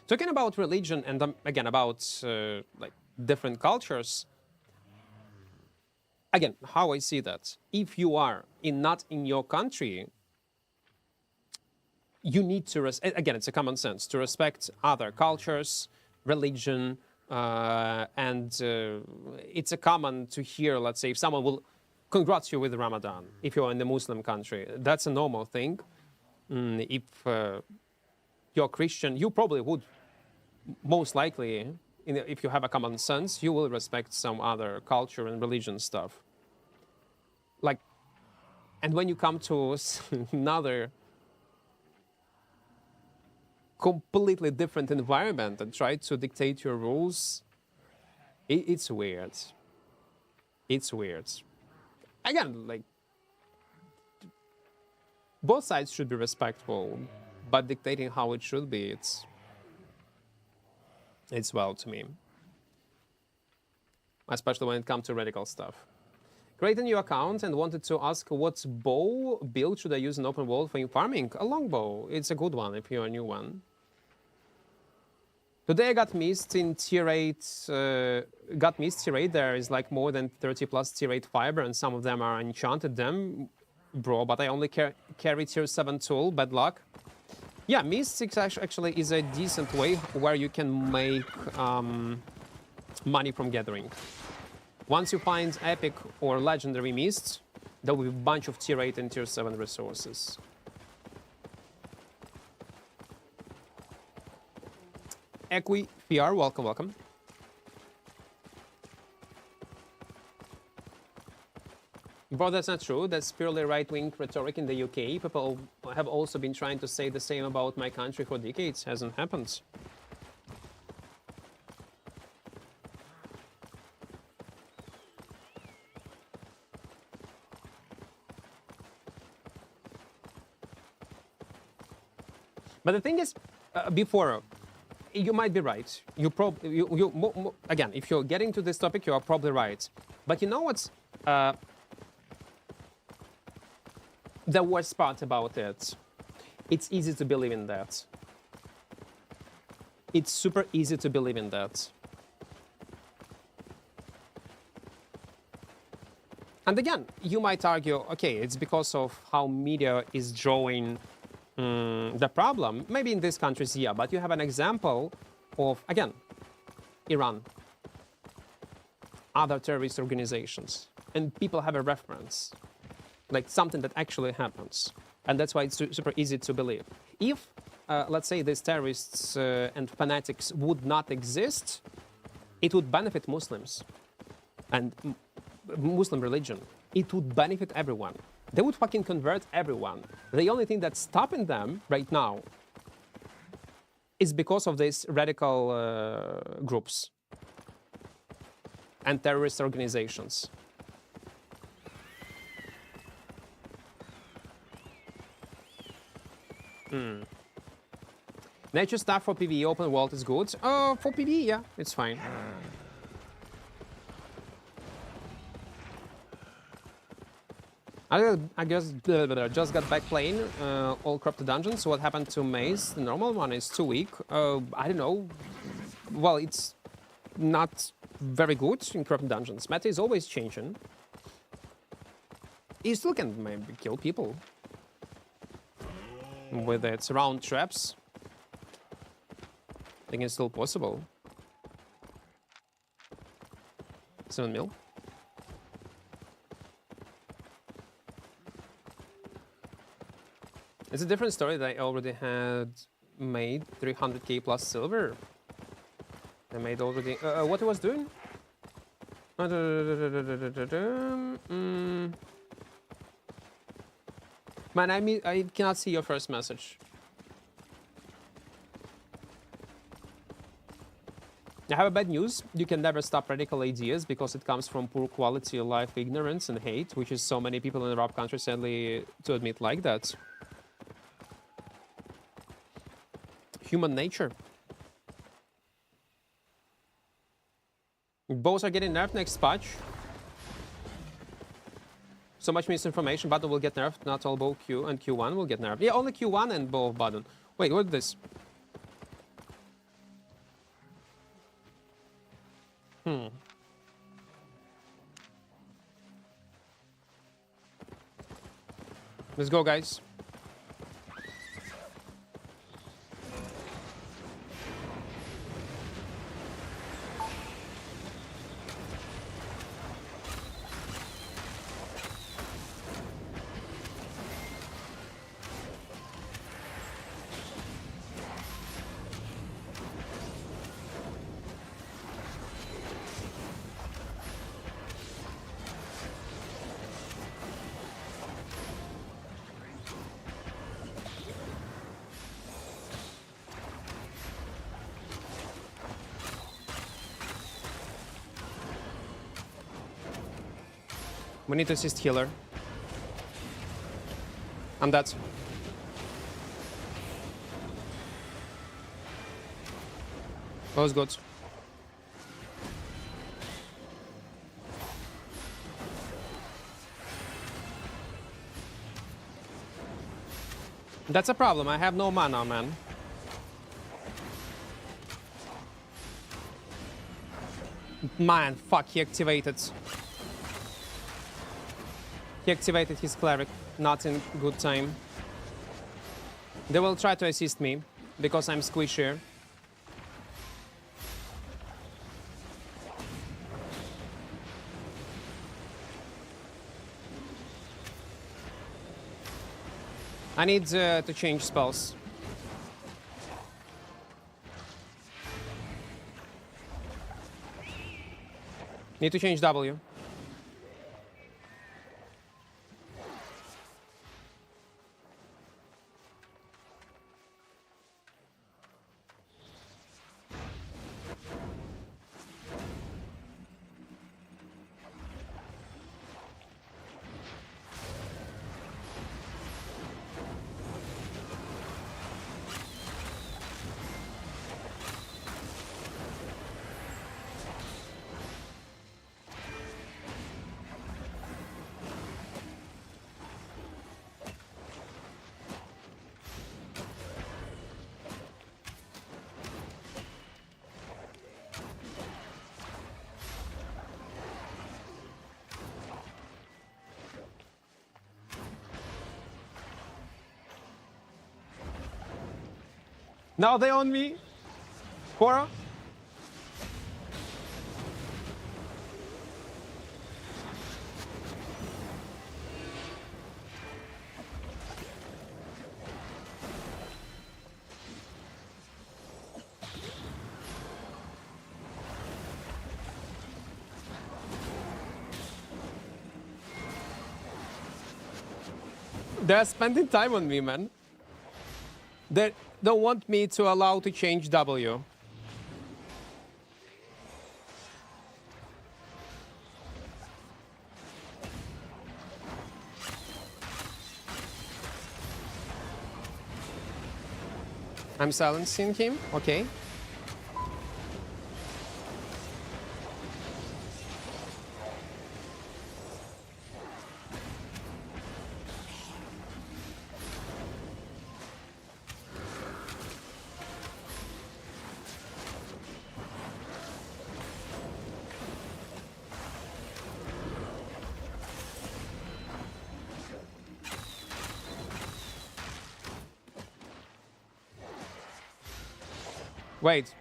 Talking about religion and again about like different cultures. Again, how I see that. If you are not in your country, you need to, again, it's a common sense, to respect other cultures, religion, and it's a common to hear, let's say, if someone will congrats you with Ramadan, if you're in the Muslim country. That's a normal thing. If you're Christian, you probably would, most likely, if you have a common sense, you will respect some other culture and religion stuff. Like, and when you come to another completely different environment and try to dictate your rules, it's weird. It's weird. Again, like, both sides should be respectful, but dictating how it should be, it's well to me. Especially when it comes to radical stuff. Create a new account and wanted to ask what bow build should I use in open world for farming? A longbow. It's a good one if you're a new one. Today I got missed in tier 8, tier 8. There is like more than 30 plus tier 8 fiber and some of them are enchanted them, bro, but I only carry tier 7 tool, bad luck. Yeah, mist actually is a decent way where you can make money from gathering. Once you find epic or legendary mists, there will be a bunch of tier 8 and tier 7 resources. Equi PR, welcome, welcome. Bro, that's not true. That's purely right-wing rhetoric in the UK. People have also been trying to say the same about my country for decades. Hasn't happened. But the thing is, before, you might be right. Again, if you're getting to this topic, you are probably right. But you know what's... the worst part about it, it's easy to believe in that. It's super easy to believe in that. And again, you might argue, okay, it's because of how media is drawing the problem. Maybe in these countries, yeah, but you have an example of, again, Iran, other terrorist organizations, and people have a reference, like something that actually happens. And that's why it's super easy to believe. If, let's say, these terrorists and fanatics would not exist, it would benefit Muslims and Muslim religion. It would benefit everyone. They would fucking convert everyone. The only thing that's stopping them right now is because of these radical groups and terrorist organizations. Nature stuff for PvE open world is good. For PvE, yeah, it's fine. I guess just got back playing all corrupted dungeons. What happened to Maze? The normal one is too weak. I don't know. Well, it's not very good in corrupted dungeons. Meta is always changing. You still can maybe kill people with its round traps. I think it's still possible. 7 mil. It's a different story that I already had made 300k plus silver. I made already... what I was doing? Man, I cannot see your first message. I have a bad news. You can never stop radical ideas because it comes from poor quality of life, ignorance, and hate, which is so many people in the Arab countries sadly to admit like that. Human nature. Bows are getting nerfed next patch. So much misinformation. Button will get nerfed. Not all bow Q and Q1 will get nerfed. Yeah, only Q1 and bow of button. Wait, what is this? Let's go, guys. We need to assist healer. I'm dead. That was good. That's a problem. I have no mana, man. Man, fuck, he activated. He activated his cleric, not in good time. They will try to assist me, because I'm squishier. I need to change spells. Need to change W. Now they on me. Quora. They're spending time on me, man. They don't want me to allow to change W. I'm silencing him. Okay. Wait.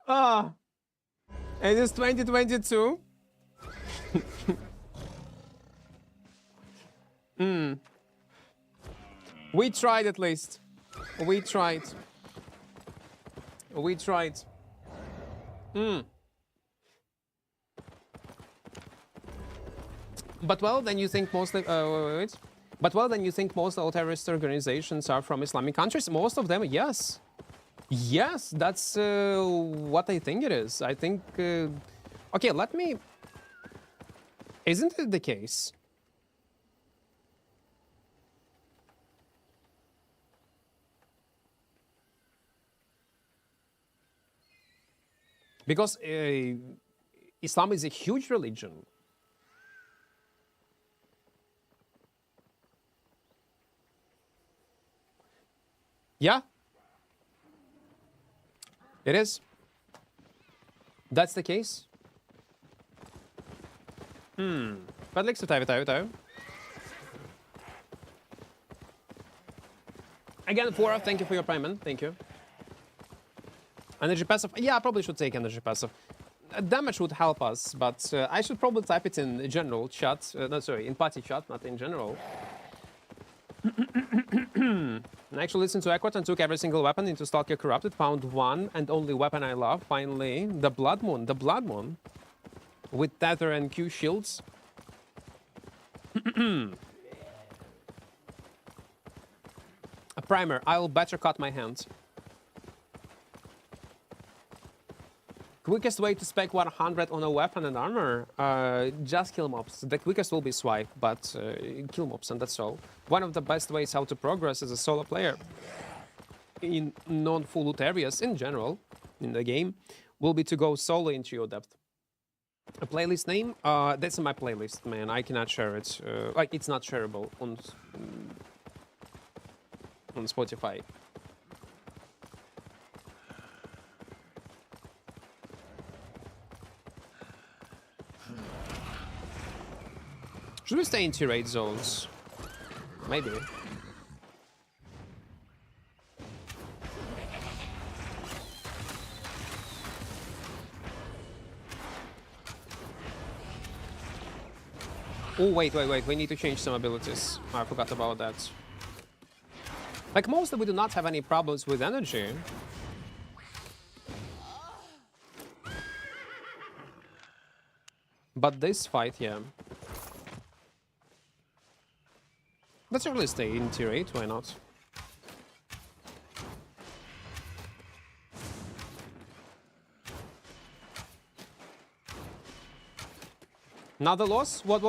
Ah, it is 2022. We tried at least. We tried. We tried. But well, then you think most wait. But well, then you think most all terrorist organizations are from Islamic countries? Most of them, yes. Yes, that's what I think it is. I think. Okay, let me. Isn't it the case? Because Islam is a huge religion. Yeah. It is. That's the case. Vänlig så tar vi. Again, Fora, thank you for your payment. Thank you. Energy passive. Yeah, I probably should take energy passive. Damage would help us, but I should probably type it in general chat. No, sorry, in party chat, not in general. I actually listened to Equart and took every single weapon into Stalker Corrupted. Found one and only weapon I love. Finally, the Blood Moon. The Blood Moon. With Tether and Q shields. A primer. I'll better cut my hands. Quickest way to spec 100 on a weapon and armor? Just kill mobs. The quickest will be swipe, but kill mobs and that's all. One of the best ways how to progress as a solo player in non-full loot areas in general, in the game, will be to go solo into your depth. A playlist name? That's in my playlist, man. I cannot share it. Like, it's not shareable on Spotify. Should we stay in tier 8 zones? Maybe. Oh, wait. We need to change some abilities. I forgot about that. Like, mostly we do not have any problems with energy. But this fight, yeah. Let's really stay in tier 8, why not? Another loss? What?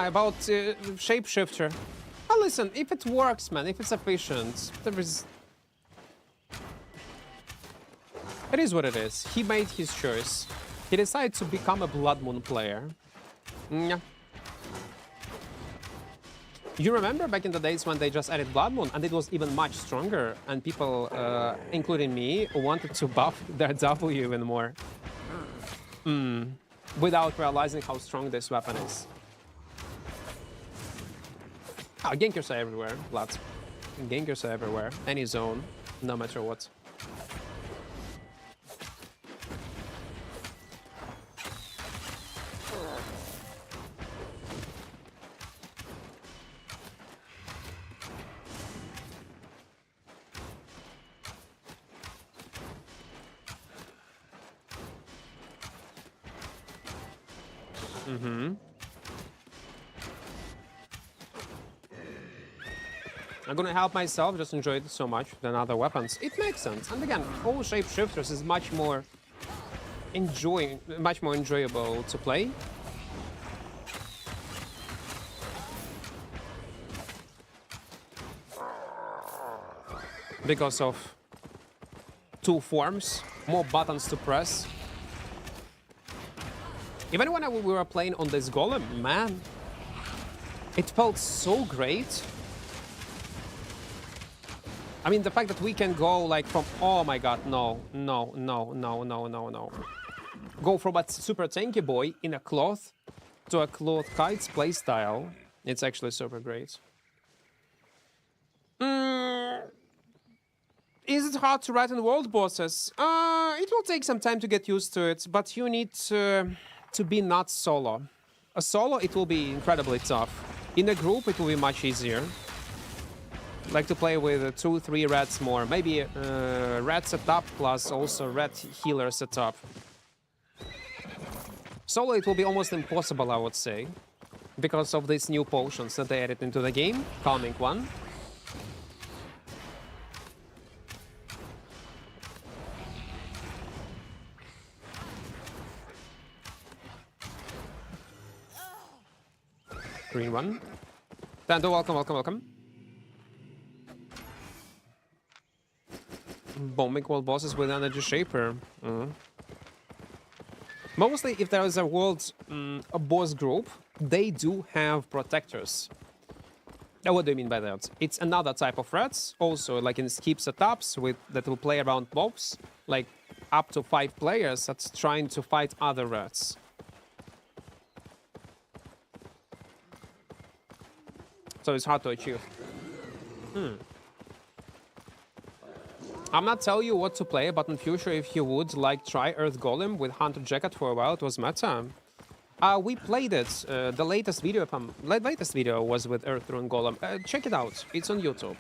About shapeshifter. Oh, listen, if it works, man, if it's efficient, there is... It is what it is. He made his choice. He decided to become a Blood Moon player. Yeah. You remember back in the days when they just added Blood Moon and it was even much stronger and people, including me, wanted to buff their W even more. Without realizing how strong this weapon is. Oh, gankers are everywhere, lads. Gankers are everywhere. Any zone, no matter what. I'm gonna help myself, just enjoy it so much than other weapons. It makes sense. And again, all shapeshifters is much more enjoyable to play. Because of two forms, more buttons to press. Even when we were playing on this golem, man, it felt so great. I mean, the fact that we can go like from, oh my god, no. Go from a super tanky boy in a cloth to a cloth kites playstyle. It's actually super great. Is it hard to write in world bosses? It will take some time to get used to it, but you need to be not solo. A solo, it will be incredibly tough. In a group, it will be much easier. Like to play with 2-3 rats more. Maybe rat setup plus also rat healer setup. Solo, it will be almost impossible, I would say. Because of these new potions that they added into the game. Calming one. Green one. Tando, welcome. Bombing world bosses with energy shaper. Mostly, if there is a world a boss group, they do have protectors. Now, what do you mean by that? It's another type of rats, also like in skip setups that will play around mobs, like up to 5 players that's trying to fight other rats. So it's hard to achieve. I'm not telling you what to play, but in future, if you would like try Earth Golem with Hunter Jacket for a while, it was meta. We played it. The latest video was with Earth Rune Golem. Check it out. It's on YouTube.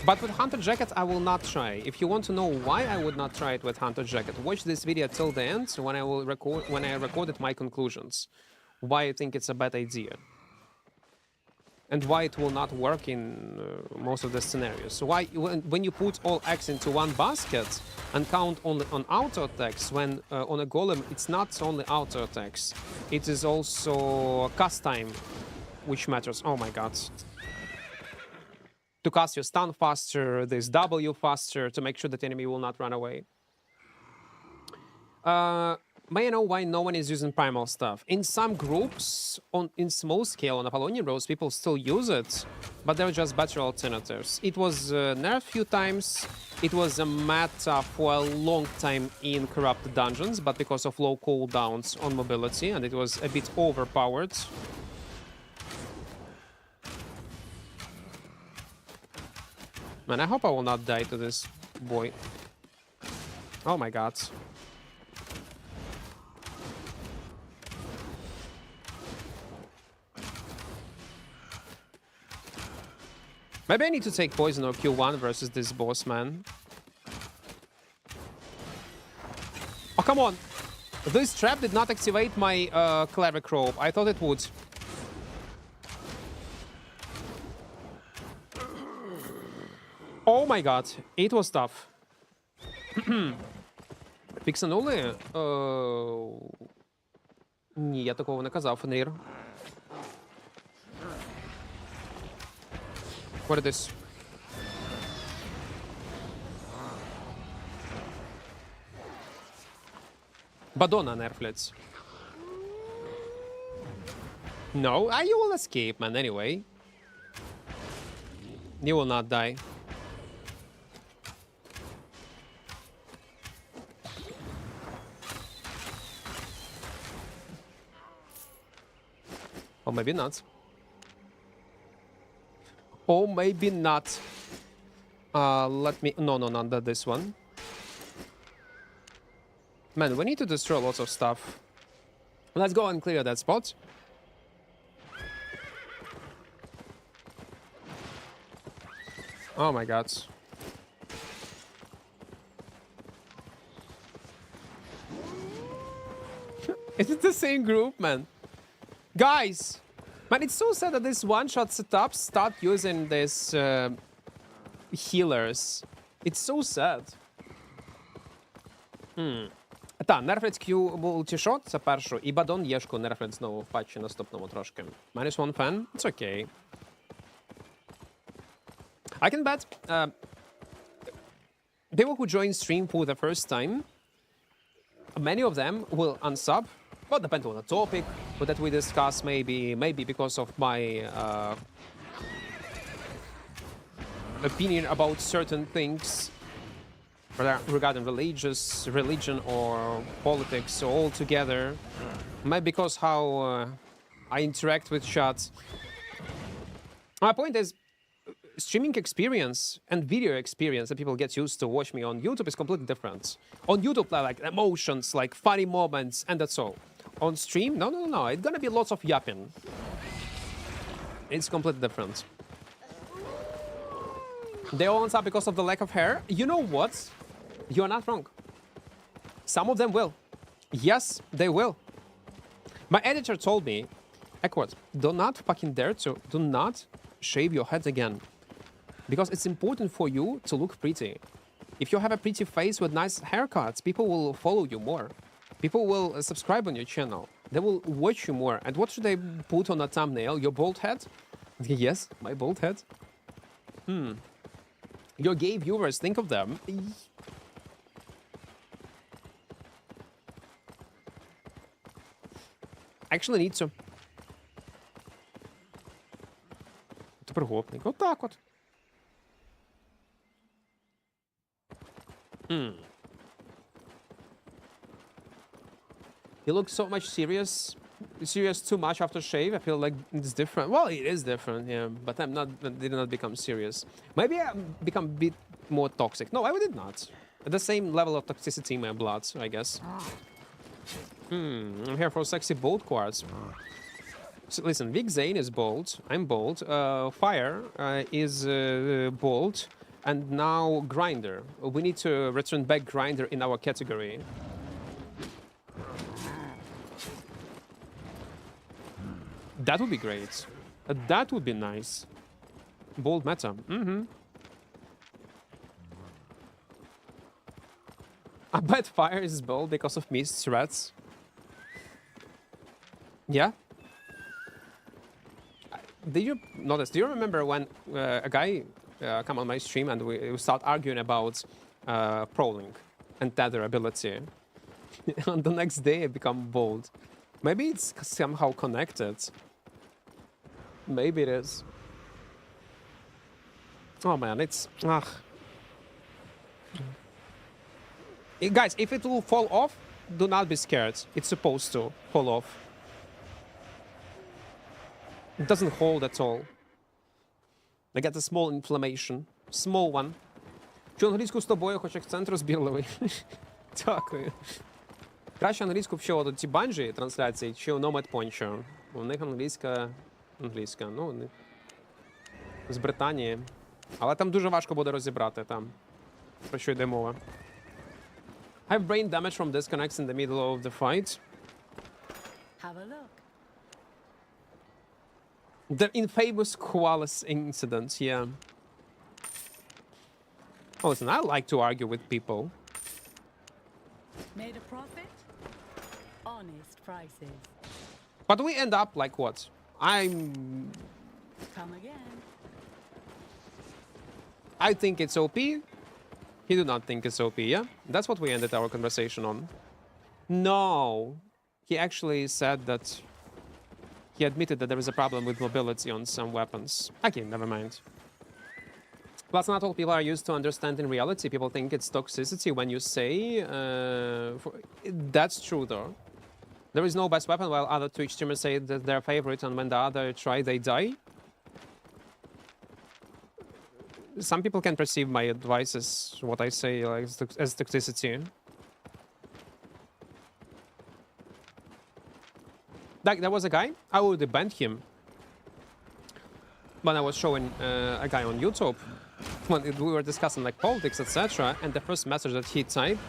But with Hunter Jacket, I will not try. If you want to know why I would not try it with Hunter Jacket, watch this video till the end when I recorded my conclusions. Why I think it's a bad idea. And why it will not work in most of the scenarios. So why, when you put all eggs into one basket and count only on auto attacks, when on a golem it's not only auto attacks, it is also cast time, which matters. Oh my god. To cast your stun faster, this W faster, to make sure that the enemy will not run away. May I know why no one is using primal stuff? In some groups, in small scale on Apollonian rows, people still use it, but they're just better alternatives. It was nerfed a few times. It was a meta for a long time in corrupted dungeons, but because of low cooldowns on mobility, and it was a bit overpowered. Man, I hope I will not die to this boy. Oh my god. Maybe I need to take poison or Q1 versus this boss, man. Oh, come on. This trap did not activate my cleric robe. I thought it would. Oh my god. It was tough. Фіксанули? Ні, я такого не казав, Фенрір. What is this? Badona nerflets. No, you will escape, man, anyway. You will not die. Or maybe not. Oh, maybe not. Let me... No, not this one. Man, we need to destroy lots of stuff. Let's go and clear that spot. Oh my god. Is it the same group, man? Guys! Man, it's so sad that this one-shot setup start using this healers. It's so sad. Та, нерфлець Q multi-shot, це першу, і бадон єшку нерфлець знову в патчі наступному трошки. Minus one fan, it's okay. I can bet people who join stream for the first time, many of them will unsub. Well, depending on the topic that we discuss, maybe because of my opinion about certain things regarding religion or politics all together. Maybe because how I interact with chat. My point is, streaming experience and video experience that people get used to watch me on YouTube is completely different. On YouTube, like emotions, like funny moments, and that's all. On stream, no. It's gonna be lots of yapping. It's completely different. They all answer because of the lack of hair. You know what? You're not wrong. Some of them will. Yes, they will. My editor told me, Equart, do not fucking dare to, do not shave your head again. Because it's important for you to look pretty. If you have a pretty face with nice haircuts, people will follow you more. People will subscribe on your channel. They will watch you more. And what should they put on a thumbnail? Your bald head? Yes, my bald head. Your gay viewers, think of them. Actually need to. Тепер гопник. Отак от. He looks so much serious too much after shave. I feel like it's different. Well, it is different, yeah. But did not become serious. Maybe I become a bit more toxic. No, I did not. At the same level of toxicity in my blood, I guess. I'm here for sexy bold quartz. So listen, Vic Zane is bold. I'm bold. Fire is bold. And now Grinder. We need to return back Grinder in our category. That would be great. That would be nice. Bold meta. I bet Fire is bold because of Mist's threats. Yeah? Did you notice? Do you remember when a guy come on my stream and we start arguing about prowling and tether ability? And the next day I become bold. Maybe it's somehow connected. Maybe it is. Oh man, it's... Guys, if it will fall off, do not be scared. It's supposed to fall off. It doesn't hold at all. I get a small inflammation. Small one. Вчу англійську з тобою, хоч акцент розбірливий. Дякую. Краще англійську вчила ці банджі трансляції, чи у Nomad Poncho. У них англійська... Ну, вони з Британії. Але там дуже важко буде розібрати там, про що йде мова. Have brain damage from disconnects in the middle of the fight. Have a look. The infamous koalas incident, yeah. Oh, listen, I like to argue with people. Made a profit? Honest prices. But we end up like what? Come again. I think it's OP. He do not think it's OP, yeah? That's what we ended our conversation on. No. He actually said that he admitted that there is a problem with mobility on some weapons. Okay, never mind. Plus, not all people are used to understand in reality. People think it's toxicity when you say... that's true, though. There is no best weapon, while other Twitch streamers say that their favorite, and when the other try, they die. Some people can perceive my advice as what I say like, as toxicity. Like, there was a guy, I would have banned him when I was showing a guy on YouTube, when we were discussing like politics, etc. And the first message that he typed,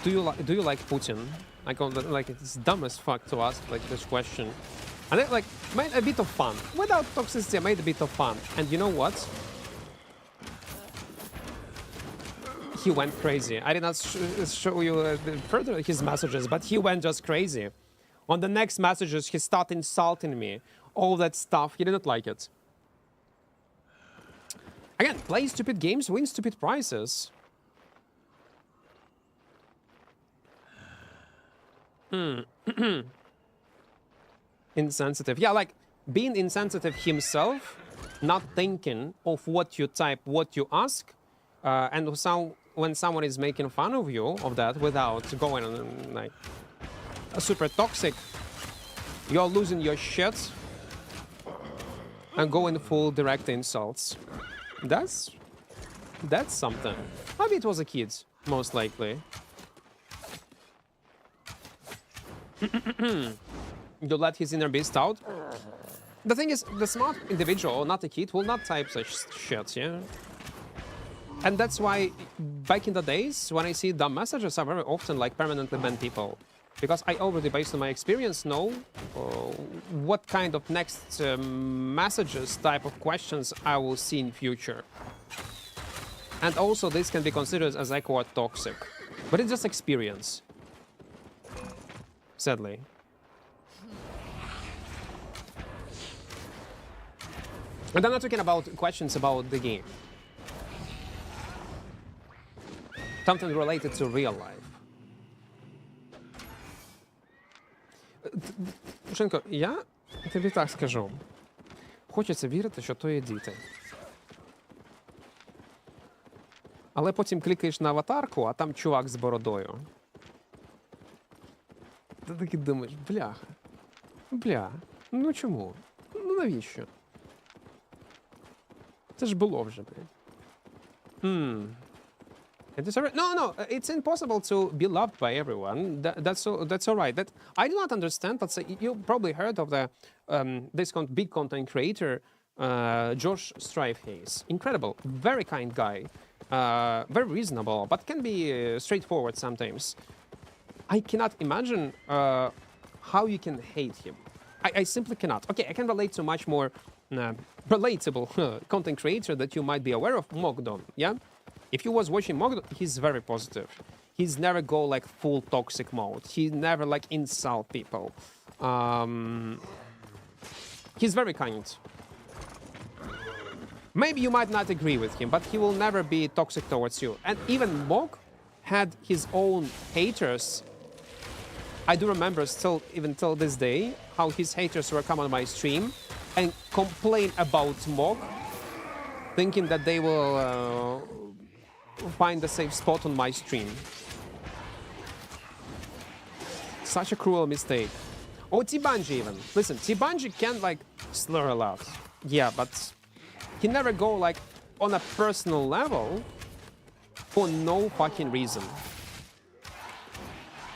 do you like Putin? Like it's dumb as fuck to ask like this question. And it like made a bit of fun. Without toxicity, I made a bit of fun. And you know what? He went crazy. I did not show you further his messages, but he went just crazy. On the next messages, he started insulting me. All that stuff. He didn't like it. Again, play stupid games, win stupid prizes. Insensitive. Yeah, like being insensitive himself, not thinking of what you type, what you ask, and when someone is making fun of you of that without going on like a super toxic, you're losing your shit and going full direct insults. That's something. Maybe it was a kid, most likely. You let his inner beast out. The thing is, the smart individual, not a kid, will not type such shit, yeah? And that's why back in the days, when I see dumb messages, I very often like permanently ban people. Because I already, based on my experience, know what kind of next messages, type of questions I will see in future. And also this can be considered as Equart toxic. But it's just experience. Sadly. And I'm not talking about questions about the game. Something related to real life. Шинко, я тобі так скажу. Хочеться вірити, що то є діти. Але потім клікаєш на аватарку, а там чувак з бородою. Ти таки думаєш, бля, ну чому? Ну навіщо? Це ж було вже, блядь. No, it's impossible to be loved by everyone. That's all right. That I do not understand. But you probably heard of this big content creator, Josh Strifehaze. Incredible, very kind guy, very reasonable, but can be straightforward sometimes. I cannot imagine how you can hate him. I simply cannot. Okay, I can relate to much more relatable content creator that you might be aware of, Mogdon. Yeah. If you was watching Mogdon, he's very positive. He's never go like full toxic mode. He never like insult people. He's very kind. Maybe you might not agree with him, but he will never be toxic towards you. And even Mog had his own haters. I do remember still, even till this day, how his haters were come on my stream and complain about Mog, thinking that they will find a safe spot on my stream. Such a cruel mistake. Oh, T-Bungie even. Listen, T-Bungie can like slur a lot. Yeah, but he never go like on a personal level for no fucking reason.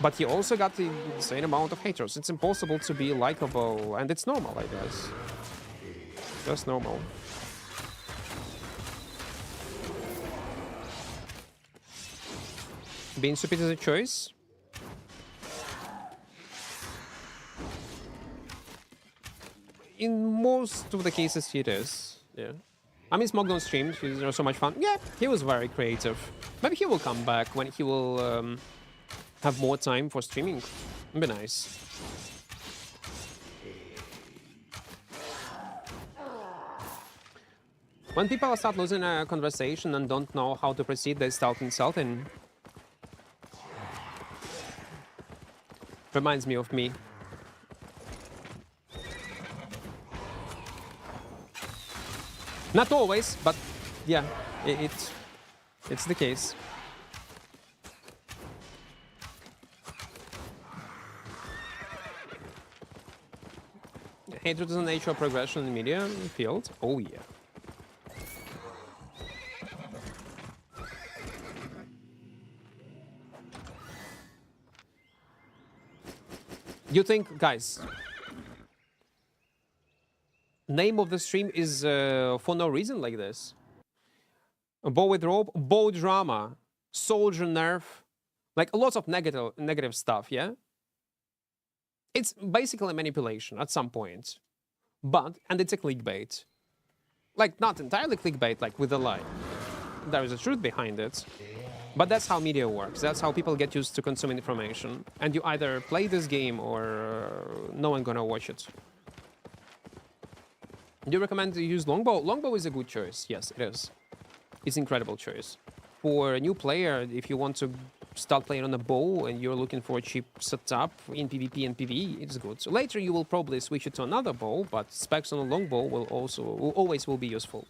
But he also got the insane amount of haters. It's impossible to be likable, and it's normal, I guess. That's normal. Being stupid is a choice. In most of the cases, it is. Yeah. I mean, Smogdon streamed. He's so much fun. Yeah, he was very creative. Maybe he will come back when he will have more time for streaming. It'd be nice. When people start losing a conversation and don't know how to proceed, they start insulting. Reminds me of me. Not always, but yeah, it's the case. Hatred is a nature of progression in media field. Oh yeah. You think, guys, name of the stream is for no reason like this? A bow with robe, bow drama, soldier nerf, like lots of negative stuff, yeah? It's basically manipulation at some point. And it's a clickbait. Like, not entirely clickbait, like with a lie. There is a truth behind it. But that's how media works. That's how people get used to consuming information. And you either play this game or no one gonna watch it. Do you recommend to use longbow? Longbow is a good choice. Yes, it is. It's an incredible choice. For a new player, if you want to start playing on a bow and you're looking for a cheap setup in PvP and PvE, it's good. So later you will probably switch it to another bow, but specs on a longbow will always be useful.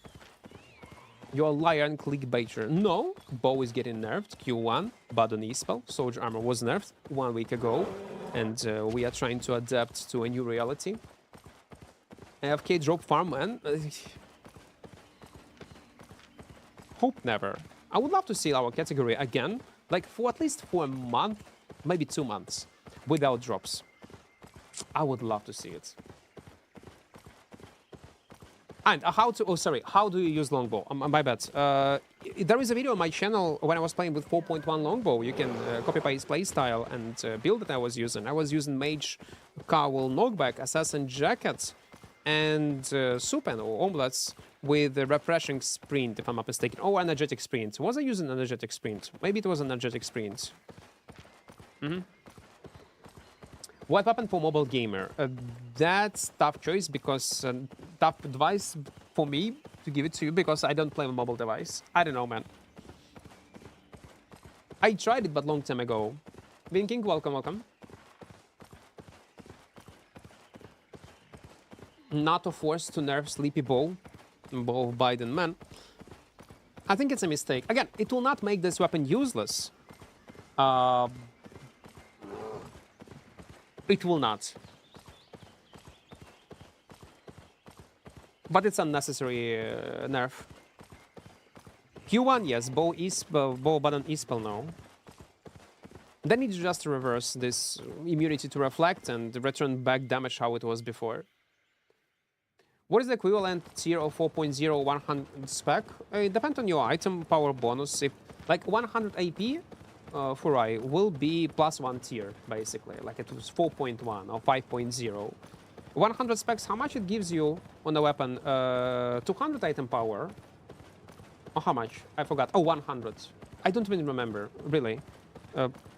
You're a liar and clickbaiter. No, bow is getting nerfed. Q1, Badon E-spell. Soldier armor was nerfed 1 week ago. And we are trying to adapt to a new reality. AFK drop farm, man. Hope never. I would love to see our category again. Like for at least for a month, maybe 2 months. Without drops. I would love to see it. And how do you use longbow? My bad. There is a video on my channel when I was playing with 4.1 longbow. You can copy-paste playstyle and build that I was using. I was using Mage, Cowl, Knockback, Assassin Jacket, and Supen or Omelets with a Refreshing Sprint, if I'm not mistaken. Oh, Energetic Sprint. Was I using Energetic Sprint? Maybe it was Energetic Sprint. What happened for mobile gamer? That's tough choice because tough advice for me to give it to you because I don't play on mobile device. I don't know, man. I tried it, but long time ago. Vinking, welcome, welcome. NATO forced to nerf Sleepy Bow of Biden, man. I think it's a mistake. Again, it will not make this weapon useless. It will not. But it's unnecessary nerf. Q1, yes. Bow button E-spell, no. Then it's just to reverse this immunity to reflect and return back damage how it was before. What is the equivalent tier of 4.0 100 spec? It depends on your item power bonus. If like 100 AP for I will be +1 tier, basically. Like it was 4.1 or 5.0. 100 specs, how much it gives you on the weapon? 200 item power. Oh, how much? I forgot. Oh, 100. I don't even remember, really.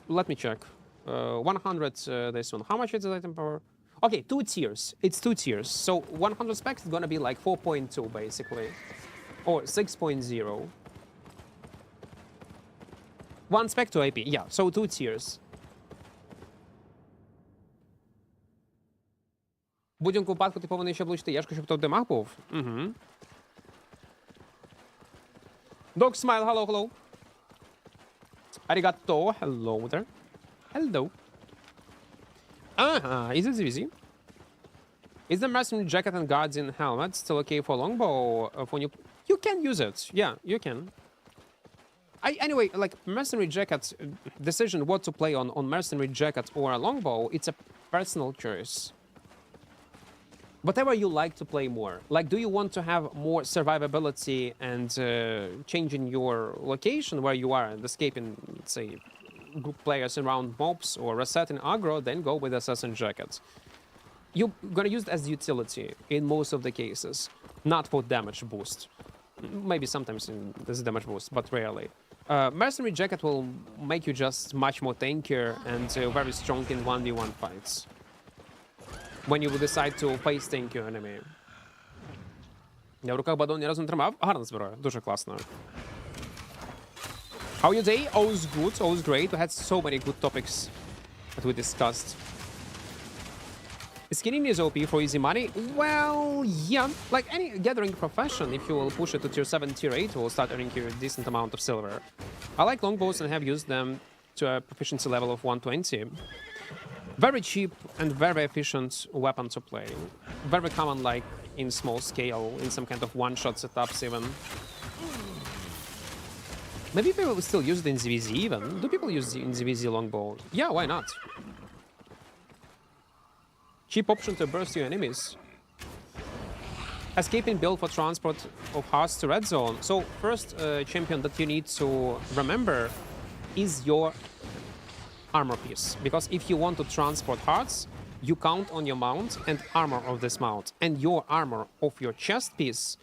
Let me check. 100 this one. How much is the item power? Okay, 2 tiers. It's 2 tiers. So 100 specs is gonna be like 4.2, basically. Or 6.0. 1 spec to AP. Yeah, so 2 tiers. В будь-якому випадку ти повинен ще влучити яшку, щоб той демаг був. Угу. Dog smile, hello, hello. Arigato, hello there. Hello. Is it easy? Is the mercenary jacket and guardian helmet still okay for longbow? For you can use it. Yeah, you can. Anyway, like mercenary jacket decision what to play on mercenary jacket or a longbow, it's a personal choice. Whatever you like to play more. Like, do you want to have more survivability and changing your location where you are and escaping, say, group players around mobs or resetting aggro, then go with Assassin Jacket. You're gonna use it as utility in most of the cases, not for damage boost. Maybe sometimes this is damage boost, but rarely. Mercenary Jacket will make you just much more tankier and very strong in 1v1 fights. When you decide to face tanky enemy. Я в руках бадон ні разу не тримав. Гарна зброя, дуже класно. How your day? Always good, always great. We had so many good topics that we discussed. Skinning is OP for easy money? Well, yeah. Like any gathering profession, if you will push it to tier 7, tier 8, you will start earning you a decent amount of silver. I like longbows and have used them to a proficiency level of 120. Very cheap and very efficient weapon to play. Very common, like, in small scale, in some kind of one-shot setups even. Maybe people still use it in ZVZ even. Do people use it in ZVZ longbow? Yeah, why not? Cheap option to burst your enemies. Escaping build for transport of hearts to red zone. So first champion that you need to remember is your armor piece. Because if you want to transport hearts, you count on your mount and armor of this mount. And your armor of your chest piece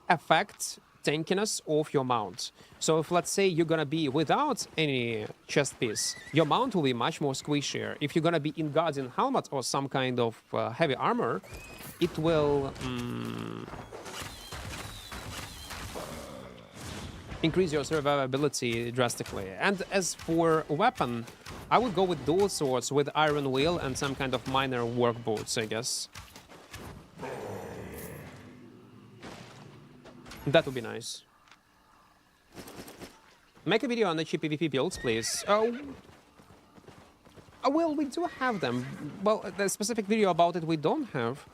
affects tankiness of your mount. So if, let's say, you're gonna be without any chest piece, your mount will be much more squishier. If you're gonna be in Guardian helmet or some kind of heavy armor, it will increase your survivability drastically. And as for weapon, I would go with dual swords with iron wheel and some kind of minor work boots, I guess. That would be nice. Make a video on the cheap PvP builds, please. Oh, well, we do have them. Well, the specific video about it we don't have.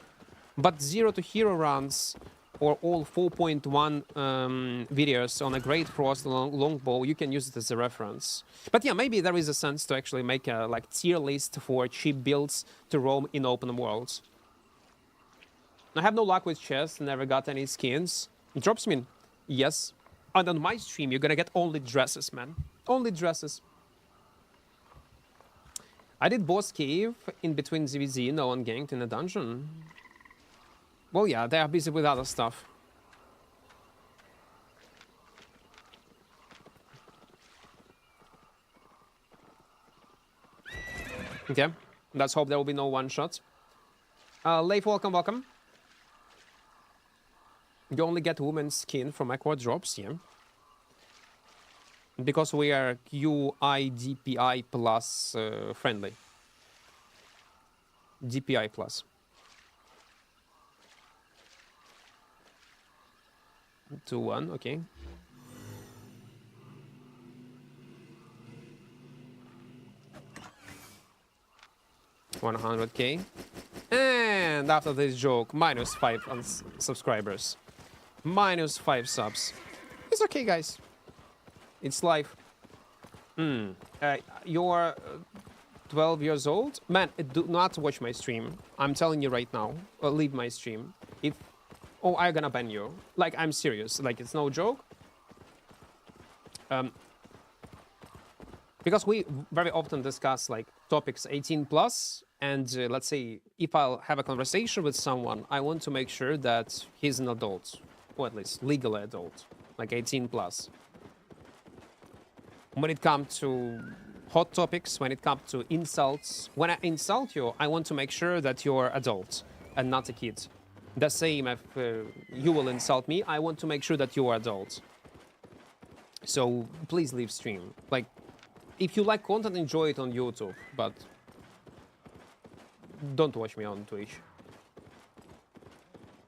But 0 to hero runs or all 4.1 videos on a Great Frost longbow, you can use it as a reference. But yeah, maybe there is a sense to actually make a like tier list for cheap builds to roam in open worlds. I have no luck with chests, never got any skins. Dropsman, yes. And on my stream, you're gonna get only dresses, man. Only dresses. I did boss cave in between ZVZ, no one ganked in a dungeon. Well, yeah, they are busy with other stuff. Okay, let's hope there will be no one-shot. Leif, welcome, welcome. You only get women's skin from Equart drops, yeah. Because we are UI DPI plus friendly. DPI plus. 2-1, okay. $100K. And after this joke, minus 5 subscribers. Minus 5 subs. It's okay, guys. It's life. You're 12 years old? Man, do not watch my stream. I'm telling you right now. Leave my stream. Oh, I'm gonna ban you. Like, I'm serious. Like, it's no joke. Because we very often discuss, like, topics 18 plus. And let's say, if I'll have a conversation with someone, I want to make sure that he's an adult. Or at least legally adult. Like 18 plus. When it comes to hot topics, when it comes to insults, when I insult you, I want to make sure that you're adult and not a kid. The same if you will insult me, I want to make sure that you are adult. So please leave stream. Like, if you like content, enjoy it on YouTube, but don't watch me on Twitch.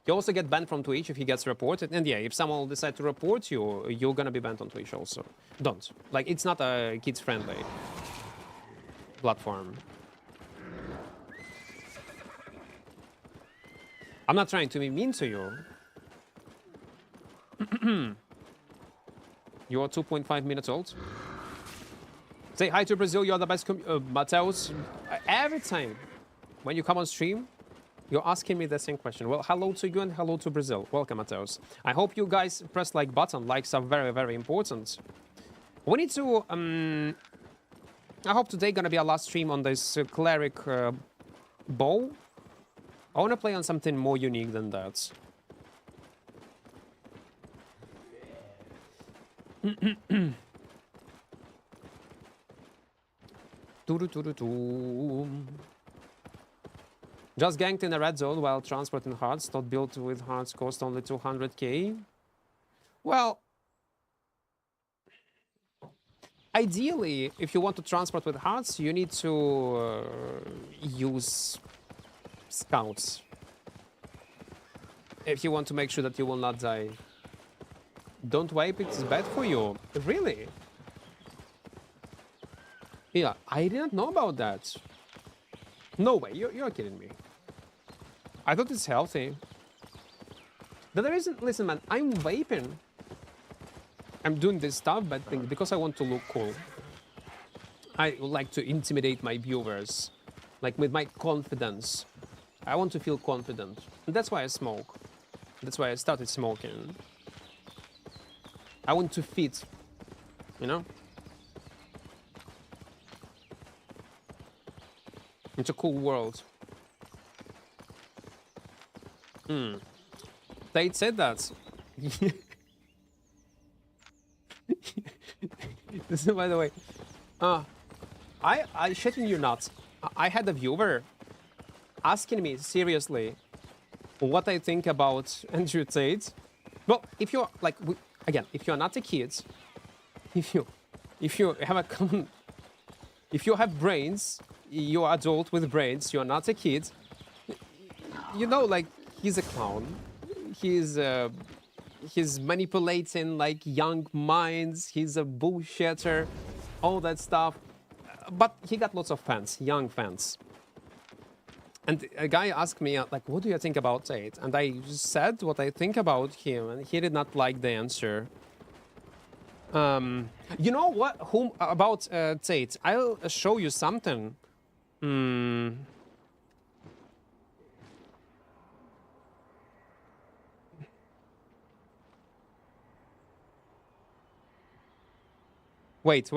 You also get banned from Twitch if he gets reported. And yeah, if someone will decide to report you, you're gonna be banned on Twitch also. Don't. Like, it's not a kids-friendly platform. I'm not trying to be mean to you. You are 2.5 minutes old. Say hi to Brazil, you're the best Mateus. Every time when you come on stream, You're asking me the same question. Well, hello to you and hello to Brazil. Welcome, Mateos. I hope you guys press like button. Likes are very, very important. We need to... I hope today gonna be our last stream on this cleric bow. I wanna play on something more unique than that. Just ganked in a red zone while transporting hearts, not built with hearts, cost only 200k. Well, ideally, if you want to transport with hearts, you need to use scouts. If you want to make sure that you will not die. Don't wipe, it's bad for you. Really? Yeah, I didn't know about that. No way, you're kidding me. I thought it's healthy. But there isn't, listen man, I'm vaping. I'm doing this stuff, but because I want to look cool. I would like to intimidate my viewers. Like with my confidence. I want to feel confident. And that's why I smoke. That's why I started smoking. I want to fit, you know? It's a cool world. They said that. This is, by the way, I shitting you not. I had a viewer asking me seriously what I think about Andrew Tate. Well, if you're like, again, if you're not a kid, if you have a common, if you have brains, you're adult with brains, you're not a kid. You know, like he's a clown. He's manipulating like young minds. He's a bullshitter, all that stuff. But he got lots of fans, young fans. And a guy asked me, like, what do you think about Tate? And I just said what I think about him, and he did not like the answer. You know what? About Tate? I'll show you something. Wait.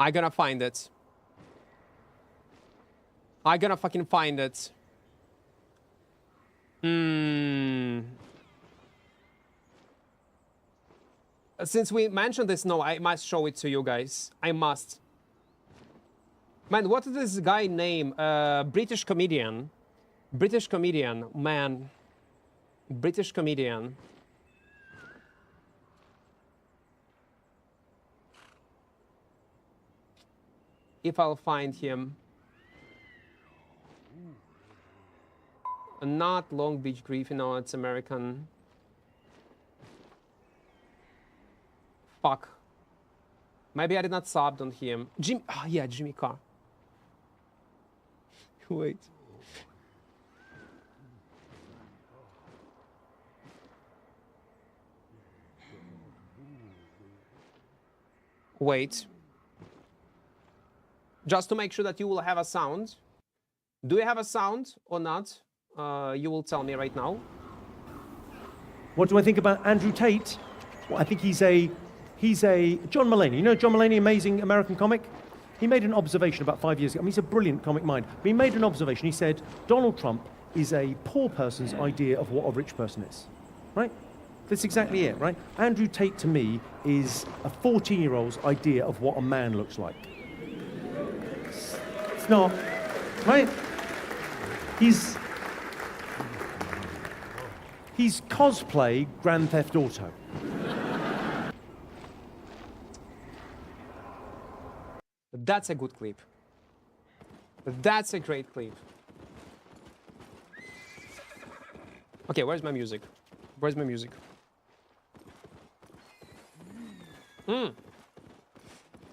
I gonna find it. I gonna fucking find it. Since we mentioned this, no, I must show it to you guys. I must. Man, what is this guy name? British comedian. British comedian, man. British comedian. If I'll find him. Not Long Beach Griffin, no, it's American. Fuck. Maybe I did not sub on him. Jim, oh yeah, Jimmy Carr. Wait. Wait. Just to make sure that you will have a sound. Do you have a sound or not? You will tell me right now. What do I think about Andrew Tate? Well, I think he's a John Mulaney. You know John Mulaney, amazing American comic? He made an observation about 5 years ago. I mean, he's a brilliant comic mind. But he made an observation. He said, Donald Trump is a poor person's idea of what a rich person is. Right? That's exactly it, right? Andrew Tate, to me, is a 14-year-old's idea of what a man looks like. It's not, right? He's cosplay Grand Theft Auto. That's a good clip. That's a great clip. Okay, where's my music? Where's my music?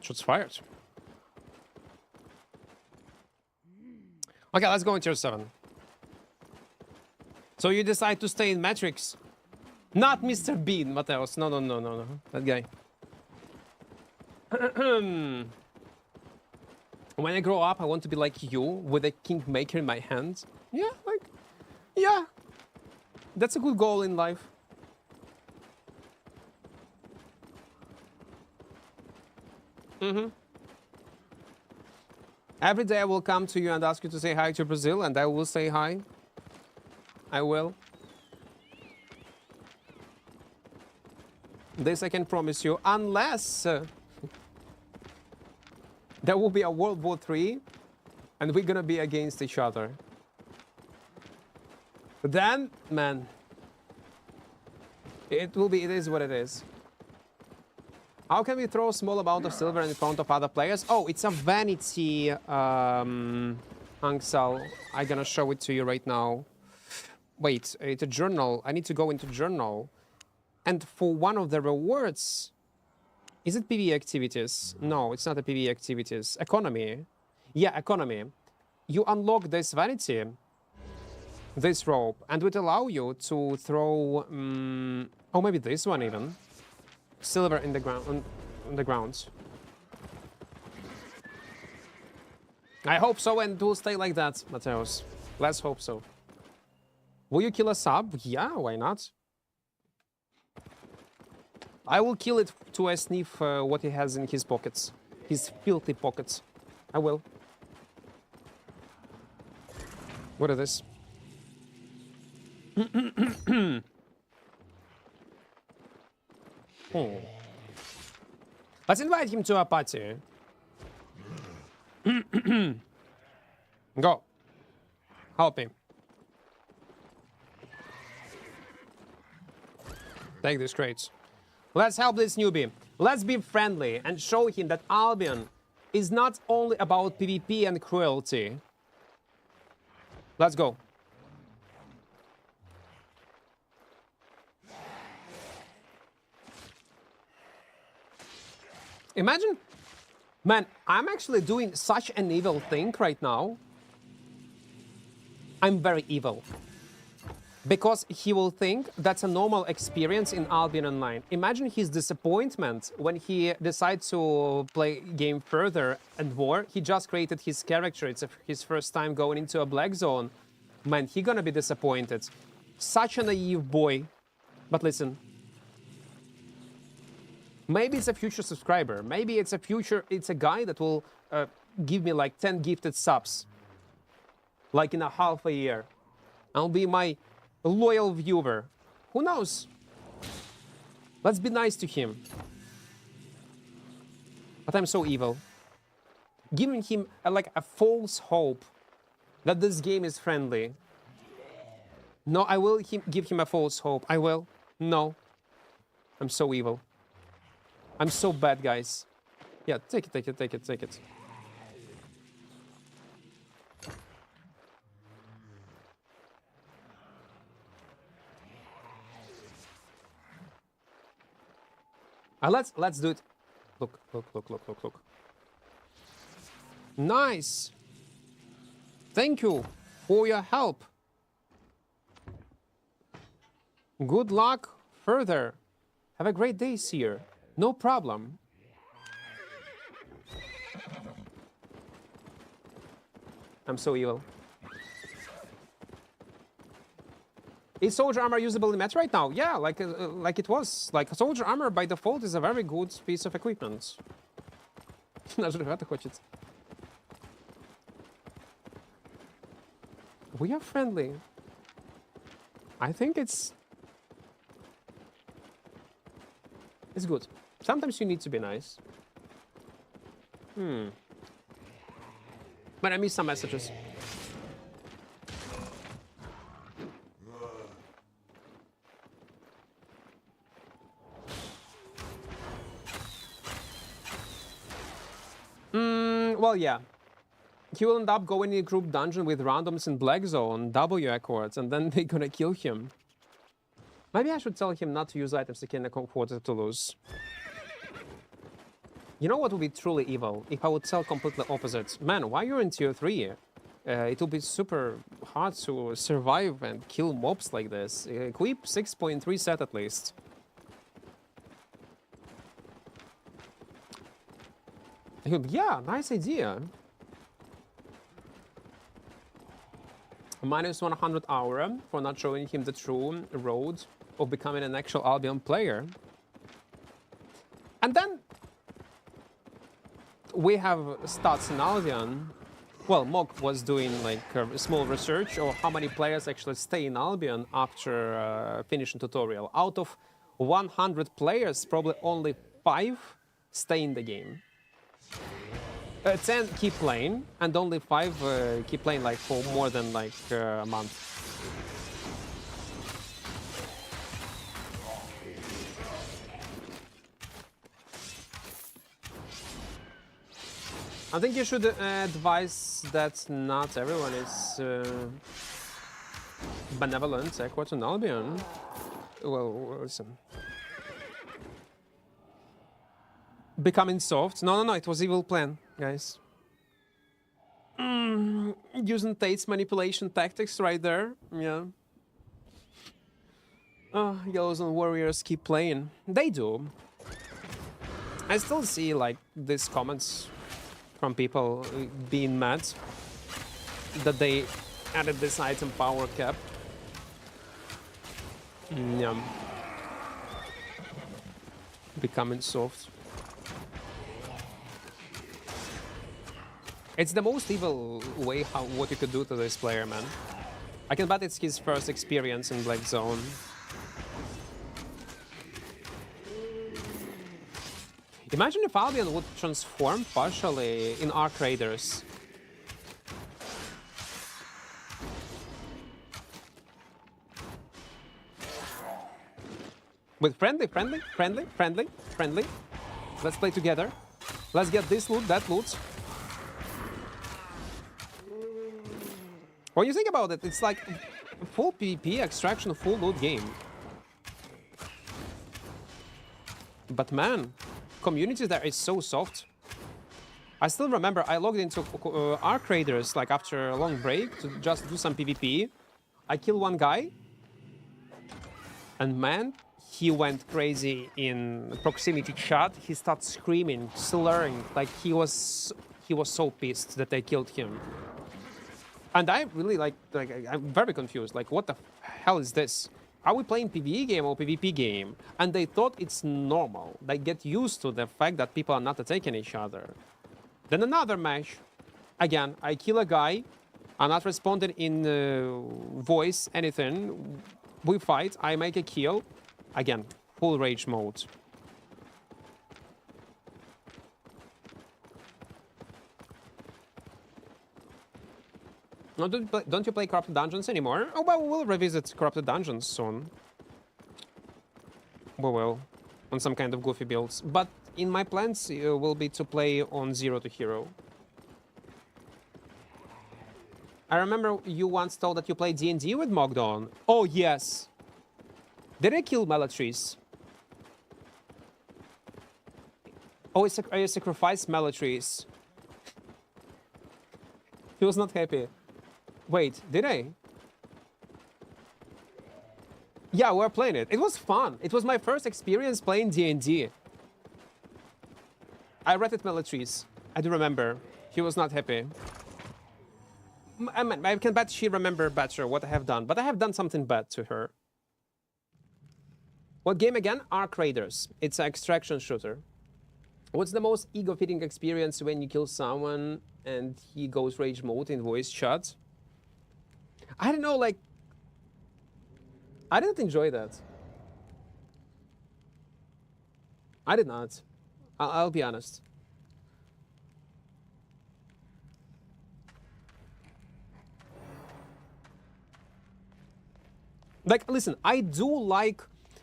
Shots fired. Okay, let's go in tier 7. So you decide to stay in Matrix? Not Mr. Bean, Mateos. No. That guy. When I grow up, I want to be like you, with a kingmaker in my hand. Yeah, like, yeah. That's a good goal in life. Every day I will come to you and ask you to say hi to Brazil, and I will say hi. I will. This I can promise you, unless there will be a World War III, and we're gonna be against each other. But then, man, it is what it is. How can we throw a small amount of silver in front of other players? Oh, it's a vanity, Angsal. I'm gonna show it to you right now. Wait, it's a journal. I need to go into journal. And for one of the rewards, is it PvE activities? No, it's not a PvE activities. Economy. Yeah, economy. You unlock this vanity, this rope, and it would allow you to throw, oh, maybe this one even. Silver in the ground, on the ground. I hope so, and it will stay like that, Mateos. Let's hope so. Will you kill a sub? Yeah, why not? I will kill it to sniff what he has in his pockets. His filthy pockets. I will. What is this? Oh. Let's invite him to a party. Go. Help him. Take these crates. Let's help this newbie. Let's be friendly and show him that Albion is not only about PvP and cruelty. Let's go. Imagine, man, I'm actually doing such an evil thing right now. I'm very evil. Because he will think that's a normal experience in Albion Online. Imagine his disappointment when he decides to play game further and more. He just created his character. It's his first time going into a black zone. Man, he gonna be disappointed. Such a naive boy. But listen. Maybe it's a future subscriber. Maybe it's a guy that will give me like 10 gifted subs. Like in a half a year. I'll be my loyal viewer. Who knows? Let's be nice to him. But I'm so evil. Giving him like a false hope that this game is friendly. No, I will give him a false hope. I will. No. I'm so evil. I'm so bad, guys. Yeah, take it, take it, take it, take it. Let's do it. Look, look, look, look, look, look. Nice. Thank you for your help. Good luck further. Have a great day, Seer. No problem. I'm so evil. Is soldier armor usable in meta right now? Yeah, like it was. Like soldier armor by default is a very good piece of equipment. Нажрать хочется. We are friendly. I think it's good. Sometimes you need to be nice. But I missed some messages. Well, yeah. He will end up going in a group dungeon with randoms in Black Zone, W Equart, and then they're gonna kill him. Maybe I should tell him not to use items he can afford to lose. You know what would be truly evil? If I would tell completely opposite. Man, why you're in tier 3? It will be super hard to survive and kill mobs like this. Equip 6.3 set at least. Yeah, nice idea. Minus 100 aura for not showing him the true road of becoming an actual Albion player. And then we have stats in Albion. Well, Mog was doing like a small research of how many players actually stay in Albion after finishing tutorial. Out of 100 players, probably only 5 stay in the game. 10 keep playing, and only 5 keep playing like for more than like a month. I think you should advise that not everyone is benevolent, Equart and Albion. Well, listen. Becoming soft. No, it was evil plan, guys. Using Tate's manipulation tactics right there. Yeah. Yellows and Warriors keep playing. They do. I still see like these comments from people being mad that they added this item power cap. Yeah. Becoming soft. It's the most evil way what you could do to this player, man. I can bet it's his first experience in Black Zone. Imagine if Albion would transform partially in Arc Raiders. With friendly. Let's play together. Let's get this loot, that loot. When you think about it, it's like full PvP extraction, full loot game. But man, community there is so soft. I still remember I logged into Arc Raiders like after a long break to just do some PvP. I killed one guy, and man, he went crazy in proximity chat. He started screaming, slurring, like he was so pissed that I killed him. And I really like I'm very confused. Like, what the hell is this? Are we playing PvE game or PvP game? And they thought it's normal. They get used to the fact that people are not attacking each other. Then another match. Again, I kill a guy. I'm not responding in voice, anything. We fight. I make a kill. Again, full rage mode. No, don't you play Corrupted Dungeons anymore? Oh, well, we'll revisit Corrupted Dungeons soon. We will. On some kind of goofy builds. But in my plans will be to play on 0 to Hero. I remember you once told that you played D&D with Mogdon. Oh, yes. Did I kill Melatris? Oh, I sacrificed Melatris. He was not happy. Wait, did I? Yeah, we're playing it. It was fun. It was my first experience playing D&D. I read it Melatris. I do remember. He was not happy. I mean, I can bet she remember better what I have done, but I have done something bad to her. What game again? Arc Raiders. It's an extraction shooter. What's the most ego-feeding experience when you kill someone and he goes rage mode in voice chat? I don't know, like, I didn't enjoy that. I did not. I'll be honest. Like, listen, I do like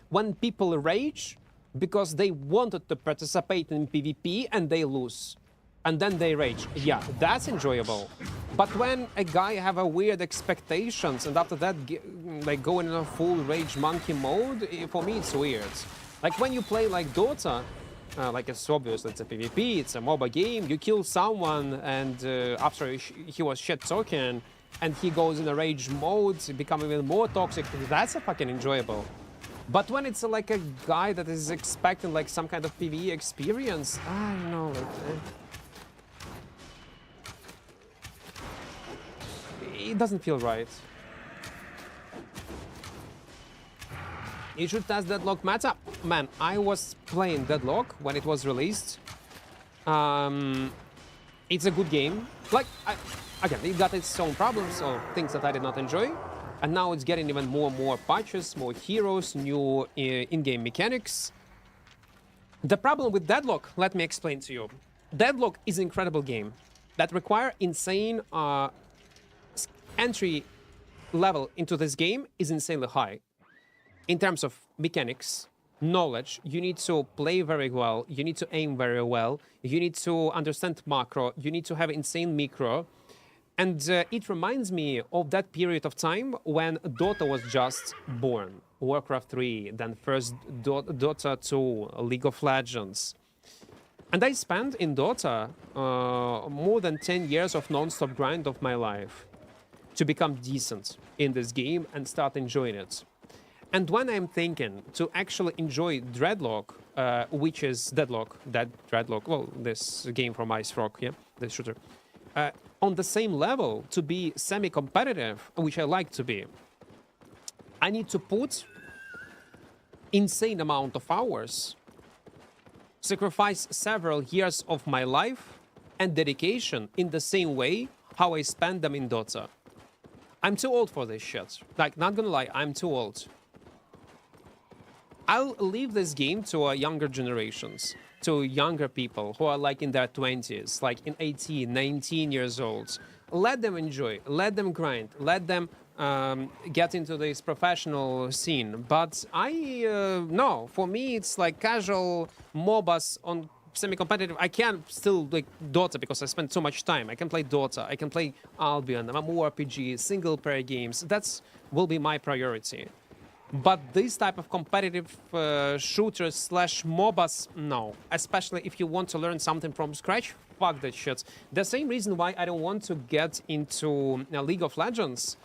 when people rage because they wanted to participate in PvP and they lose. And then they rage. Yeah, that's enjoyable. But when a guy have a weird expectations and after that like going in a full rage monkey mode, for me it's weird. Like when you play like Dota, like it's obvious it's a PvP, it's a MOBA game, you kill someone and after he was shit talking and he goes in a rage mode, become even more toxic, that's a fucking enjoyable. But when it's like a guy that is expecting like some kind of PvE experience, I don't know, like, it doesn't feel right. You should test Deadlock meta. Man, I was playing Deadlock when it was released. It's a good game. Like, again, it got its own problems or things that I did not enjoy. And now it's getting even more and more patches, more heroes, new in-game mechanics. The problem with Deadlock, let me explain to you. Deadlock is an incredible game that require insane entry level into this game is insanely high. In terms of mechanics, knowledge, you need to play very well, you need to aim very well, you need to understand macro, you need to have insane micro. And it reminds me of that period of time when Dota was just born. Warcraft 3, then first Dota 2, League of Legends. And I spent in Dota more than 10 years of non-stop grind of my life to become decent in this game and start enjoying it. And when I'm thinking to actually enjoy Dreadlock, which is Deadlock, Dreadlock, well, this game from Ice Rock, yeah, this shooter, on the same level to be semi-competitive, which I like to be, I need to put insane amount of hours, sacrifice several years of my life and dedication in the same way how I spend them in Dota. I'm too old for this shit. Like, not gonna lie, I'm too old. I'll leave this game to younger generations, to younger people who are like in their 20s, like in 18, 19 years old. Let them enjoy, let them grind, let them get into this professional scene. But no, for me, it's like casual MOBAs on semi-competitive. I can't still like Dota because I spend so much time. I can play Dota, I can play Albion, mmorpg, single-player games. That's will be my priority. But this type of competitive shooters slash MOBAs, no. Especially if you want to learn something from scratch, fuck that shit. The same reason why I don't want to get into League of Legends.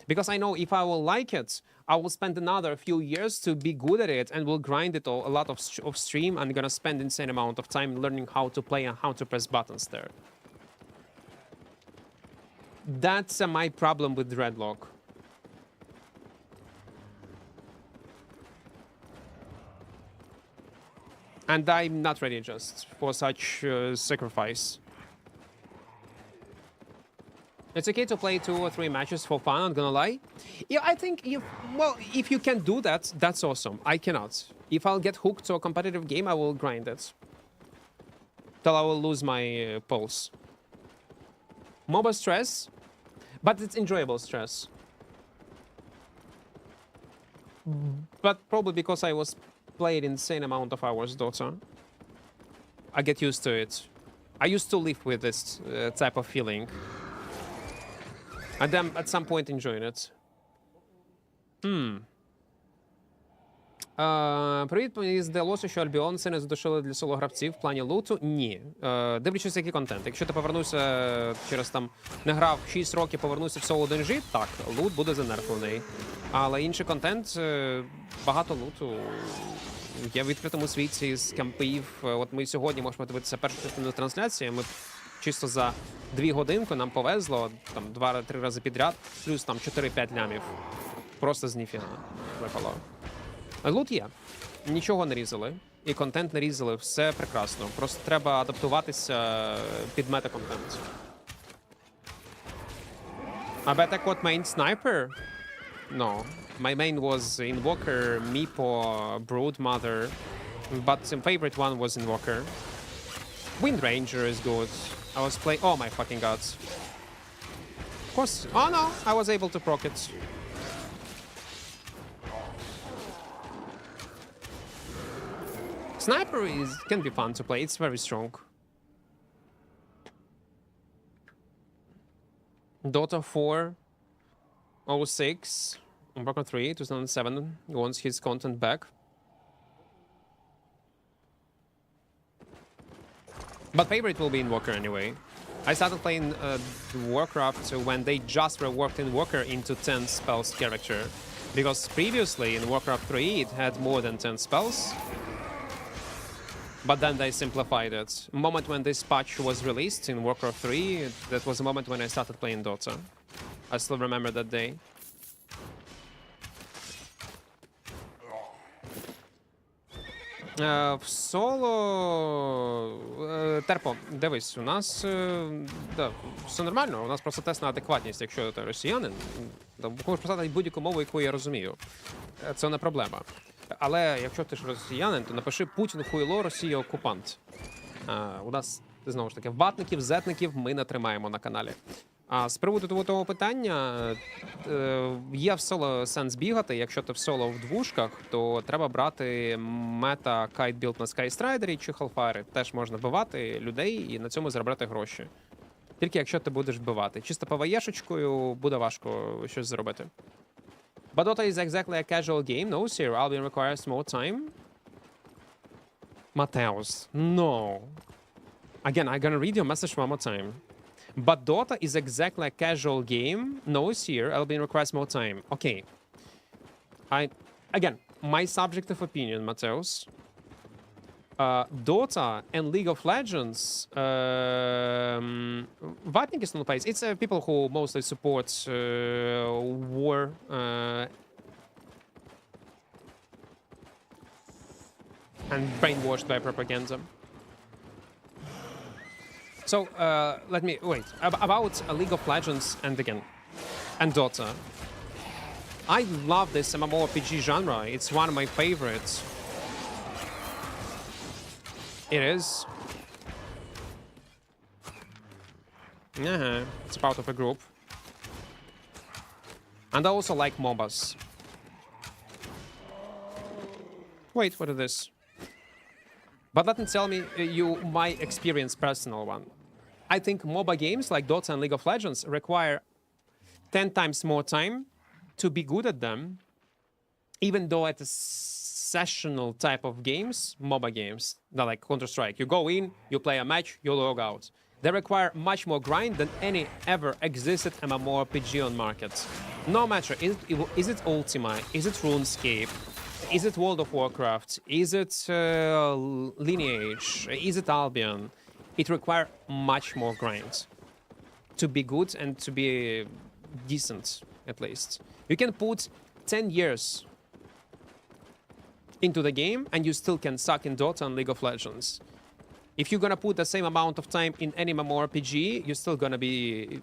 Because I know if I will like it, I will spend another few years to be good at it and will grind it a lot of stream. I'm gonna spend insane amount of time learning how to play and how to press buttons there. That's my problem with Dreadlock. And I'm not ready just for such sacrifice. It's okay to play 2 or 3 matches for fun, I'm gonna lie. Yeah, I think if you can do that, that's awesome. I cannot. If I'll get hooked to a competitive game, I will grind it. Till I will lose my pulse. MOBA stress, but it's enjoyable stress. But probably because I was played insane amount of hours Dota, I get used to it. I used to live with this type of feeling. And then at some point enjoying it. Привіт, мені здалося, що Альбіон це не задушили для соло-гравців в плані луту. Ні. Дивлячись, який контент. Якщо ти повернувся через там, не грав 6 років, повернувся в соло DNG, так, лут буде занерфлений. Але інший контент, багато луту. Є в відкритому світі з кемпів. От ми сьогодні можемо дивитися першу частину трансляції. Ми чисто за 2 годинки нам повезло, там 2-3 рази підряд, плюс там 4-5 лямів. Просто з ніфіга випало. Лут є. Нічого не різали. І контент не різали. Все прекрасно. Просто треба адаптуватися під мета-контент. I bet Equart main sniper? No. My main was Invoker, Meepo, Broodmother. But my favorite one was Invoker. Wind Ranger is good. I was playing... Oh my fucking god. Of course... Oh no! I was able to proc it. Sniper can be fun to play. It's very strong. Dota 4, 06, Warcraft 3, 2007 wants his content back. But favorite will be Invoker anyway. I started playing Warcraft when they just reworked Invoker into 10 spells character. Because previously in Warcraft 3 it had more than 10 spells. But then they simplified it. The moment when this patch was released in Warcraft 3, that was the moment when I started playing Dota. I still remember that day. В соло... Терпо, дивись, у нас... Да, все нормально, у нас просто тест на адекватність, якщо ти росіянин. Можеш писати будь-яку мову, яку я розумію. Це не проблема. Але якщо ти ж росіянин, то напиши Путін хуйло, Росія окупант. У нас, знову ж таки, ватників, зетників ми не тримаємо на каналі. А з приводу того питання, є в соло сенс бігати. Якщо ти в соло в двушках, то треба брати мета кайт-білд на скайстрайдері чи Hellfire. Теж можна вбивати людей і на цьому заробляти гроші. Тільки якщо ти будеш вбивати. Чисто ПВЕшечкою буде важко щось зробити. But Dota is exactly a casual game. No, sir. Albion requires more time. Mateus, no. Again, I'm gonna read your message one more time. But Dota is exactly a casual game. No, sir. Albion requires more time. Okay. Again, my subjective opinion, Mateus. Dota and League of Legends, Vatnik is not plays. It's people who mostly support war. And brainwashed by propaganda. So, let me... Wait. About League of Legends and Dota. I love this mmorpg genre. It's one of my favorites. It is. It's part of a group. And I also like MOBAs. Wait, what is this? But let me tell you my experience, personal one. I think MOBA games like Dota and League of Legends require 10 times more time to be good at them, even though at a sessional type of games, MOBA games, not like Counter-Strike. You go in, you play a match, you log out. They require much more grind than any ever existed MMORPG on market. No matter, is it Ultima, is it RuneScape, is it World of Warcraft, is it Lineage, is it Albion? It requires much more grind to be good and to be decent, at least. You can put 10 years into the game and you still can suck in Dota and League of Legends. If you're gonna put the same amount of time in any MMORPG, you're still gonna be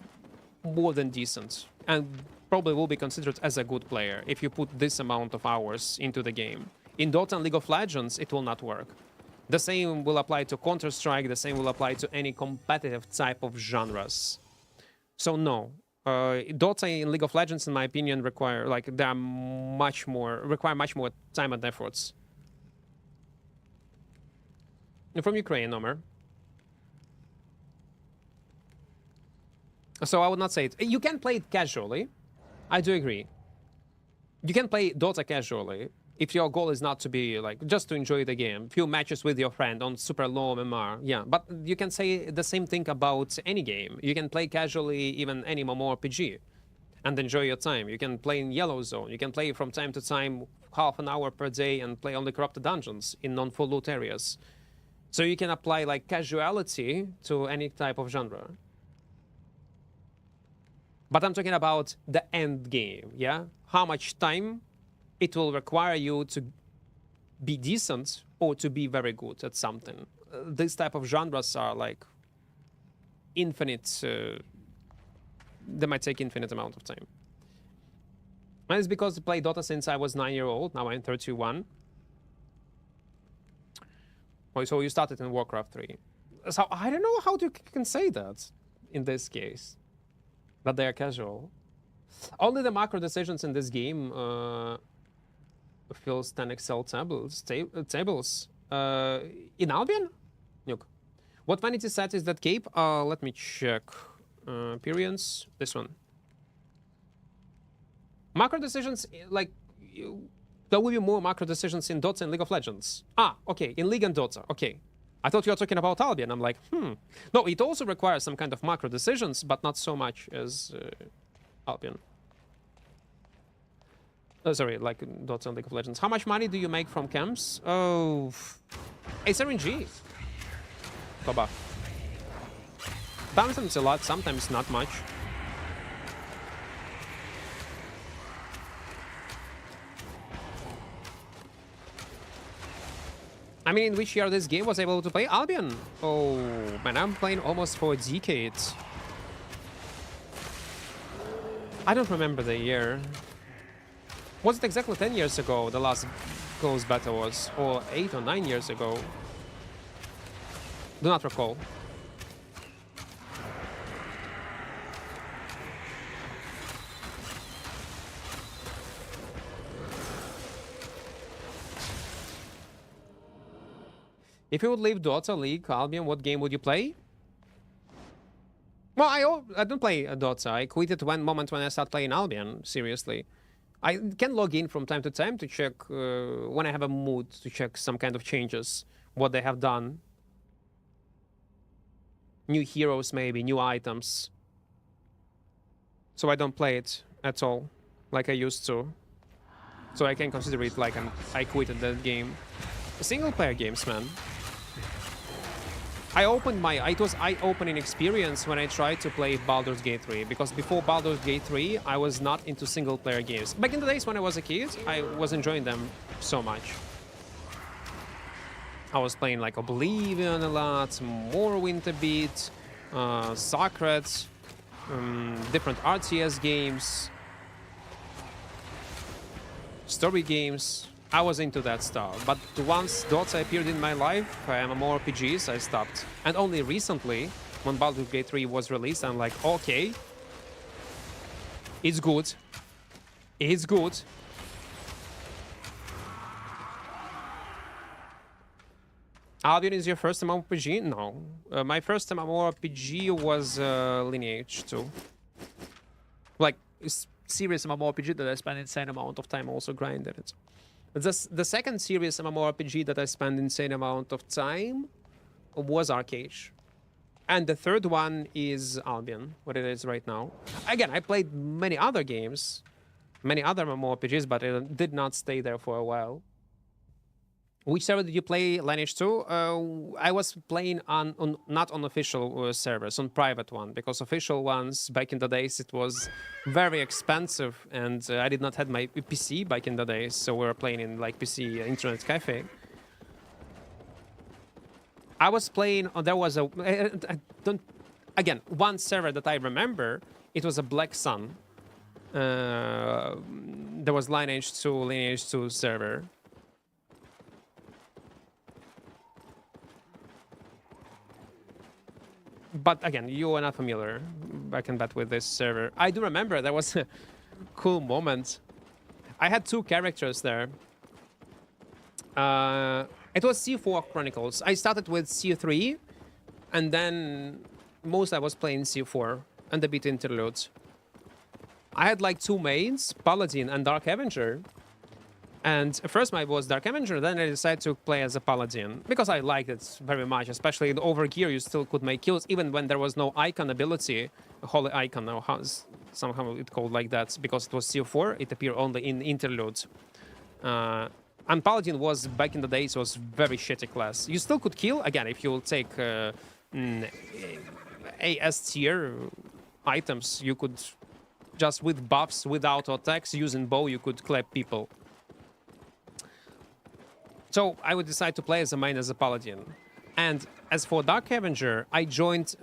more than decent and probably will be considered as a good player if you put this amount of hours into the game. In Dota and League of Legends, it will not work. The same will apply to Counter-Strike, the same will apply to any competitive type of genres. So no, Dota and League of Legends, in my opinion, require much more time and efforts. From Ukraine, Omer. So I would not say it. You can play it casually. I do agree. You can play Dota casually if your goal is not to be just to enjoy the game. Few matches with your friend on super low MMR. Yeah, but you can say the same thing about any game. You can play casually even any MMORPG and enjoy your time. You can play in Yellow Zone. You can play from time to time half an hour per day and play only corrupted dungeons in non-full loot areas. So you can apply casuality to any type of genre. But I'm talking about the end game, yeah? How much time it will require you to be decent or to be very good at something. These type of genres are infinite. They might take infinite amount of time. And it's because I play Dota since I was 9-year-old. Now I'm 31. Oh, so you started in Warcraft 3. So I don't know how you can say that in this case. That they are casual. Only the macro decisions in this game fills 10 Excel tables. In Albion? Nuke. What vanity set is that cape? Let me check. Appearance. This one. Macro decisions, there will be more macro decisions in Dota and League of Legends. Ah, okay, in League and Dota, okay. I thought you were talking about Albion. I'm like, No, it also requires some kind of macro decisions, but not so much as Albion. Sorry, like Dota and League of Legends. How much money do you make from camps? Oh, it's RNG. Baba. Sometimes a lot, sometimes not much. I mean, in which year this game was able to play? Albion. Oh, man, I'm playing almost for a decade. I don't remember the year. Was it exactly 10 years ago the last Ghost beta was? Or 8 or 9 years ago? Do not recall. If you would leave Dota, League, Albion, what game would you play? Well, I don't play Dota. I quit it one moment when I started playing Albion, seriously. I can log in from time to time to check when I have a mood to check some kind of changes, what they have done. New heroes, maybe, new items. So I don't play it at all, like I used to. So I can consider it like I quitted that game. Single-player games, man. It was eye-opening experience when I tried to play Baldur's Gate 3, because before Baldur's Gate 3, I was not into single-player games. Back in the days when I was a kid, I was enjoying them so much. I was playing like Oblivion a lot, Morrowind a bit, Sacred, different RTS games, story games. I was into that stuff, but once Dota appeared in my life, mmorpgs, I stopped. And only recently, when Baldur's Gate 3 was released, I'm like, okay, it's good. It's good. Albion is your first MMORPG? No. My first MMORPG was Lineage 2. Like, serious MMORPG that I spent insane amount of time also grinding it. The second serious MMORPG that I spent insane amount of time was Arcade. And the third one is Albion, what it is right now. Again, I played many other games, many other MMORPGs, but I did not stay there for a while. Which server did you play Lineage 2? I was playing on not on official servers, on private one, because official ones, back in the days, it was very expensive, and I did not have my PC back in the days, so we were playing in like PC internet cafe. I was playing, there was again, one server that I remember, it was a Black Sun. There was Lineage 2 server. But again, you are not familiar, I can bet, with this server. I do remember there was a cool moment. I had two characters there. It was C4 Chronicles. I started with C3, and then most I was playing C4 and a bit interludes. I had like two mains, Paladin and Dark Avenger. And first my was Dark Avenger, then I decided to play as a Paladin, because I liked it very much, especially in Overgear you still could make kills, even when there was no icon ability, Holy Icon, or somehow it called like that, because it was C4, it appeared only in interludes. And Paladin was, back in the days, was very shitty class. You still could kill, again, if you take AS tier items, you could, just with buffs, without attacks, using bow, you could clap people. So I would decide to play as a main, as a Paladin. And as for Dark Avenger, I joined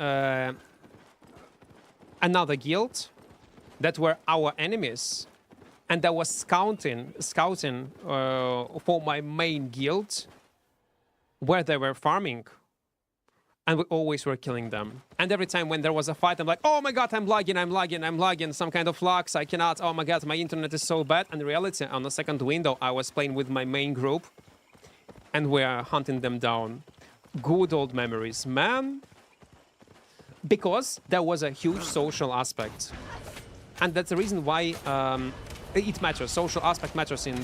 another guild that were our enemies. And I was scouting for my main guild, where they were farming. And we always were killing them. And every time when there was a fight, I'm like, oh my god, I'm lagging, some kind of lags, I cannot, oh my god, my internet is so bad. And in reality, on the second window, I was playing with my main group, and we are hunting them down. Good old memories, man. Because there was a huge social aspect. And that's the reason why it matters. Social aspect matters in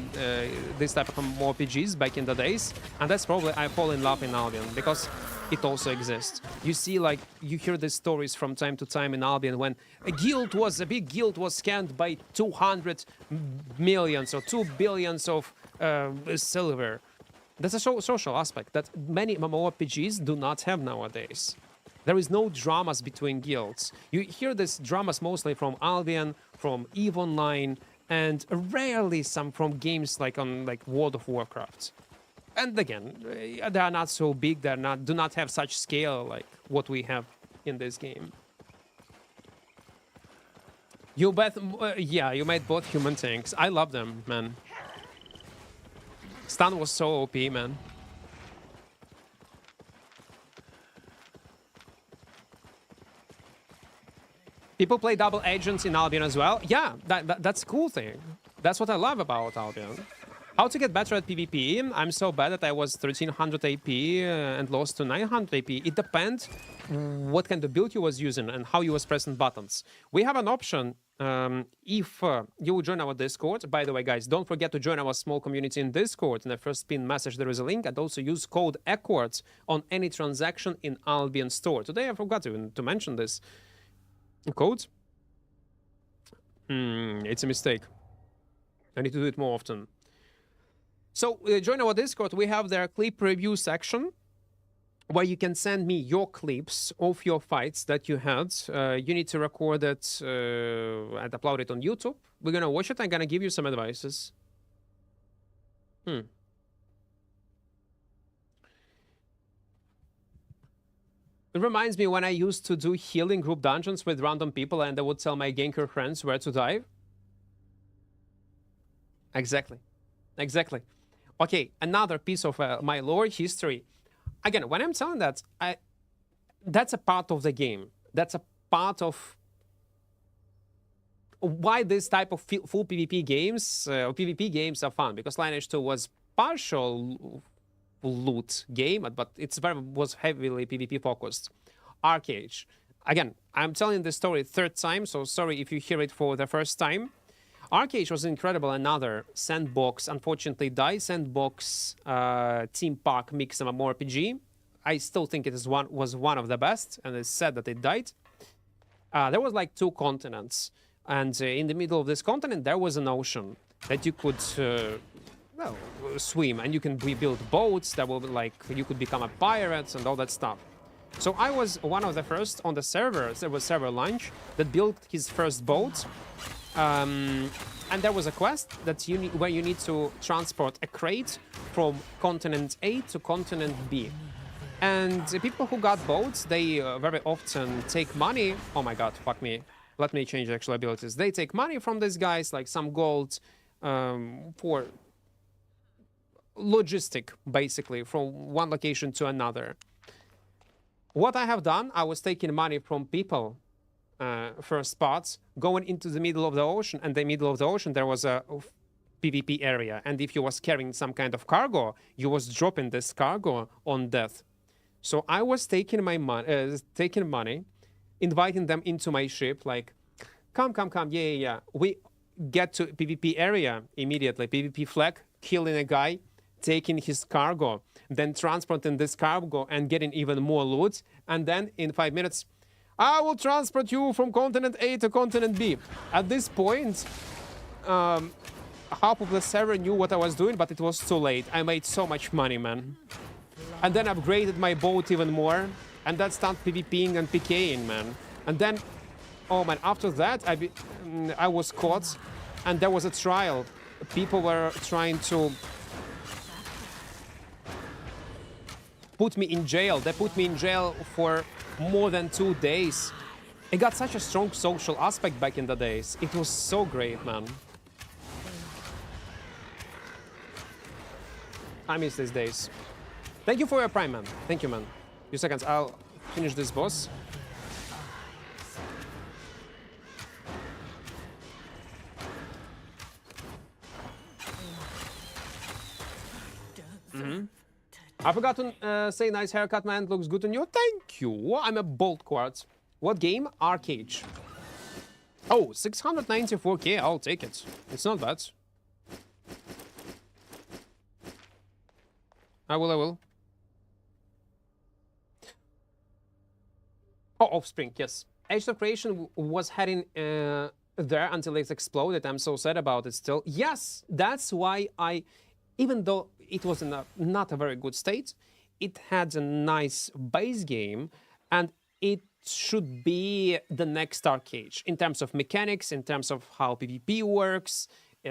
this type of MMORPGs back in the days. And that's probably I fall in love in Albion, because it also exists. You see, like, you hear these stories from time to time in Albion when a big guild was scanned by 200 millions or 2 billions of silver. That's a social aspect that many MMORPGs do not have nowadays. There is no dramas between guilds. You hear these dramas mostly from Albion, from EVE Online, and rarely some from games like on World of Warcraft. And again, they are not so big. Do not have such scale like what we have in this game. You both, yeah, you made both human tanks. I love them, man. Stun was so OP, man. People play double agents in Albion as well. Yeah, that's a cool thing. That's what I love about Albion. How to get better at PvP? I'm so bad that I was 1300 AP and lost to 900 AP. It depends what kind of build you was using and how you was pressing buttons. We have an option if you will join our Discord. By the way, guys, don't forget to join our small community in Discord. In the first pinned message, there is a link. And also use code Equart on any transaction in Albion store. Today, I forgot even to mention this. Code? It's a mistake. I need to do it more often. So join our Discord. We have their clip review section where you can send me your clips of your fights that you had. You need to record it and upload it on YouTube. We're gonna watch it. I'm gonna give you some advices. It reminds me when I used to do healing group dungeons with random people and I would tell my ganker friends where to dive. Exactly. Exactly. Okay, another piece of my lore history. Again, when I'm telling that, that's a part of the game. That's a part of why this type of full PvP games, PvP games are fun. Because Lineage 2 was partial loot game, but was heavily PvP focused. Arcade. Again, I'm telling this story third time, so sorry if you hear it for the first time. Arcade was incredible. Another sandbox, unfortunately died. Sandbox theme park mix of mmorpg. I still think it was one of the best, and it's sad that it died. There was like 2 continents, and in the middle of this continent there was an ocean that you could swim, and you can rebuild boats that will like you could become a pirate and all that stuff. So I was one of the first on the server. There was server launch that built his first boat. And there was a quest that where you need to transport a crate from continent A to continent B. And the people who got boats, they very often take money. Oh my god, fuck me. Let me change the actual abilities. They take money from these guys, like some gold for logistic, basically, from one location to another. What I have done, I was taking money from people first spots, going into the middle of the ocean, and the middle of the ocean there was a PvP area, and if you was carrying some kind of cargo, you was dropping this cargo on death. So I was taking my money, inviting them into my ship, like, come, yeah. We get to PvP area immediately, PvP flag, killing a guy, taking his cargo, then transporting this cargo and getting even more loot, and then in 5 minutes, I will transport you from continent A to continent B. At this point, half of the server knew what I was doing, but it was too late. I made so much money, man. And then upgraded my boat even more, and that started PvPing and PKing, man. And then, oh man, after that, I was caught, and there was a trial. People were trying to put me in jail. They put me in jail for more than 2 days. It got such a strong social aspect back in the days. It was so great, man. I miss these days. Thank you for your prime, man. Thank you, man. Few seconds, I'll finish this boss. I forgot to say nice haircut, man. Looks good on you. Thank you. I'm a bold quartz. What game? Arcade. Oh, 694k. I'll take it. It's not bad. I will. Oh, Offspring, yes. Age of Creation was heading there until it exploded. I'm so sad about it still. Yes, that's why even though it was in not a very good state, it had a nice base game, and it should be the next Arcade in terms of mechanics, in terms of how PvP works,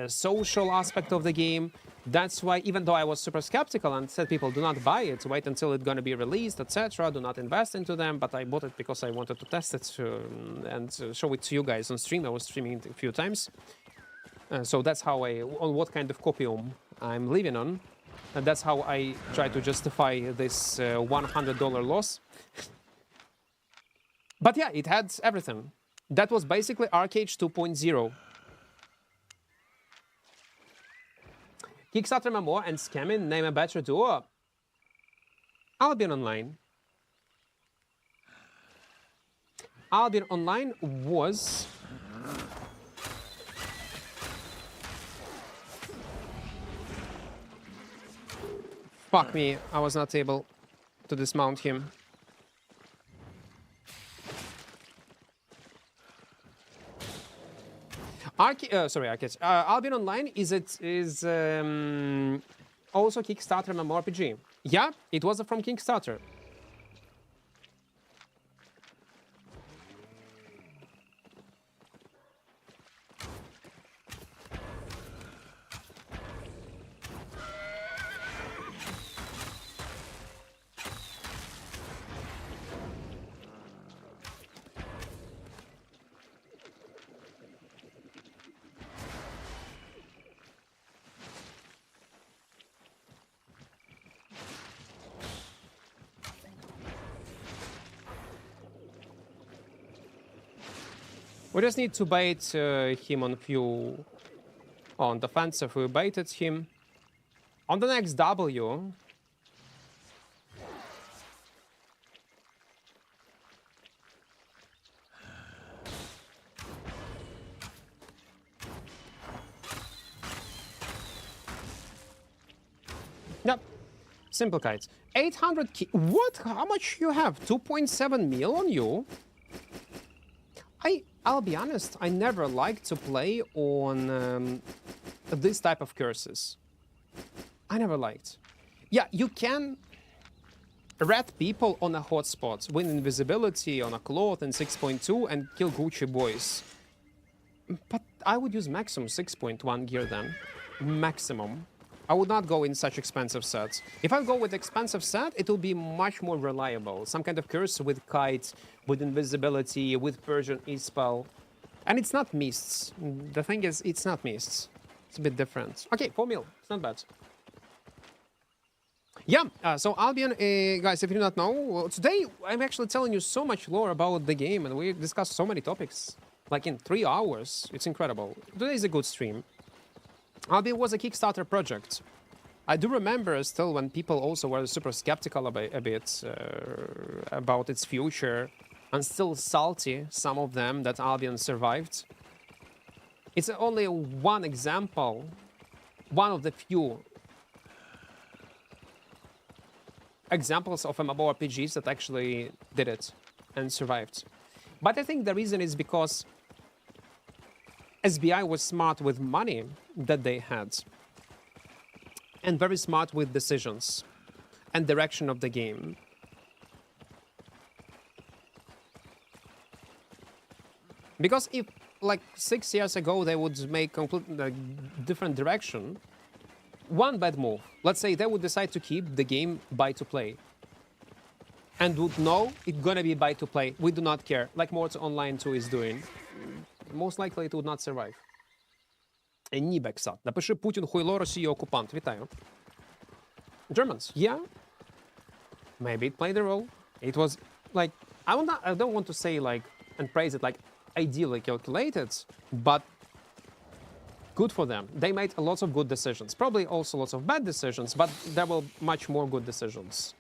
social aspect of the game. That's why, even though I was super skeptical and said people do not buy it, wait until it's going to be released, etc., do not invest into them, but I bought it because I wanted to test it and show it to you guys on stream. I was streaming it a few times. So that's how on what kind of copium I'm living on. And that's how I try to justify this $100 loss. But yeah, it had everything. That was basically Arcade 2.0. Kickstarter MMO and scamming, name a better duo. Albion Online. Albion Online was... Fuck me, I was not able to dismount him. Albion Online is also Kickstarter mmorpg. Yeah, it was from Kickstarter. We just need to bait him on defensive. We baited him. On the next W. Yep. Simple kites. 800 ki- What? How much you have? 2.7 mil on you? I'll be honest, I never liked to play on this type of curses. I never liked. Yeah, you can rat people on a hotspot, win invisibility on a cloth in 6.2 and kill Gucci boys. But I would use maximum 6.1 gear then. Maximum. I would not go in such expensive sets. If I go with expensive set, it will be much more reliable. Some kind of curse with kite, with invisibility, with Persian E-spell. And it's not mists. The thing is, it's not mists. It's a bit different. Okay, 4 mil. It's not bad. Yeah, so Albion, guys, if you do not know, today I'm actually telling you so much lore about the game, and we discussed so many topics. Like in 3 hours. It's incredible. Today is a good stream. Albion was a Kickstarter project. I do remember still when people also were super skeptical a bit about its future, and still salty, some of them, that Albion survived. It's only one example, one of the few examples of MMORPGs that actually did it and survived. But I think the reason is because SBI was smart with money that they had, and very smart with decisions and direction of the game. Because if, like 6 years ago, they would make completely different direction, one bad move, let's say they would decide to keep the game buy-to-play, and would know it's gonna be buy-to-play, we do not care, like Mords Online 2 is doing. Most likely it would not survive. Нібексат. Напиши Путін хуйло, Росія окупант. Вітаю. Germans, yeah. Maybe it played a role. It was like, I don't want to say like, and praise it like ideally calculated, but good for them. They made a lot of good decisions. Probably also lots of bad decisions, but there were much more good decisions.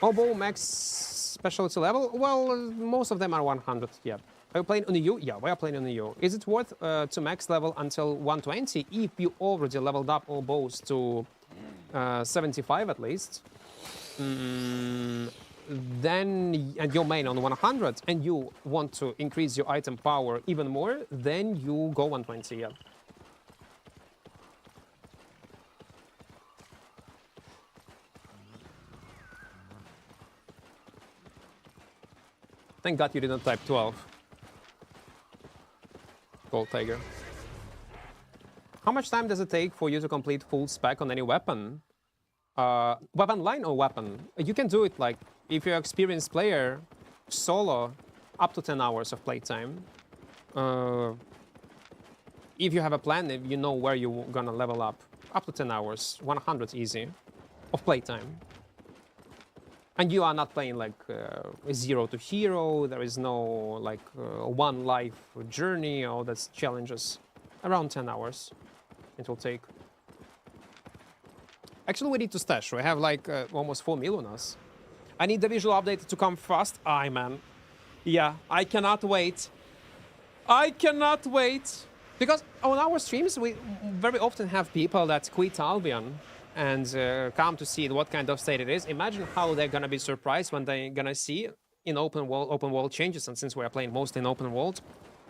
Oboe max specialty level? Well, most of them are 100, yeah. Are you playing on EU? Yeah, we are playing on EU. Is it worth to max level until 120 if you already leveled up all bows to 75 at least? Then, and your main on 100, and you want to increase your item power even more, then you go 120, yeah. Thank God you didn't type 12. Gold Tiger. How much time does it take for you to complete full spec on any weapon? Weapon line or weapon? You can do it like, if you're an experienced player, solo, up to 10 hours of playtime. If you have a plan, if you know where you're gonna level up to 10 hours, 100 easy of playtime. And you are not playing like zero to hero, there is no like one life journey or that's challenges. Around 10 hours it will take. Actually, we need to stash. We have like almost 4 mil on us. I need the visual update to come fast. Aye, man. Yeah, I cannot wait. I cannot wait. Because on our streams, we very often have people that quit Albion and come to see what kind of state it is. Imagine how they're gonna be surprised when they're gonna see in open world changes. And since we are playing mostly in open world,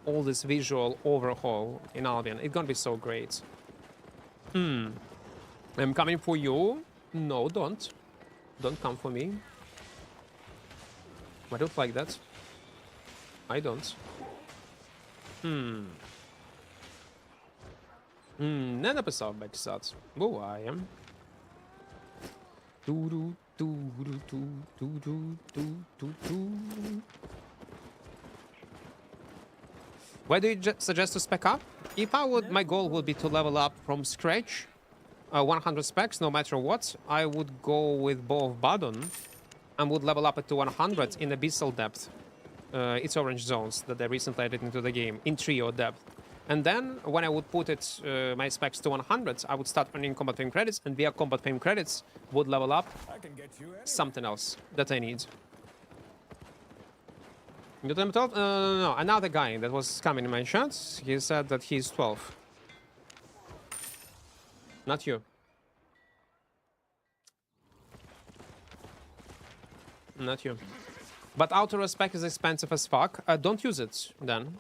all this visual overhaul in Albion, it's gonna be so great. I'm coming for you. No, don't. Don't come for me. I don't like that. I don't. Не написав бексат. Буває. Why do you suggest to spec up? If I would, my goal would be to level up from scratch, 100 specs, no matter what, I would go with Bow of Badon and would level up it to 100 in Abyssal Depth. It's orange zones that they recently added into the game, in trio depth. And then, when I would put it, my specs to 100, I would start earning combat fame credits, and via combat fame credits, would level up I can get you anywhere. something else that I need. You tell him 12? No, another guy that was coming in my chat, he said that he's 12. Not you. Not you. But outer spec is expensive as fuck. Don't use it, then.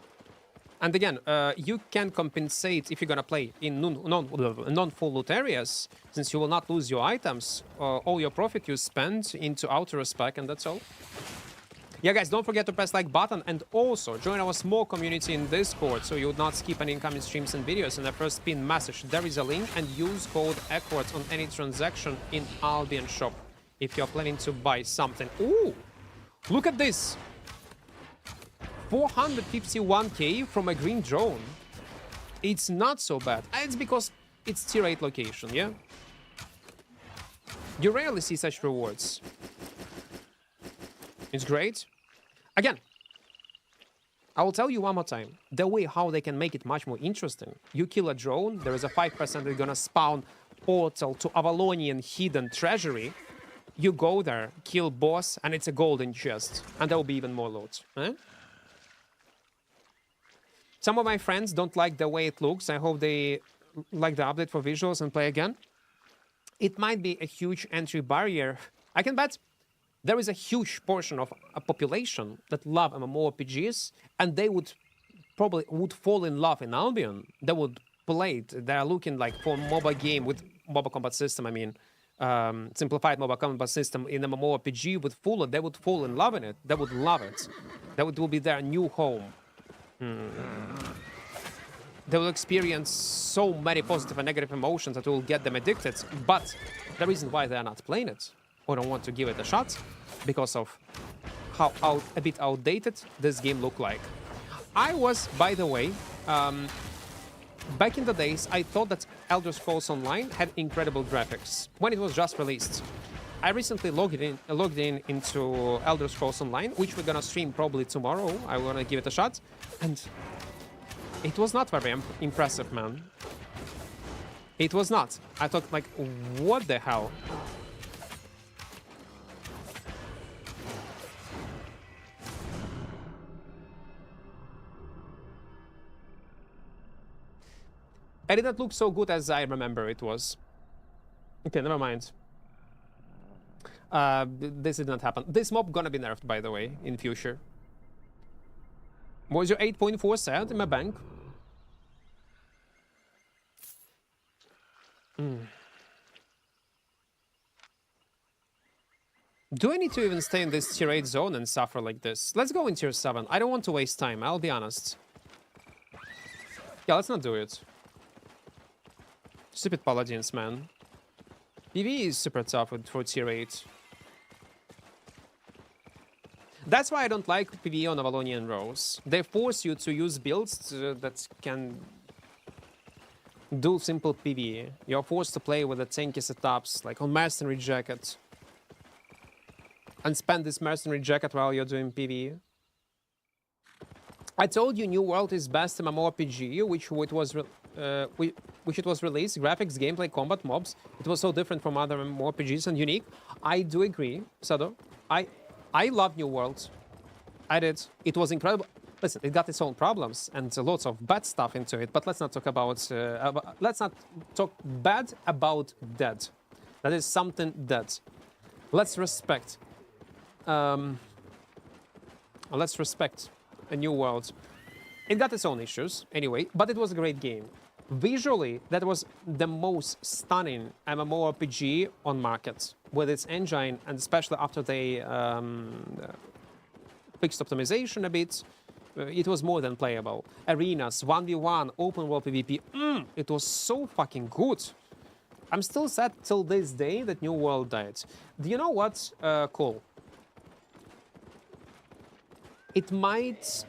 And again, you can compensate if you're gonna play in non-full loot areas, since you will not lose your items. All your profit you spend into outer spec, and that's all. Yeah, guys, don't forget to press like button, and also join our small community in Discord, so you would not skip any incoming streams and videos. In the first pinned message, there is a link, and use code Equart on any transaction in Albion shop if you're planning to buy something. Ooh, look at this. 451k from a green drone. It's not so bad. It's because it's tier 8 location, yeah? You rarely see such rewards. It's great. Again, I will tell you one more time. The way how they can make it much more interesting. You kill a drone, there is a 5% that's gonna spawn portal to Avalonian hidden treasury. You go there, kill boss, and it's a golden chest. And there will be even more loot. Eh? Some of my friends don't like the way it looks. I hope they like the update for visuals and play again. It might be a huge entry barrier. I can bet there is a huge portion of a population that love mmorpgs, and they would probably fall in love in Albion. They would play it. They're looking like for a mobile game with mobile combat system. I mean, simplified mobile combat system in a mmorpg with full. They would fall in love in it. They would love it. That will be their new home. They will experience so many positive and negative emotions that will get them addicted. But the reason why they are not playing it or don't want to give it a shot, because of how a bit outdated this game looked like. I was, by the way, back in the days, I thought that Elder Scrolls Online had incredible graphics when it was just released. I recently logged in into Elder Scrolls Online, which we're gonna stream probably tomorrow. I wanna give it a shot, and it was not very impressive, man. It was not. I thought, like, what the hell? It didn't look so good as I remember it was. Okay, never mind. This did not happen. This mob gonna be nerfed, by the way, in future. Was your 8.4 set in my bank? Do I need to even stay in this tier 8 zone and suffer like this? Let's go in tier 7. I don't want to waste time, I'll be honest. Yeah, let's not do it. Stupid paladins, man. PvE is super tough for tier 8. That's why I don't like PvE on Avalonian rows. They force you to use builds that can do simple PvE. You're forced to play with the tanky setups, like on Mercenary Jacket. And spend this Mercenary Jacket while you're doing PvE. I told you New World is best mmorpg, which it was released. Graphics, gameplay, combat, mobs. It was so different from other mmorpgs and unique. I do agree, Sado. I love New World. I did. It was incredible. Listen, it got its own problems and lots of bad stuff into it. But let's not talk about. Let's not talk bad about dead. That is something dead. Let's respect. Let's respect a New World. It got its own issues anyway, but it was a great game. Visually, that was the most stunning MMORPG on market with its engine, and especially after they fixed optimization a bit, it was more than playable. Arenas, 1v1, open world PvP, it was so fucking good. I'm still sad till this day that New World died. Do you know what? Cool. It might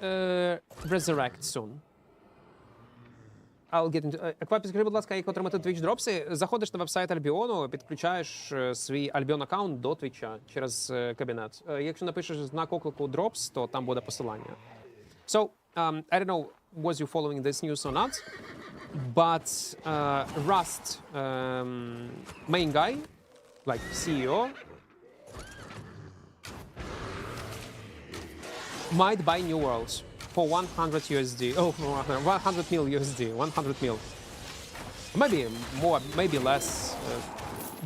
resurrect soon. I'll get into... Equart, підскажи, будь ласка, як отримати Twitch дропси? Заходиш на веб-сайт Альбіону, підключаєш свій Альбіон-аккаунт до Твіча через кабінет. Якщо напишеш знак оклику Drops, то там буде посилання. So, I don't know, was you following this news or not, but Rust main guy, like CEO, might buy New World for 100 USD. Oh, 100 mil USD, 100 mil. Maybe more, maybe less.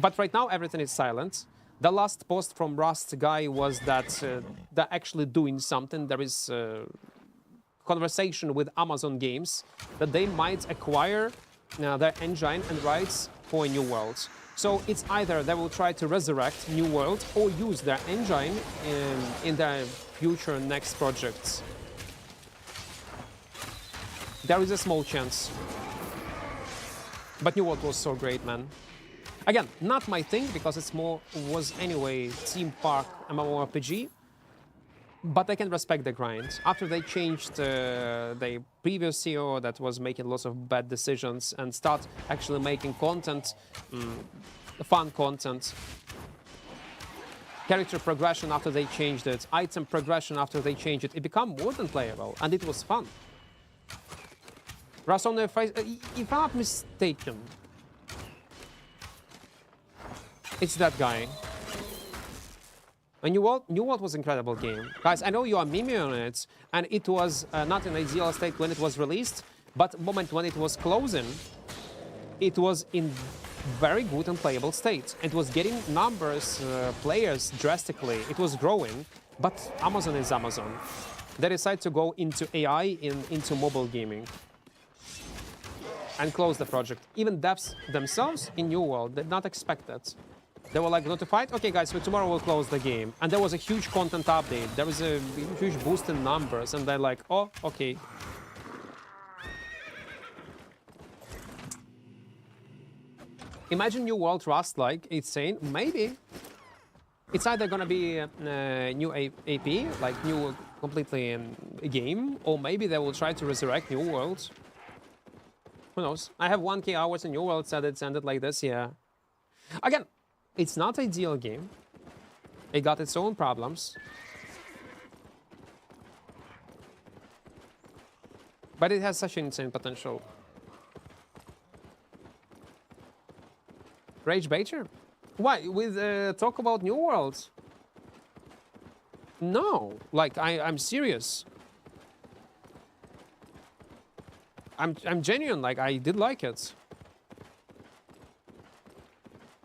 But right now everything is silent. The last post from Rust guy was that they're actually doing something. There is conversation with Amazon Games that they might acquire their engine and rights for a New World. So it's either they will try to resurrect New World or use their engine in their future next projects. There is a small chance. But New World was so great, man. Again, not my thing, because it's more was anyway Theme Park MMORPG. But I can respect the grind. After they changed the previous CEO that was making lots of bad decisions and start actually making content, fun content. Character progression after they changed it, item progression after they changed it, it became more than playable, and it was fun. Russ on the face, if I'm not mistaken, it's that guy. And New World was an incredible game. Guys, I know you are memeing on it, and it was not an ideal state when it was released, but the moment when it was closing, it was in very good and playable state. It was getting numbers, players drastically. It was growing, but Amazon is Amazon. They decided to go into AI, into mobile gaming, and close the project. Even devs themselves in New World did not expect that. They were like notified, okay guys, so tomorrow we'll close the game. And there was a huge content update. There was a huge boost in numbers, and they're like, oh, okay. Imagine New World Rust like it's saying, maybe. It's either gonna be a new AP, like new completely game, or maybe they will try to resurrect New World. Who knows? I have 1K hours in New World, said it's ended like this, yeah. Again, it's not an ideal game. It got its own problems. But it has such insane potential. Rage Baiter? Why? With talk about New World? No. Like, I'm serious. I'm genuine. Like, I did like it.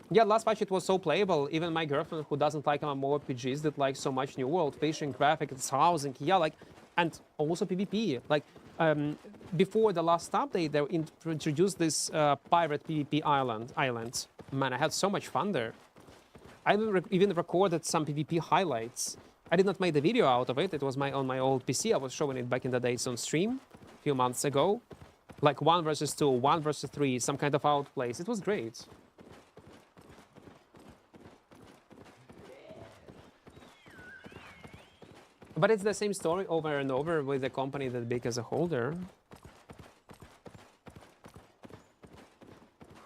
Yeah, last patch it was so playable. Even my girlfriend, who doesn't like MMORPGs, did like so much New World, fishing, graphics, housing, yeah, like, and also PvP. Like, before the last update, they introduced this pirate PvP island. Man, I had so much fun there. I even recorded some PvP highlights. I did not make the video out of it. It was on my old PC. I was showing it back in the days on stream a few months ago. Like 1 versus 2, 1 versus 3, some kind of outplays. It was great. But it's the same story over and over with a company that big as a holder.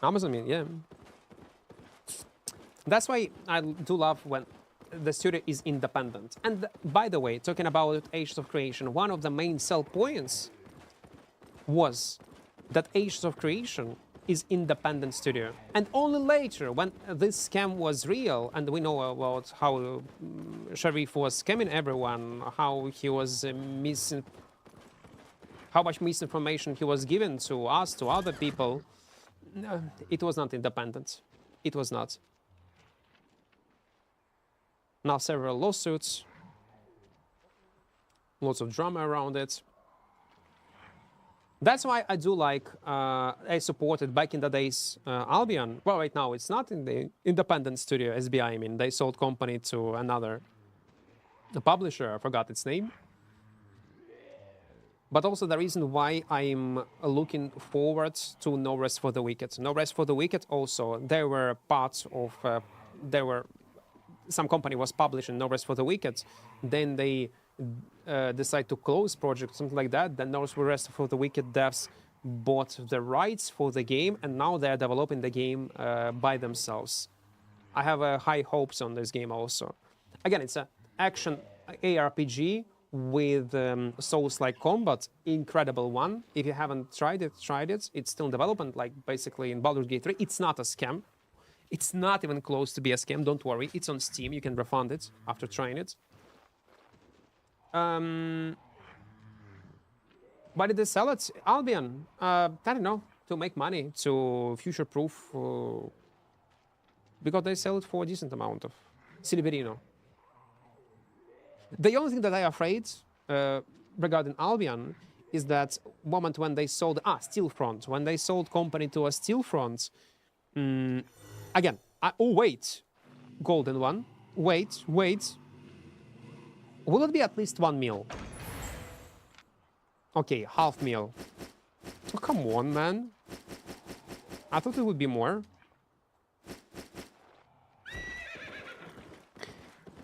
Amazon, yeah. That's why I do love when the studio is independent. And by the way, talking about Ages of Creation, one of the main sell points was that Ages of Creation is independent studio. And only later, when this scam was real, and we know about how Sharif was scamming everyone, how he was how much misinformation he was given to us, to other people, it was not independent. It was not. Now several lawsuits, lots of drama around it. That's why I do like, I supported back in the days Albion. Well, right now it's not in the independent studio, SBI, I mean. They sold company to another publisher, I forgot its name. But also the reason why I'm looking forward to No Rest for the Wicked. No Rest for the Wicked also, there were parts of, some company was publishing No Rest for the Wicked. Then they decide to close project, something like that. Then No Rest for the Wicked devs bought the rights for the game, and now they're developing the game by themselves. I have high hopes on this game also. Again, it's an action ARPG with Souls-like combat, incredible one. If you haven't tried it, It's still in development, like basically in Baldur's Gate 3. It's not a scam. It's not even close to be a scam, don't worry. It's on Steam, you can refund it after trying it. Why did they sell it? Albion, I don't know, to make money, to future-proof, because they sell it for a decent amount of Silverino. The only thing that I'm afraid regarding Albion is that moment when they sold, Steelfront, when they sold company to a Steelfront, again, oh wait, golden one, wait. Will it be at least 1 mil? Okay, half mil. Oh, come on, man. I thought it would be more.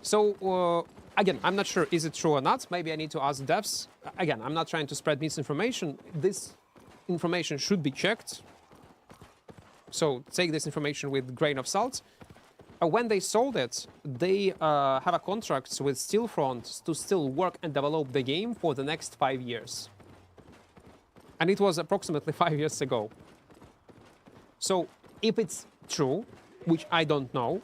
So, again, I'm not sure, is it true or not? Maybe I need to ask devs. Again, I'm not trying to spread misinformation. This information should be checked. So take this information with a grain of salt. When they sold it, they have a contract with Steelfront to still work and develop the game for the next 5 years. And it was approximately 5 years ago. So if it's true, which I don't know,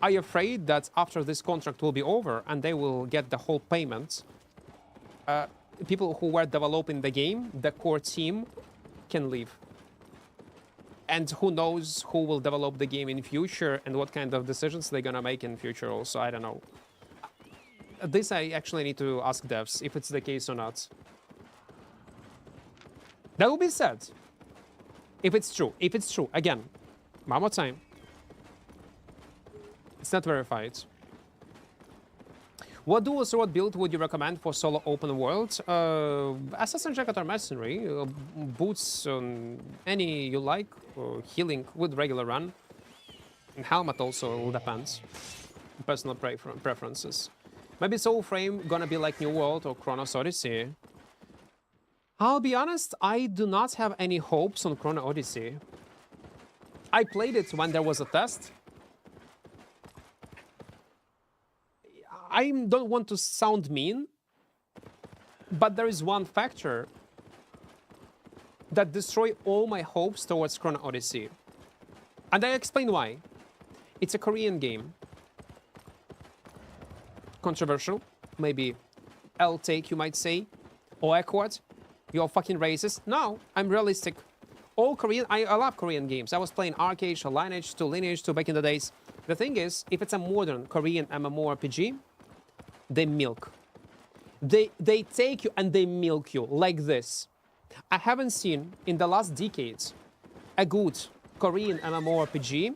I'm afraid that after this contract will be over and they will get the whole payment, people who were developing the game, the core team, can leave. And who knows who will develop the game in future and what kind of decisions they're gonna make in future also, I don't know. This I actually need to ask devs if it's the case or not. That will be sad. If it's true. If it's true. Again, one more time. It's not verified. What duels or what build would you recommend for solo open world? Assassin Jacket or Mercenary, boots, any you like, healing with regular run. And helmet also depends. Personal preferences. Maybe Soul Frame gonna be like New World or Chronos Odyssey. I'll be honest, I do not have any hopes on Chrono Odyssey. I played it when there was a test. I don't want to sound mean, but there is one factor that destroys all my hopes towards Chrono Odyssey. And I explain why. It's a Korean game. Controversial, maybe L-take you might say, or Equart, you're fucking racist. No, I'm realistic. All Korean, I love Korean games. I was playing Arcade, Lineage 2, Lineage 2 back in the days. The thing is, if it's a modern Korean MMORPG, they milk. They take you and they milk you like this. I haven't seen in the last decades a good Korean MMORPG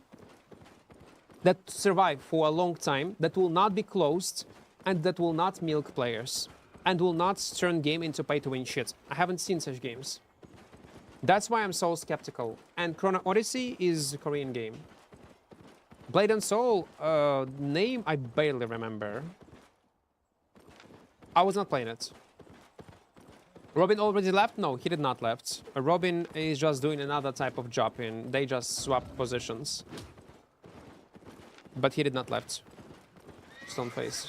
that survive for a long time, that will not be closed, and that will not milk players, and will not turn game into pay-to-win shit. I haven't seen such games. That's why I'm so skeptical. And Chrono Odyssey is a Korean game. Blade and Soul, name I barely remember. I was not playing it. Robin already left? No, he did not left. Robin is just doing another type of job and they just swapped positions. But he did not left. Stoneface.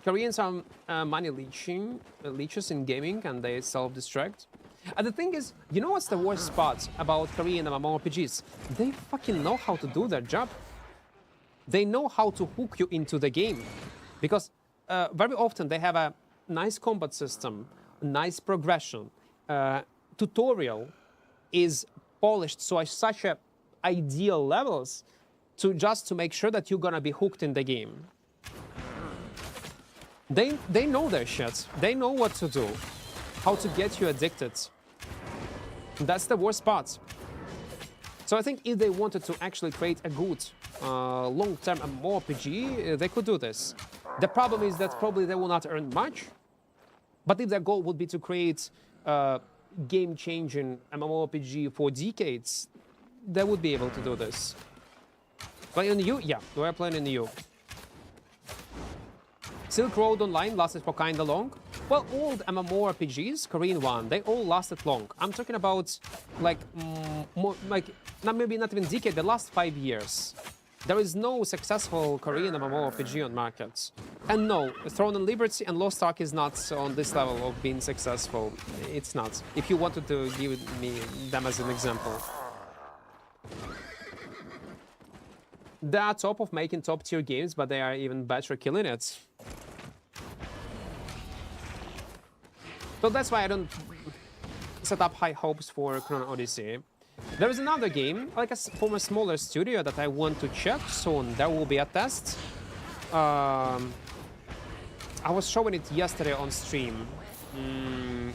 Koreans are money leeches in gaming and they self-destruct. And the thing is, you know what's the worst part about Korean MMORPGs? They fucking know how to do their job. They know how to hook you into the game. Because very often they have a nice combat system, nice progression. Tutorial is polished so such a ideal levels to make sure that you're gonna be hooked in the game. They know their shit. They know what to do, how to get you addicted. That's the worst part. So I think if they wanted to actually create a good long-term MMORPG, they could do this. The problem is that probably they will not earn much. But if their goal would be to create a game-changing MMORPG for decades, they would be able to do this. Play in the U? Yeah, we're playing in the U. Silk Road Online lasted for kinda long. Well, old MMORPGs, Korean one, they all lasted long. I'm talking about like, maybe not even decade, the last 5 years. There is no successful Korean MMORPG on markets. And no, Throne and Liberty and Lost Ark is not on this level of being successful. It's not. If you wanted to give me them as an example. They are top of making top tier games, but they are even better killing it. So that's why I don't set up high hopes for Chrono Odyssey. There is another game, like from a smaller studio that I want to check soon. There will be a test. I was showing it yesterday on stream.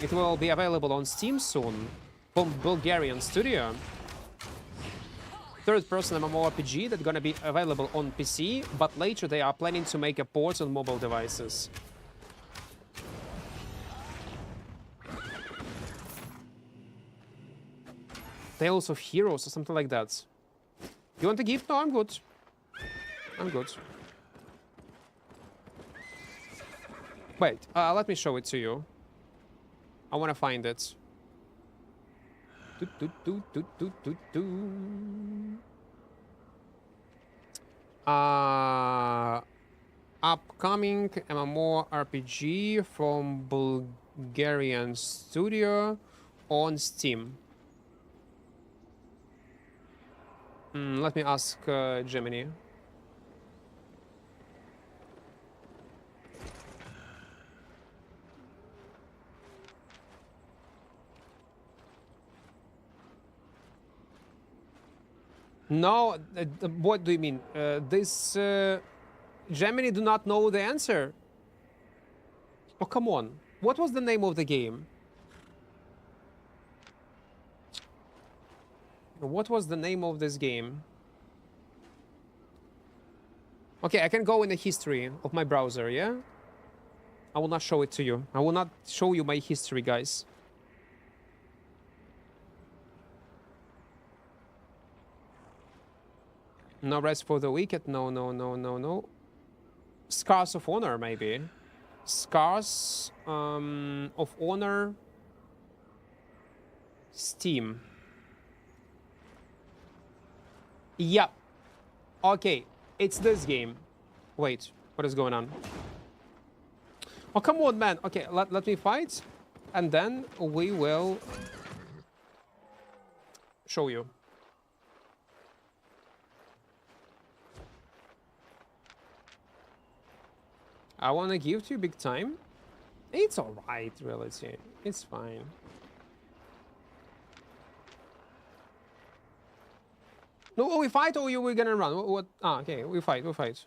It will be available on Steam soon from Bulgarian studio. Third-person MMORPG that's gonna be available on PC, but later they are planning to make a port on mobile devices. Tales of Heroes or something like that. You want a gift? No, I'm good. I'm good. Wait, let me show it to you. I want to find it. Upcoming MMORPG from Bulgarian studio on Steam. Let me ask Gemini. No, what do you mean? This Gemini do not know the answer. Oh, come on. What was the name of the game? What was the name of this game? Okay, I can go in the history of my browser, yeah? I will not show it to you. I will not show you my history, guys. No rest for the wicked? No, no, no, no, no. Scars of Honor, maybe. Scars of Honor. Steam. Yeah. Okay, it's this game. Wait, what is going on? Oh, come on, man. Okay, let me fight. And then we will show you. I want to give to you big time. It's alright, reality. It's fine. No, we fight or we're gonna run? What? Ah, okay, we fight, we fight.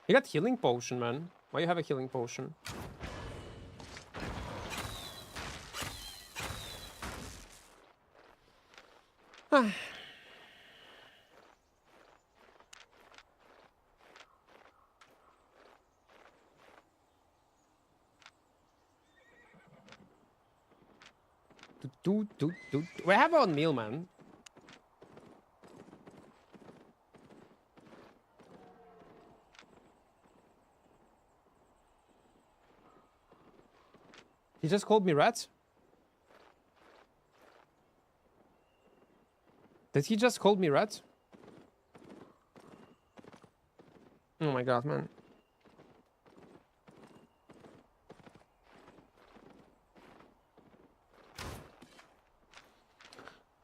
You got healing potion, man. Why you have a healing potion? We have our own meal, man. He just called me rat? Did he just call me rat? Oh my god, man.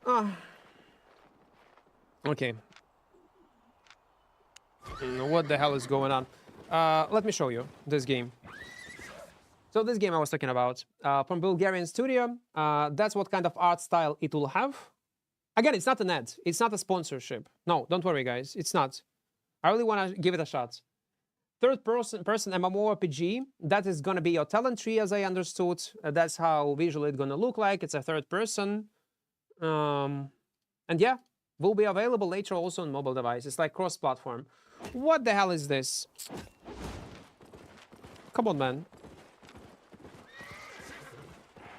Ah. Okay. What the hell is going on? Let me show you this game. So this game I was talking about, from Bulgarian studio, that's what kind of art style it will have. Again, it's not an ad. It's not a sponsorship. No, don't worry, guys. It's not. I really want to give it a shot. Third person mmorpg. That is going to be your talent tree, as I understood. That's how visually it's going to look like. It's a third person. And yeah, will be available later also on mobile devices, like cross-platform. What the hell is this? Come on, man.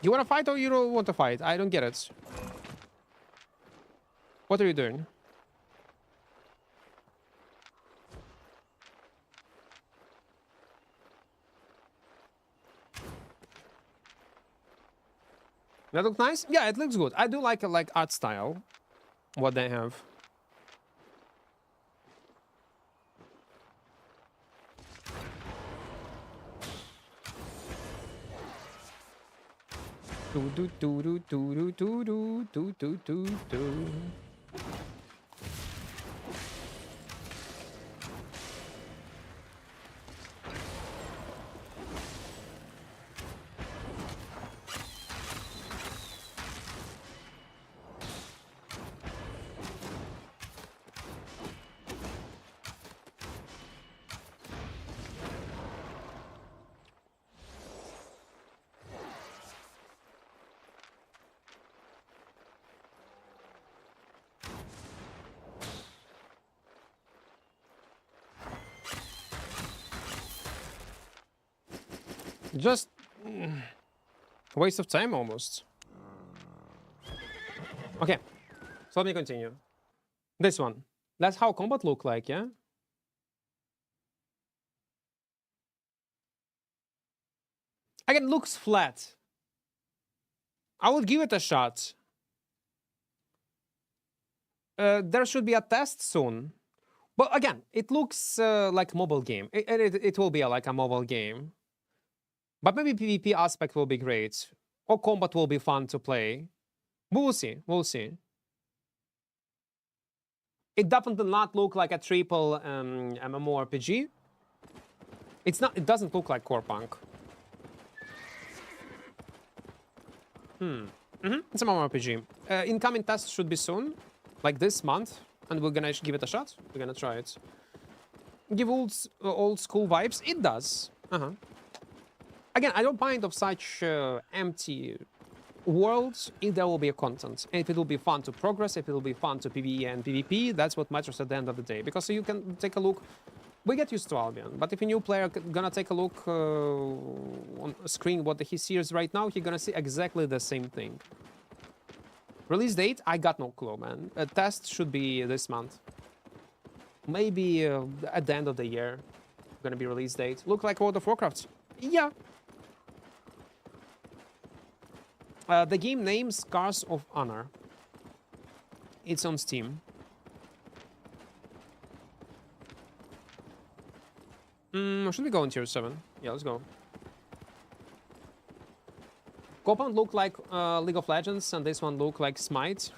You want to fight or you don't want to fight? I don't get it. What are you doing? That look nice? Yeah, it looks good. I do like art style. What they have. Do do do do do do do do do do do. Just waste of time almost. Okay, so let me continue. This one. That's how combat look like, yeah? Again, looks flat. I would give it a shot. There should be a test soon. But again, it looks like a mobile game. It will be like a mobile game. But maybe PvP aspect will be great. Or combat will be fun to play. We'll see. We'll see. It definitely not look like a triple MMORPG. It's not. It doesn't look like Core Punk. It's a MMORPG. Incoming test should be soon, like this month, and we're gonna give it a shot. We're gonna try it. Give old school vibes. It does. Again, I don't mind of such empty worlds if there will be a content. If it will be fun to progress, if it will be fun to PvE and PvP, that's what matters at the end of the day. Because you can take a look. We get used to Albion, but if a new player gonna take a look on a screen what he sees right now, he's gonna see exactly the same thing. Release date? I got no clue, man. A test should be this month. Maybe at the end of the year, gonna be release date. Look like World of Warcraft. Yeah. The game name Scars of Honor. It's on Steam. Should we go in tier 7? Yeah, let's go. Compound look like League of Legends, and this one look like Smite.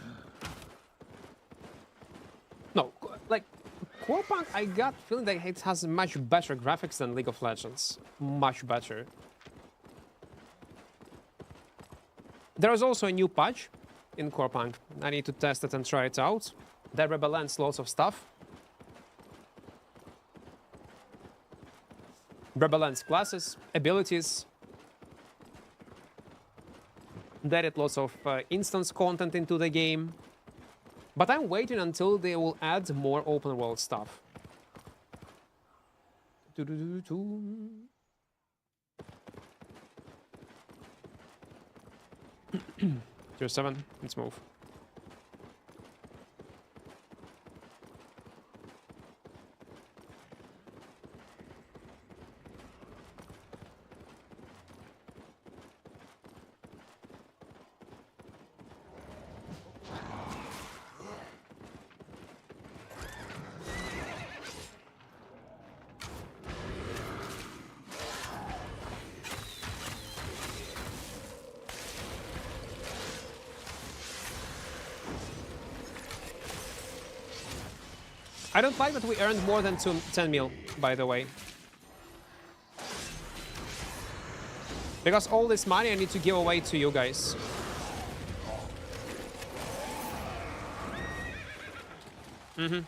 No, like Core Punk, I got feeling that it has much better graphics than League of Legends. Much better. There is also a new patch in Core Punk. I need to test it and try it out. That rebalance lots of stuff. Rebalance classes, abilities. They added lots of instance content into the game. But I'm waiting until they will add more open world stuff. Tier 7. Let's move. I don't like that we earned more than 10 mil, by the way. Because all this money I need to give away to you guys. Do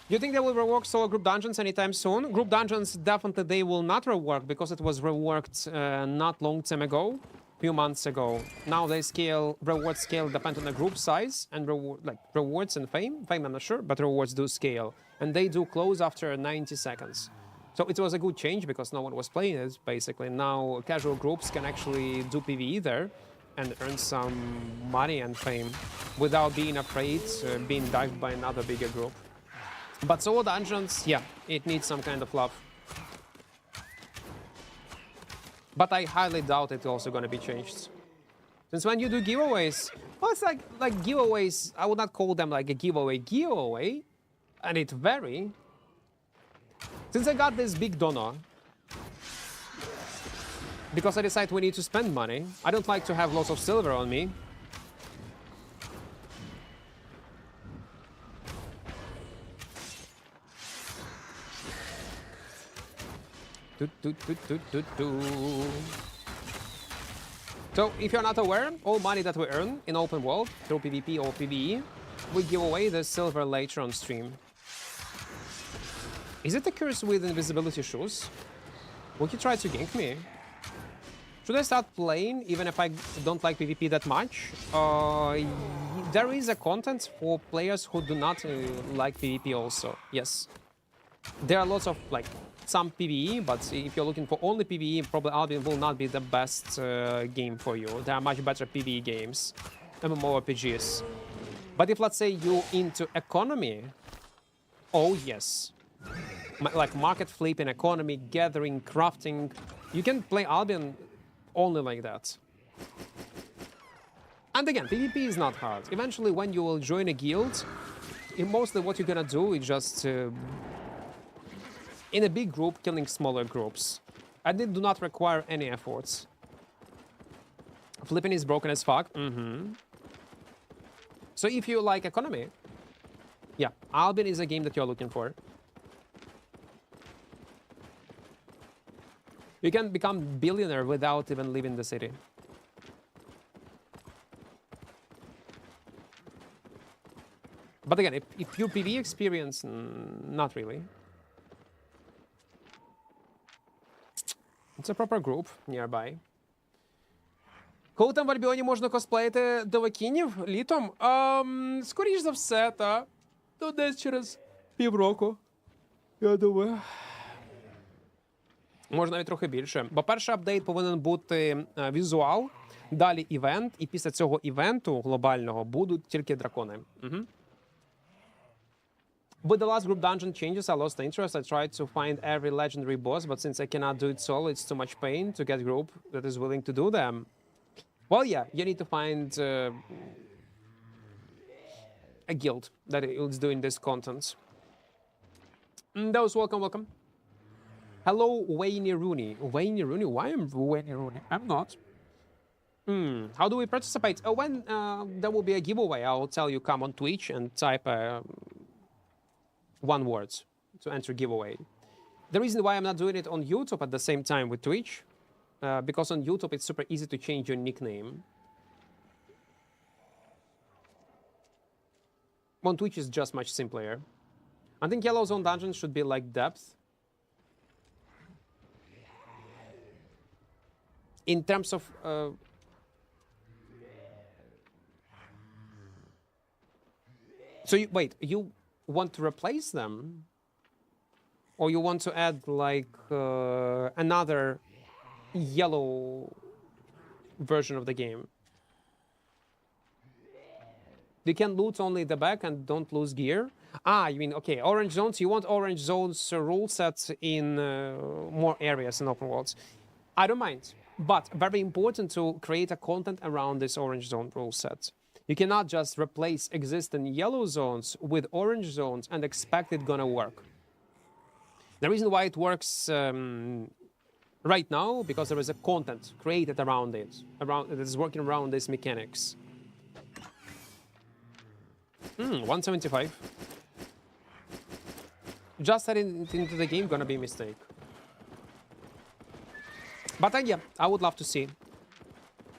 you think they will rework solo group dungeons anytime soon? Group dungeons, definitely they will not rework because it was reworked not long time ago. Few months ago. Now they scale, reward scale depend on the group size and rewards and fame. Fame I'm not sure, but rewards do scale. And they do close after 90 seconds. So it was a good change because no one was playing it, basically. Now casual groups can actually do PvE there and earn some money and fame without being afraid being dived by another bigger group. But solo dungeons, yeah, it needs some kind of love. But I highly doubt it's also going to be changed. Since when you do giveaways, well, it's like giveaways, I would not call them like a giveaway, and it vary. Since I got this big donor, because I decided we need to spend money, I don't like to have lots of silver on me. So, if you're not aware, all money that we earn in open world through PvP or PvE, we give away the silver later on stream. Is it the curse with invisibility shoes? Will you try to gank me? Should I start playing even if I don't like PvP that much? There is a content for players who do not like PvP also, yes. There are lots of like some PvE, but if you're looking for only PvE, probably Albion will not be the best game for you. There are much better PvE games, mmorpgs. But if, let's say, you're into economy, oh yes. Like market flipping, economy, gathering, crafting, you can play Albion only like that. And again, PvP is not hard. Eventually, when you will join a guild, mostly what you're gonna do is just in a big group, killing smaller groups. And they do not require any efforts. Flipping is broken as fuck. So if you like economy, yeah, Albion is a game that you're looking for. You can become billionaire without even leaving the city. But again, if you PvE experience, not really. It's a proper group nearby. Коли там в Альбіоні можна косплеїти девакінів літом? Скоріш за все, та. То десь через півроку. Я думаю. Може навіть трохи більше. Бо перший апдейт повинен бути візуал, далі івент, і після цього івенту глобального будуть тільки дракони. With the last group dungeon changes, I lost interest. I tried to find every legendary boss, but since I cannot do it solo, it's too much pain to get a group that is willing to do them. Well, yeah, you need to find a guild that is doing this content. Those, welcome. Hello, Wayne Rooney. Wayne Rooney? Why am Wayne Rooney? I'm not. How do we participate? When there will be a giveaway, I'll tell you come on Twitch and type one word to enter giveaway. The reason why I'm not doing it on YouTube at the same time with Twitch, because on YouTube it's super easy to change your nickname. On Twitch is just much simpler. I think Yellow Zone dungeons should be like depth. In terms of so you want to replace them, or you want to add like another yellow version of the game? You can loot only the back and don't lose gear. Ah, you mean, okay, orange zones. You want orange zones rule sets in more areas in open worlds. I don't mind, but very important to create a content around this orange zone rule set. You cannot just replace existing yellow zones with orange zones and expect it gonna work. The reason why it works right now, because there is a content created around it, that is working around these mechanics. 175. Just adding it into the game gonna be a mistake. But yeah, I would love to see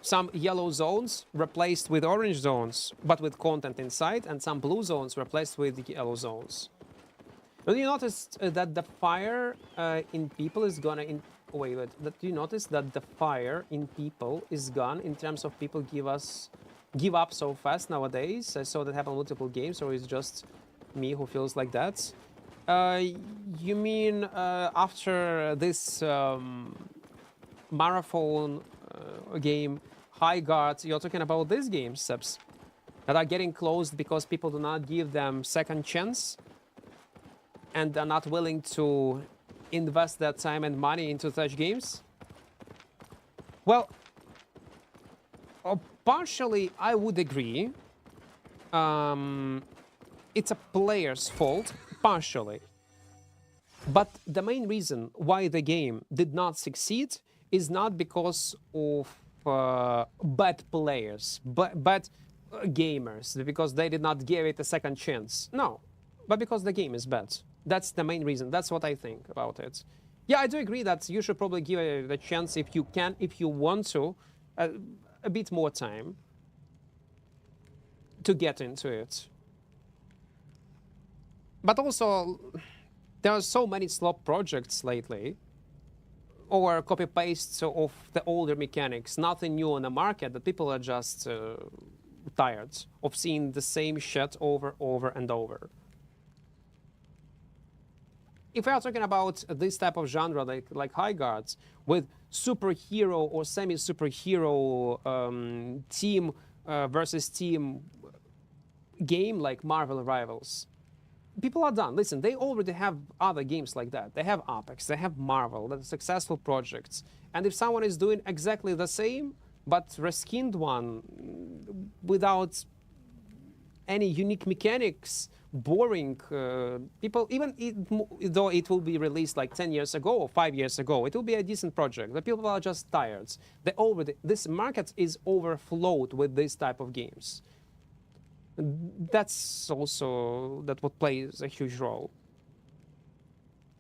some yellow zones replaced with orange zones, but with content inside, and some blue zones replaced with yellow zones. Have you noticed that the fire in people is gonna... Wait. Do you notice that the fire in people is gone in terms of people give up so fast nowadays? I saw that happen in multiple games, or is just me who feels like that? You mean after this marathon game, High Guard, you're talking about these games, Sebs, that are getting closed because people do not give them second chance and are not willing to invest that time and money into such games? Well, partially I would agree. It's a player's fault, partially. But the main reason why the game did not succeed is not because of bad players, bad gamers, because they did not give it a second chance. No, but because the game is bad. That's the main reason. That's what I think about it. Yeah, I do agree that you should probably give it a chance if you can, if you want to, a bit more time to get into it. But also, there are so many slop projects lately, or copy-pastes of the older mechanics, nothing new on the market, that people are just tired of seeing the same shit over and over. If we are talking about this type of genre, like High Guards, with superhero or semi-superhero team versus team game like Marvel Rivals, people are done. Listen, they already have other games like that. They have Apex, they have Marvel, that are successful projects. And if someone is doing exactly the same, but reskinned one without any unique mechanics, boring, people, even though it will be released like 10 years ago or 5 years ago, it will be a decent project. The people are just tired. This market is overflowed with this type of games. That's also what plays a huge role.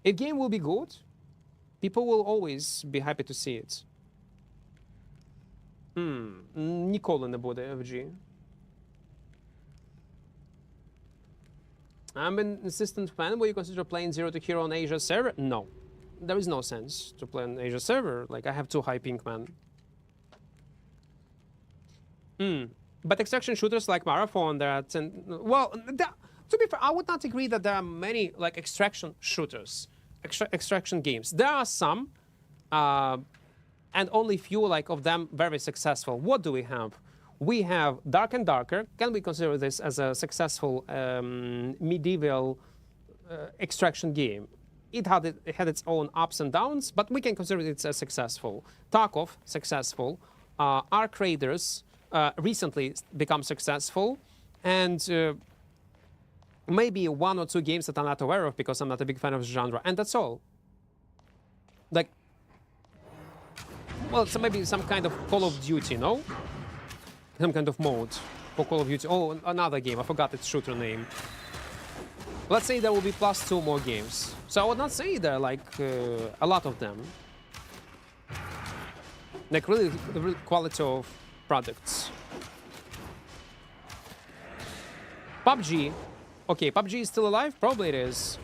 If game will be good, people will always be happy to see it. Ніколи не буде FG. I'm an insistent fan. Will you consider playing Zero to Hero on Asia server? No. There is no sense to play on Asia server. Like, I have too high ping, man. But extraction shooters like Marathon, well, to be fair, I would not agree that there are many like extraction shooters, extraction games. There are some, and only few like of them very successful. What do we have? We have Dark and Darker. Can we consider this as a successful medieval extraction game? It had its own ups and downs, but we can consider it as successful. Tarkov, successful. Arc Raiders recently become successful, and maybe one or two games that I'm not aware of because I'm not a big fan of the genre, and that's all. Like, well, so maybe some kind of Call of Duty, no? Some kind of mode for Call of Duty. Oh, another game. I forgot its shooter name. Let's say there will be +2 more games. So I would not say there are like a lot of them. Like really the real quality of products. PUBG. Okay, PUBG is still alive? Probably it is.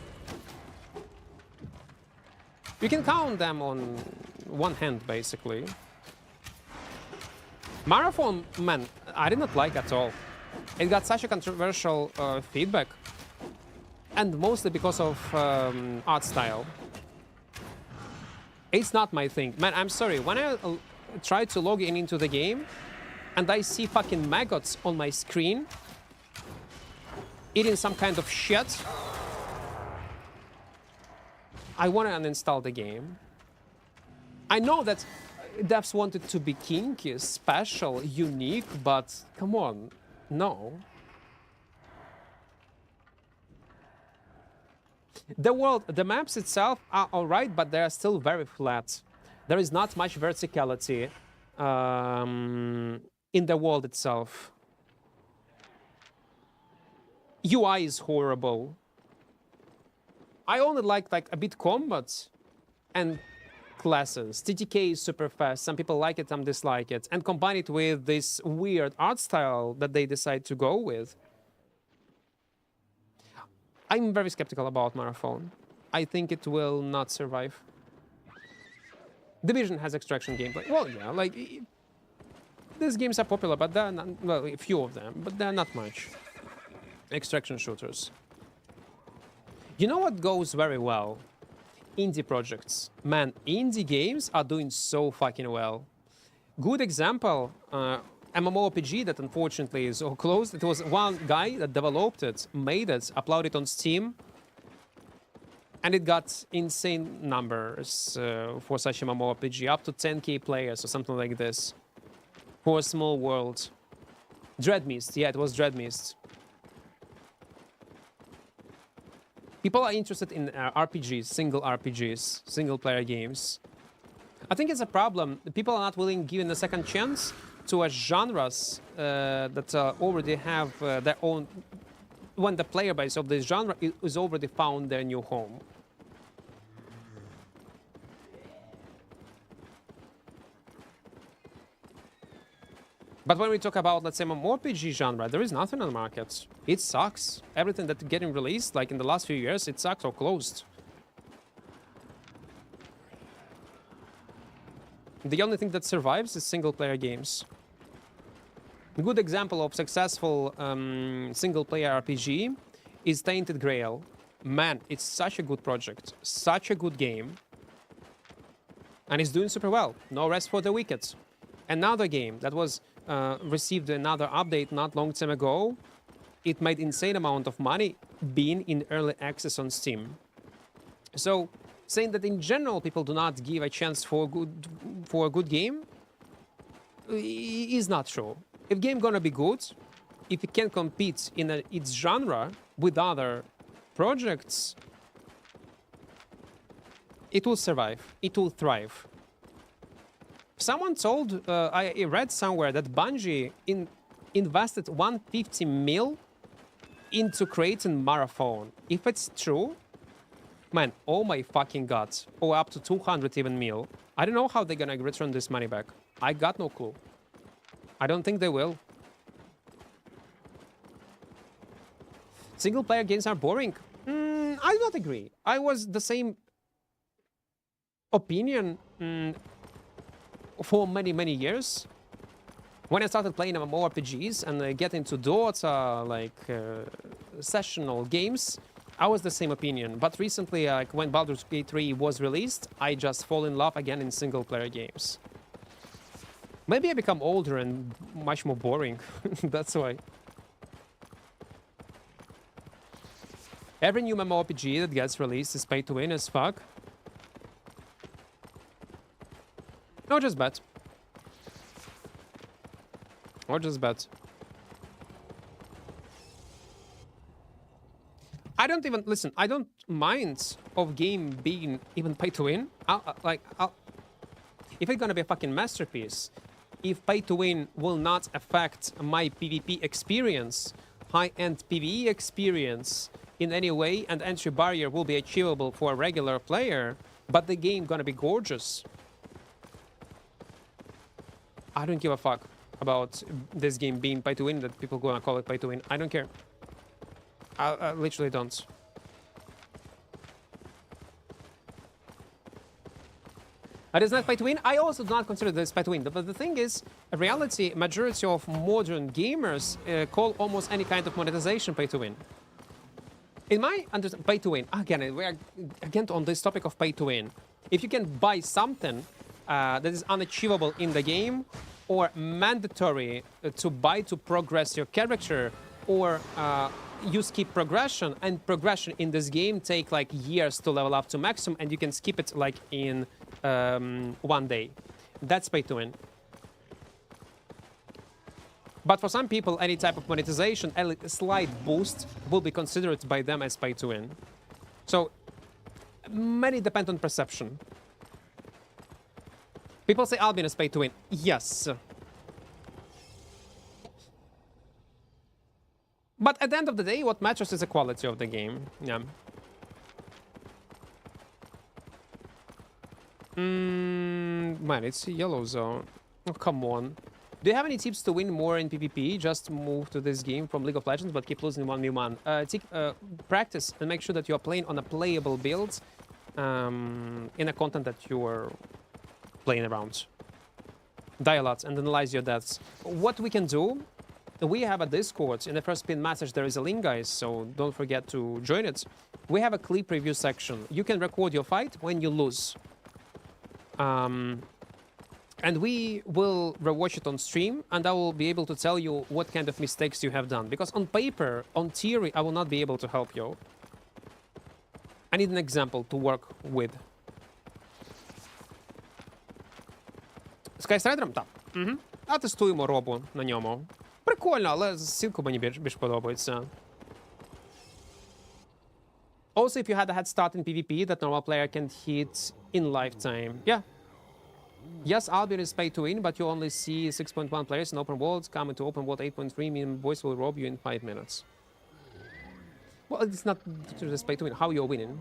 You can count them on one hand, basically. Marathon, man, I did not like at all. It got such a controversial feedback. And mostly because of art style. It's not my thing. Man, I'm sorry. When I try to log in into the game and I see fucking maggots on my screen, eating some kind of shit, I want to uninstall the game. I know that devs want it to be kinky, special, unique, but come on, no. The world, the maps itself are alright, but they are still very flat. There is not much verticality in the world itself. UI is horrible. I only like a bit combat and classes. TTK is super fast. Some people like it, some dislike it. And combine it with this weird art style that they decide to go with. I'm very skeptical about Marathon. I think it will not survive. Division has extraction gameplay. Well, yeah, like these games are popular, but they're not, well, a few of them, but they're not much. Extraction shooters. You know what goes very well? Indie projects. Man, indie games are doing so fucking well. Good example, mmorpg that unfortunately is all closed. It was one guy that developed it, made it, uploaded it on Steam, and it got insane numbers for such mmorpg, up to 10k players or something like this, for a small world. Dreadmist, yeah, it was Dreadmist. People are interested in RPGs, single-player games. I think it's a problem. People are not willing to give a second chance to genres that already have their own, when the player base of this genre is already found their new home. But when we talk about, let's say, mmorpg genre, there is nothing on the market. It sucks. Everything that's getting released, like in the last few years, it sucks or closed. The only thing that survives is single-player games. A good example of successful single-player RPG is Tainted Grail. Man, it's such a good project, such a good game, and it's doing super well. No rest for the wicked. Another game that was received another update not long time ago. It made insane amount of money being in early access on Steam. So saying that in general people do not give a chance for a good game is not true. If game gonna be good, if it can compete in its genre with other projects, it will survive. It will thrive. Someone told, I read somewhere that Bungie invested 150 mil into creating Marathon. If it's true, man, oh my fucking god. Or up to 200 even mil. I don't know how they're gonna return this money back. I got no clue. I don't think they will. Single player games are boring. I do not agree. I was the same opinion for many years. When I started playing MMORPGs and get into Dota, like sessional games, I was the same opinion. But recently, like when Baldur's Gate 3 was released, I just fall in love again in single-player games. Maybe I become older and much more boring. That's why. Every new MMORPG that gets released is pay to win as fuck. No, just bet. Or just bet. I don't even listen. I don't mind of game being even pay to win. If it's gonna be a fucking masterpiece, if pay to win will not affect my PvP experience, high-end PvE experience in any way, and entry barrier will be achievable for a regular player, but the game gonna be gorgeous, I don't give a fuck about this game being pay to win, that people gonna call it pay to win. I don't care. I literally don't. It is not pay to win. I also do not consider this pay to win. But the thing is, in reality, majority of modern gamers call almost any kind of monetization pay to win. In my understanding, pay to win, again, we are again on this topic of pay to win. If you can buy something that is unachievable in the game, or mandatory to buy to progress your character, or you skip progression, and progression in this game take like years to level up to maximum, and you can skip it like in 1 day. That's pay to win. But for some people, any type of monetization, a slight boost will be considered by them as pay to win. So many depend on perception. People say Albion is pay to win. Yes. But at the end of the day, what matters is the quality of the game. Yeah. Man, it's a yellow zone. Oh, come on. Do you have any tips to win more in PvP? Just move to this game from League of Legends, but keep losing 1v1. Practice and make sure that you are playing on a playable build in a content that you are playing around. Die a lot and analyze your deaths. What we can do, we have a Discord. In the first pin message, there is a link, guys, so don't forget to join it. We have a clip review section. You can record your fight when you lose. And we will rewatch it on stream, and I will be able to tell you what kind of mistakes you have done. Because on paper, on theory, I will not be able to help you. I need an example to work with. Скайстрайдером? Так. А тестуємо робу на ньому. Прикольно, але сілку мені більш подобається. Also, if you had a head start in PvP that normal player can hit in lifetime. Yeah. Yes, Albion is pay to win, but you only see 6.1 players in open world. Come into open world 8.3, meaning boys will rob you in 5 minutes. Well, it's not just pay to win. How you're winning?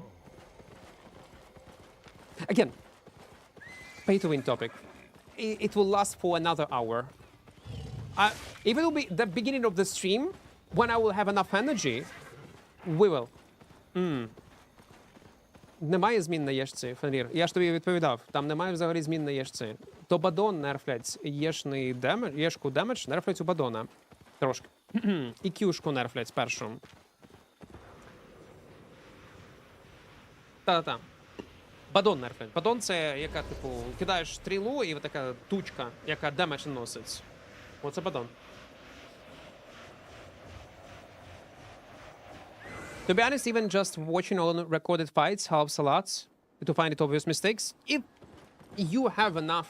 Again, pay to win topic. It will last for another hour. If it will be the beginning of the stream, when I will have enough energy, we will. Немає змін на єшці, Фенрір. Я ж тобі відповідав. Там немає взагалі змін на єшці. То бадон нерфлять єшний демедж, єшку демедж нерфлять у бадона. Трошки. І кюшку нерфлять першу. Та-та-та. Бадон нерфлять. Бадон це яка, типу, кидаєш стрілу і така тучка, яка демедж носить. Оце бадон. To be honest, even just watching all recorded fights helps a lot to find the obvious mistakes. If you have enough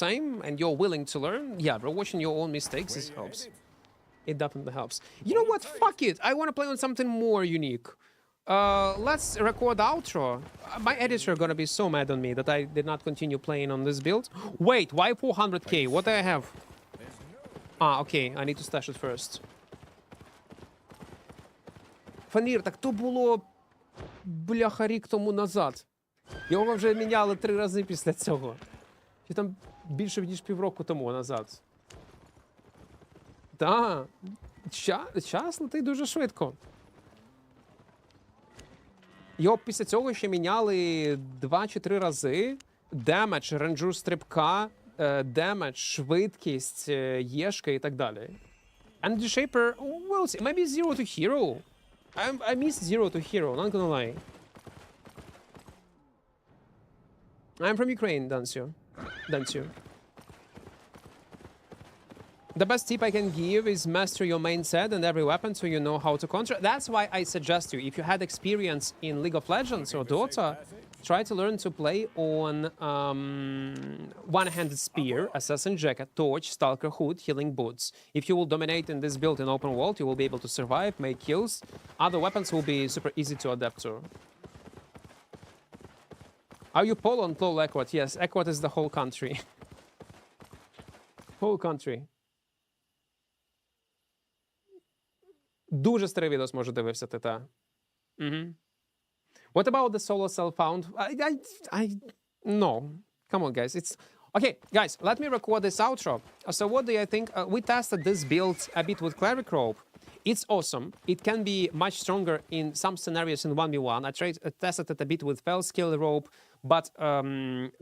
time and you're willing to learn, yeah, but watching your own mistakes helps. It definitely helps. You know what? Fuck it. I want to play on something more unique. Let's record outro. My editor gonna be so mad on me that I did not continue playing on this build. Wait, why 400k? What do I have? Ah, okay. I need to stash it first. Фанір, так то було, бляха, рік тому назад. Його вже міняли 3 рази після цього. Чи там більше, ніж півроку тому назад. Так, час летить дуже швидко. Його після цього ще міняли 2 чи 3 рази. Демедж, ренджу стрибка, демедж, швидкість, єшка і так далі. Energy Shaper, we'll see. Maybe Zero to Hero. I miss Zero to Hero, not gonna lie. I'm from Ukraine, Dansio. The best tip I can give is master your main set and every weapon so you know how to counter. That's why I suggest you, if you had experience in League of Legends or Dota, try to learn to play on one-handed spear, assassin jacket, torch, stalker hood, healing boots. If you will dominate in this build in open world, you will be able to survive, make kills. Other weapons will be super easy to adapt to. Are you Polo on Polo Equart? Yes, Equart is the whole country. Whole country. Дуже старий відос, може, дивився ти, та. What about the solo cell found? No. Come on, guys. It's okay, guys. Let me record this outro. So, what do you think? We tested this build a bit with Cleric Robe. It's awesome. It can be much stronger in some scenarios in 1v1. I tested it a bit with Fell Skill Robe, but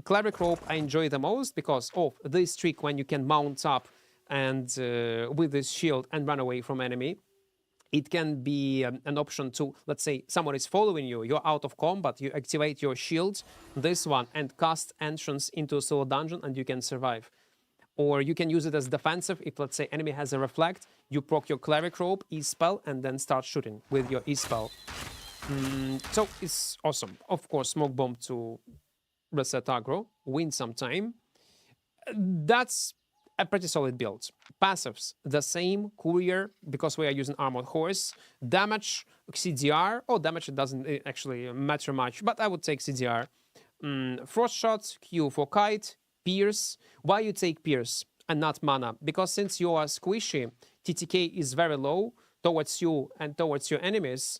Cleric Robe I enjoy the most because of this trick when you can mount up and with this shield and run away from enemy. It can be an option to, let's say, someone is following you, you're out of combat, you activate your shield, this one, and cast entrance into a solo dungeon, and you can survive. Or you can use it as defensive if, let's say, enemy has a reflect, You proc your Cleric Robe, E-spell, and then start shooting with your E-spell. So it's awesome. Of course, Smoke Bomb to reset aggro, win some time. That's a pretty solid build. Passives, the same. Courier, because we are using Armored Horse. Damage, CDR. Oh, damage, it doesn't actually matter much, but I would take CDR. Frost Shot, Q for Kite, Pierce. Why you take Pierce and not Mana? Because since you are squishy, TTK is very low towards you and towards your enemies.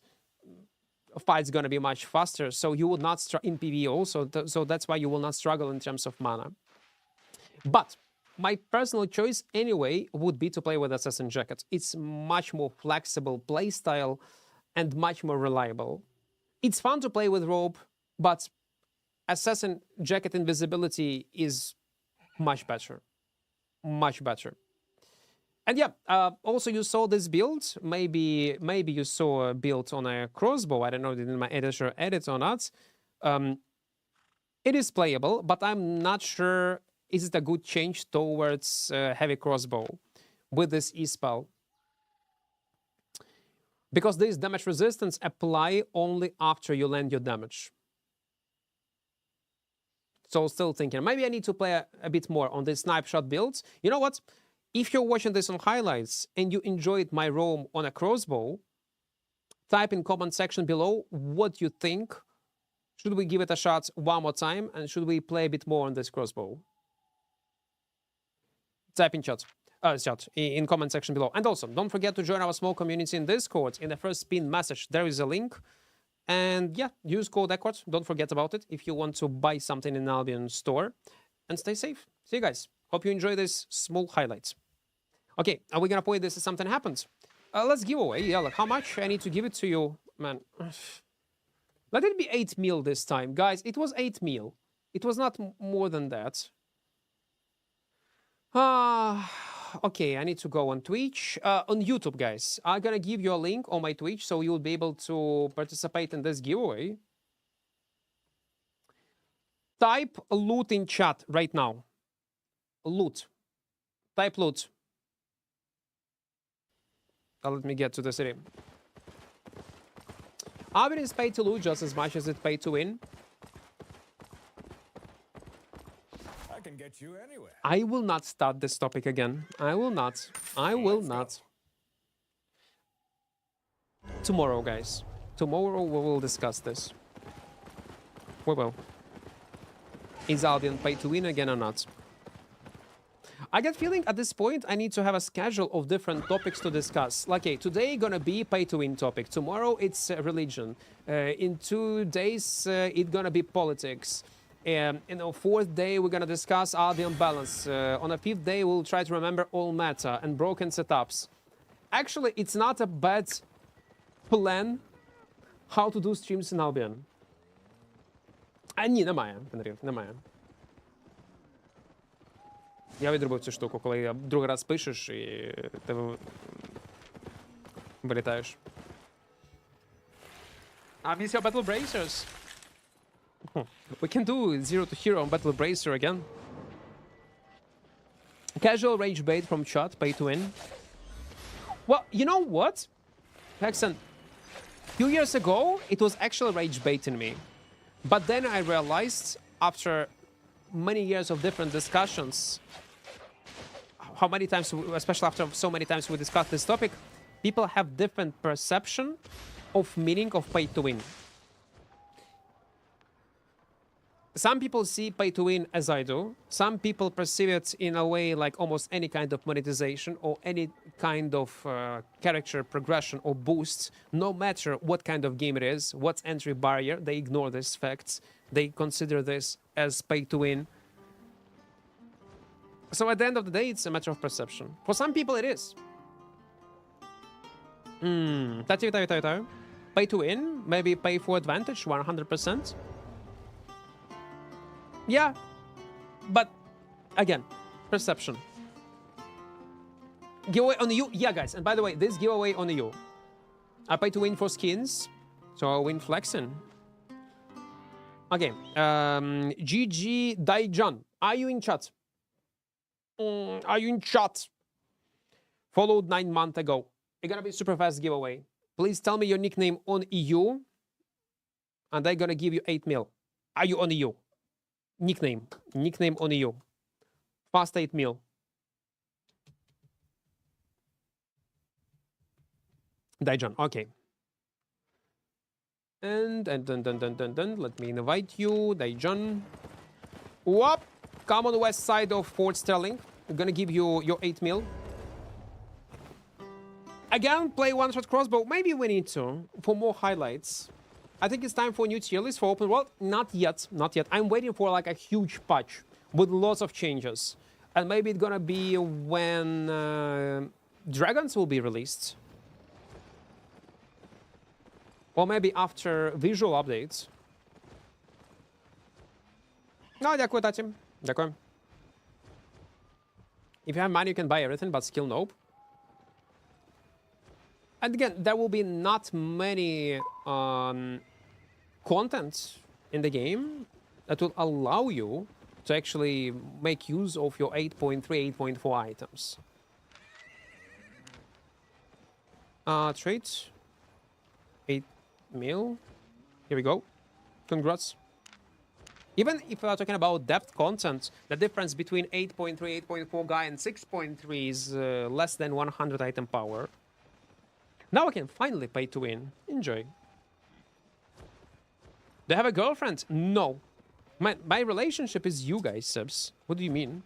Fight's gonna be much faster, so you will not in PvE also. So that's why you will not struggle in terms of mana. But my personal choice anyway would be to play with Assassin Jacket. It's much more flexible playstyle and much more reliable. It's fun to play with Robe, but Assassin Jacket invisibility is much better. Much better. And yeah, also you saw this build. Maybe you saw a build on a crossbow. I don't know, did my editor edit or not. It is playable, but I'm not sure is it a good change towards heavy crossbow with this E-spell. Because this damage resistance apply only after you land your damage. So still thinking, maybe I need to play a bit more on this snipe shot builds. You know what? If you're watching this on highlights and you enjoyed my roam on a crossbow, type in comment section below what you think. Should we give it a shot one more time? And should we play a bit more on this crossbow? Type in chat in comment section below. And also, don't forget to join our small community in Discord. In the first pinned message, there is a link. And yeah, use code Equart. Don't forget about it if you want to buy something in Albion store. And stay safe. See you guys. Hope you enjoy this small highlights. Okay, are we gonna play this if something happens? Let's give away. Yeah, like how much I need to give it to you, man. Let it be 8 mil this time, guys. It was 8 mil. It was not more than that. Okay, I need to go on Twitch. On YouTube, guys, I'm gonna give you a link on my Twitch so you'll be able to participate in this giveaway. Type loot in chat right now. Loot. Type loot. Let me get to the city. Albion is paid to loot just as much as it's paid to win. I can get you anywhere. I will not start this topic again. I will not. I will not. Tomorrow, guys. Tomorrow we will discuss this. We will. Is Albion paid to win again or not? I get feeling at this point I need to have a schedule of different topics to discuss. Like, okay, today gonna be pay to win topic. Tomorrow it's religion. In 2 days it's gonna be politics. You know, 4th day we're gonna discuss Albion balance. On a 5th day we'll try to remember all meta and broken setups. Actually, it's not a bad plan how to do streams in Albion. А ні, немає, Пенрів, немає. Я відробив цю штуку, коли другий раз пишеш і ти вилітаєш. I miss your battle bracers. We can do 0 to hero on battle bracer again. Casual rage bait from chat, pay to win. Well, you know what? Hexen, a few years ago, it was actually rage baiting me. But then I realized, after many years of different discussions, how many times, especially after so many times we discussed this topic, people have different perception of meaning of pay to win. Some people see pay to win as I do. Some people perceive it in a way like almost any kind of monetization or any kind of character progression or boost, no matter what kind of game it is, what's entry barrier, they ignore these facts. They consider this as pay to win. So at the end of the day, it's a matter of perception. For some people, it is. Pay to win, maybe pay for advantage, 100%. Yeah, but again, perception. Giveaway on you, yeah, guys. And by the way, this giveaway on you. I pay to win for skins, so I'll win flexing. Okay, GG Daijan, are you in chat? Are you in chat? Followed 9 months ago. It's gonna be super fast giveaway. Please tell me your nickname on EU, and I'm gonna give you 8 mil. Are you on EU? Nickname on EU. Fast 8 mil. Daijon, okay. And dun. Let me invite you, Daijon. Whoop! Come on the west side of Fort Sterling. I'm gonna give you your 8 mil. Again, play one-shot crossbow. Maybe we need to, for more highlights. I think it's time for a new tier list for open world. Not yet. I'm waiting for like a huge patch with lots of changes. And maybe it's gonna be when dragons will be released. Or maybe after visual updates. No, дякую, Tati. Дякую. If you have money, you can buy everything, but skill nope. And again, there will be not many content in the game that will allow you to actually make use of your 8.3, 8.4 items. Traits. 8 mil. Here we go. Congrats. Even if we are talking about depth content, the difference between 8.3, 8.4 guy and 6.3 is less than 100 item power. Now I can finally pay to win. Enjoy. Do you have a girlfriend? No. My relationship is you guys, subs. What do you mean?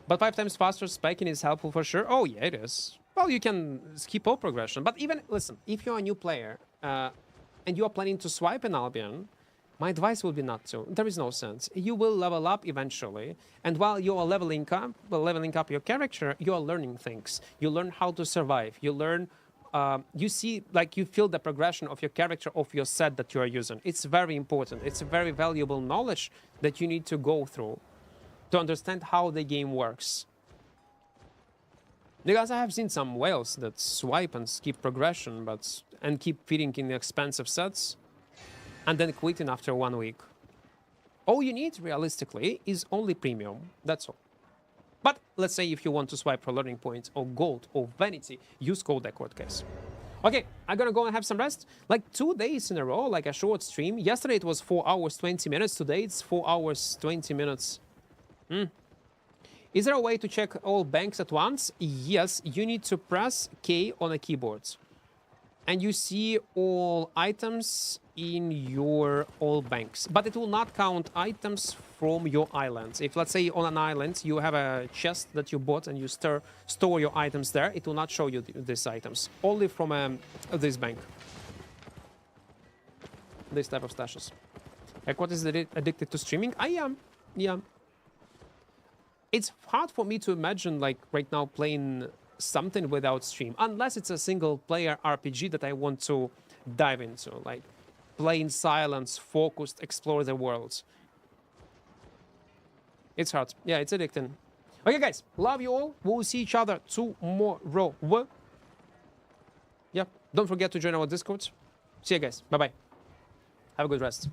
But 5 times faster Speccing is helpful for sure. Oh, yeah, it is. Well, you can skip all progression. But even, listen, if you're a new player and you are planning to swipe in Albion, my advice would be not to. There is no sense. You will level up eventually. And while you are leveling up your character, you are learning things. You learn how to survive. You learn, you see, like you feel the progression of your character, of your set that you are using. It's very important. It's a very valuable knowledge that you need to go through to understand how the game works. Because I have seen some whales that swipe and skip progression, and keep feeding in expensive sets, and then quitting after 1 week. All you need, realistically, is only premium. That's all. But let's say if you want to swipe for learning points, or gold, or vanity, use code Equart, guys. Okay, I'm gonna go and have some rest. Like 2 days in a row, like a short stream. Yesterday it was 4 hours, 20 minutes. Today it's 4 hours, 20 minutes. Is there a way to check all banks at once? Yes, you need to press K on a keyboard. And you see all items in your all banks. But it will not count items from your islands. If, let's say, on an island, you have a chest that you bought and you store your items there, it will not show you these items. Only from this bank. This type of stashes. Equart is addicted to streaming? I am. Yeah. It's hard for me to imagine, like, right now playing something without stream. Unless it's a single-player RPG that I want to dive into. Like, play in silence, focused, explore the world. It's hard. Yeah, it's addicting. Okay, guys. Love you all. We'll see each other tomorrow. Yeah. Don't forget to join our Discord. See you guys. Bye-bye. Have a good rest.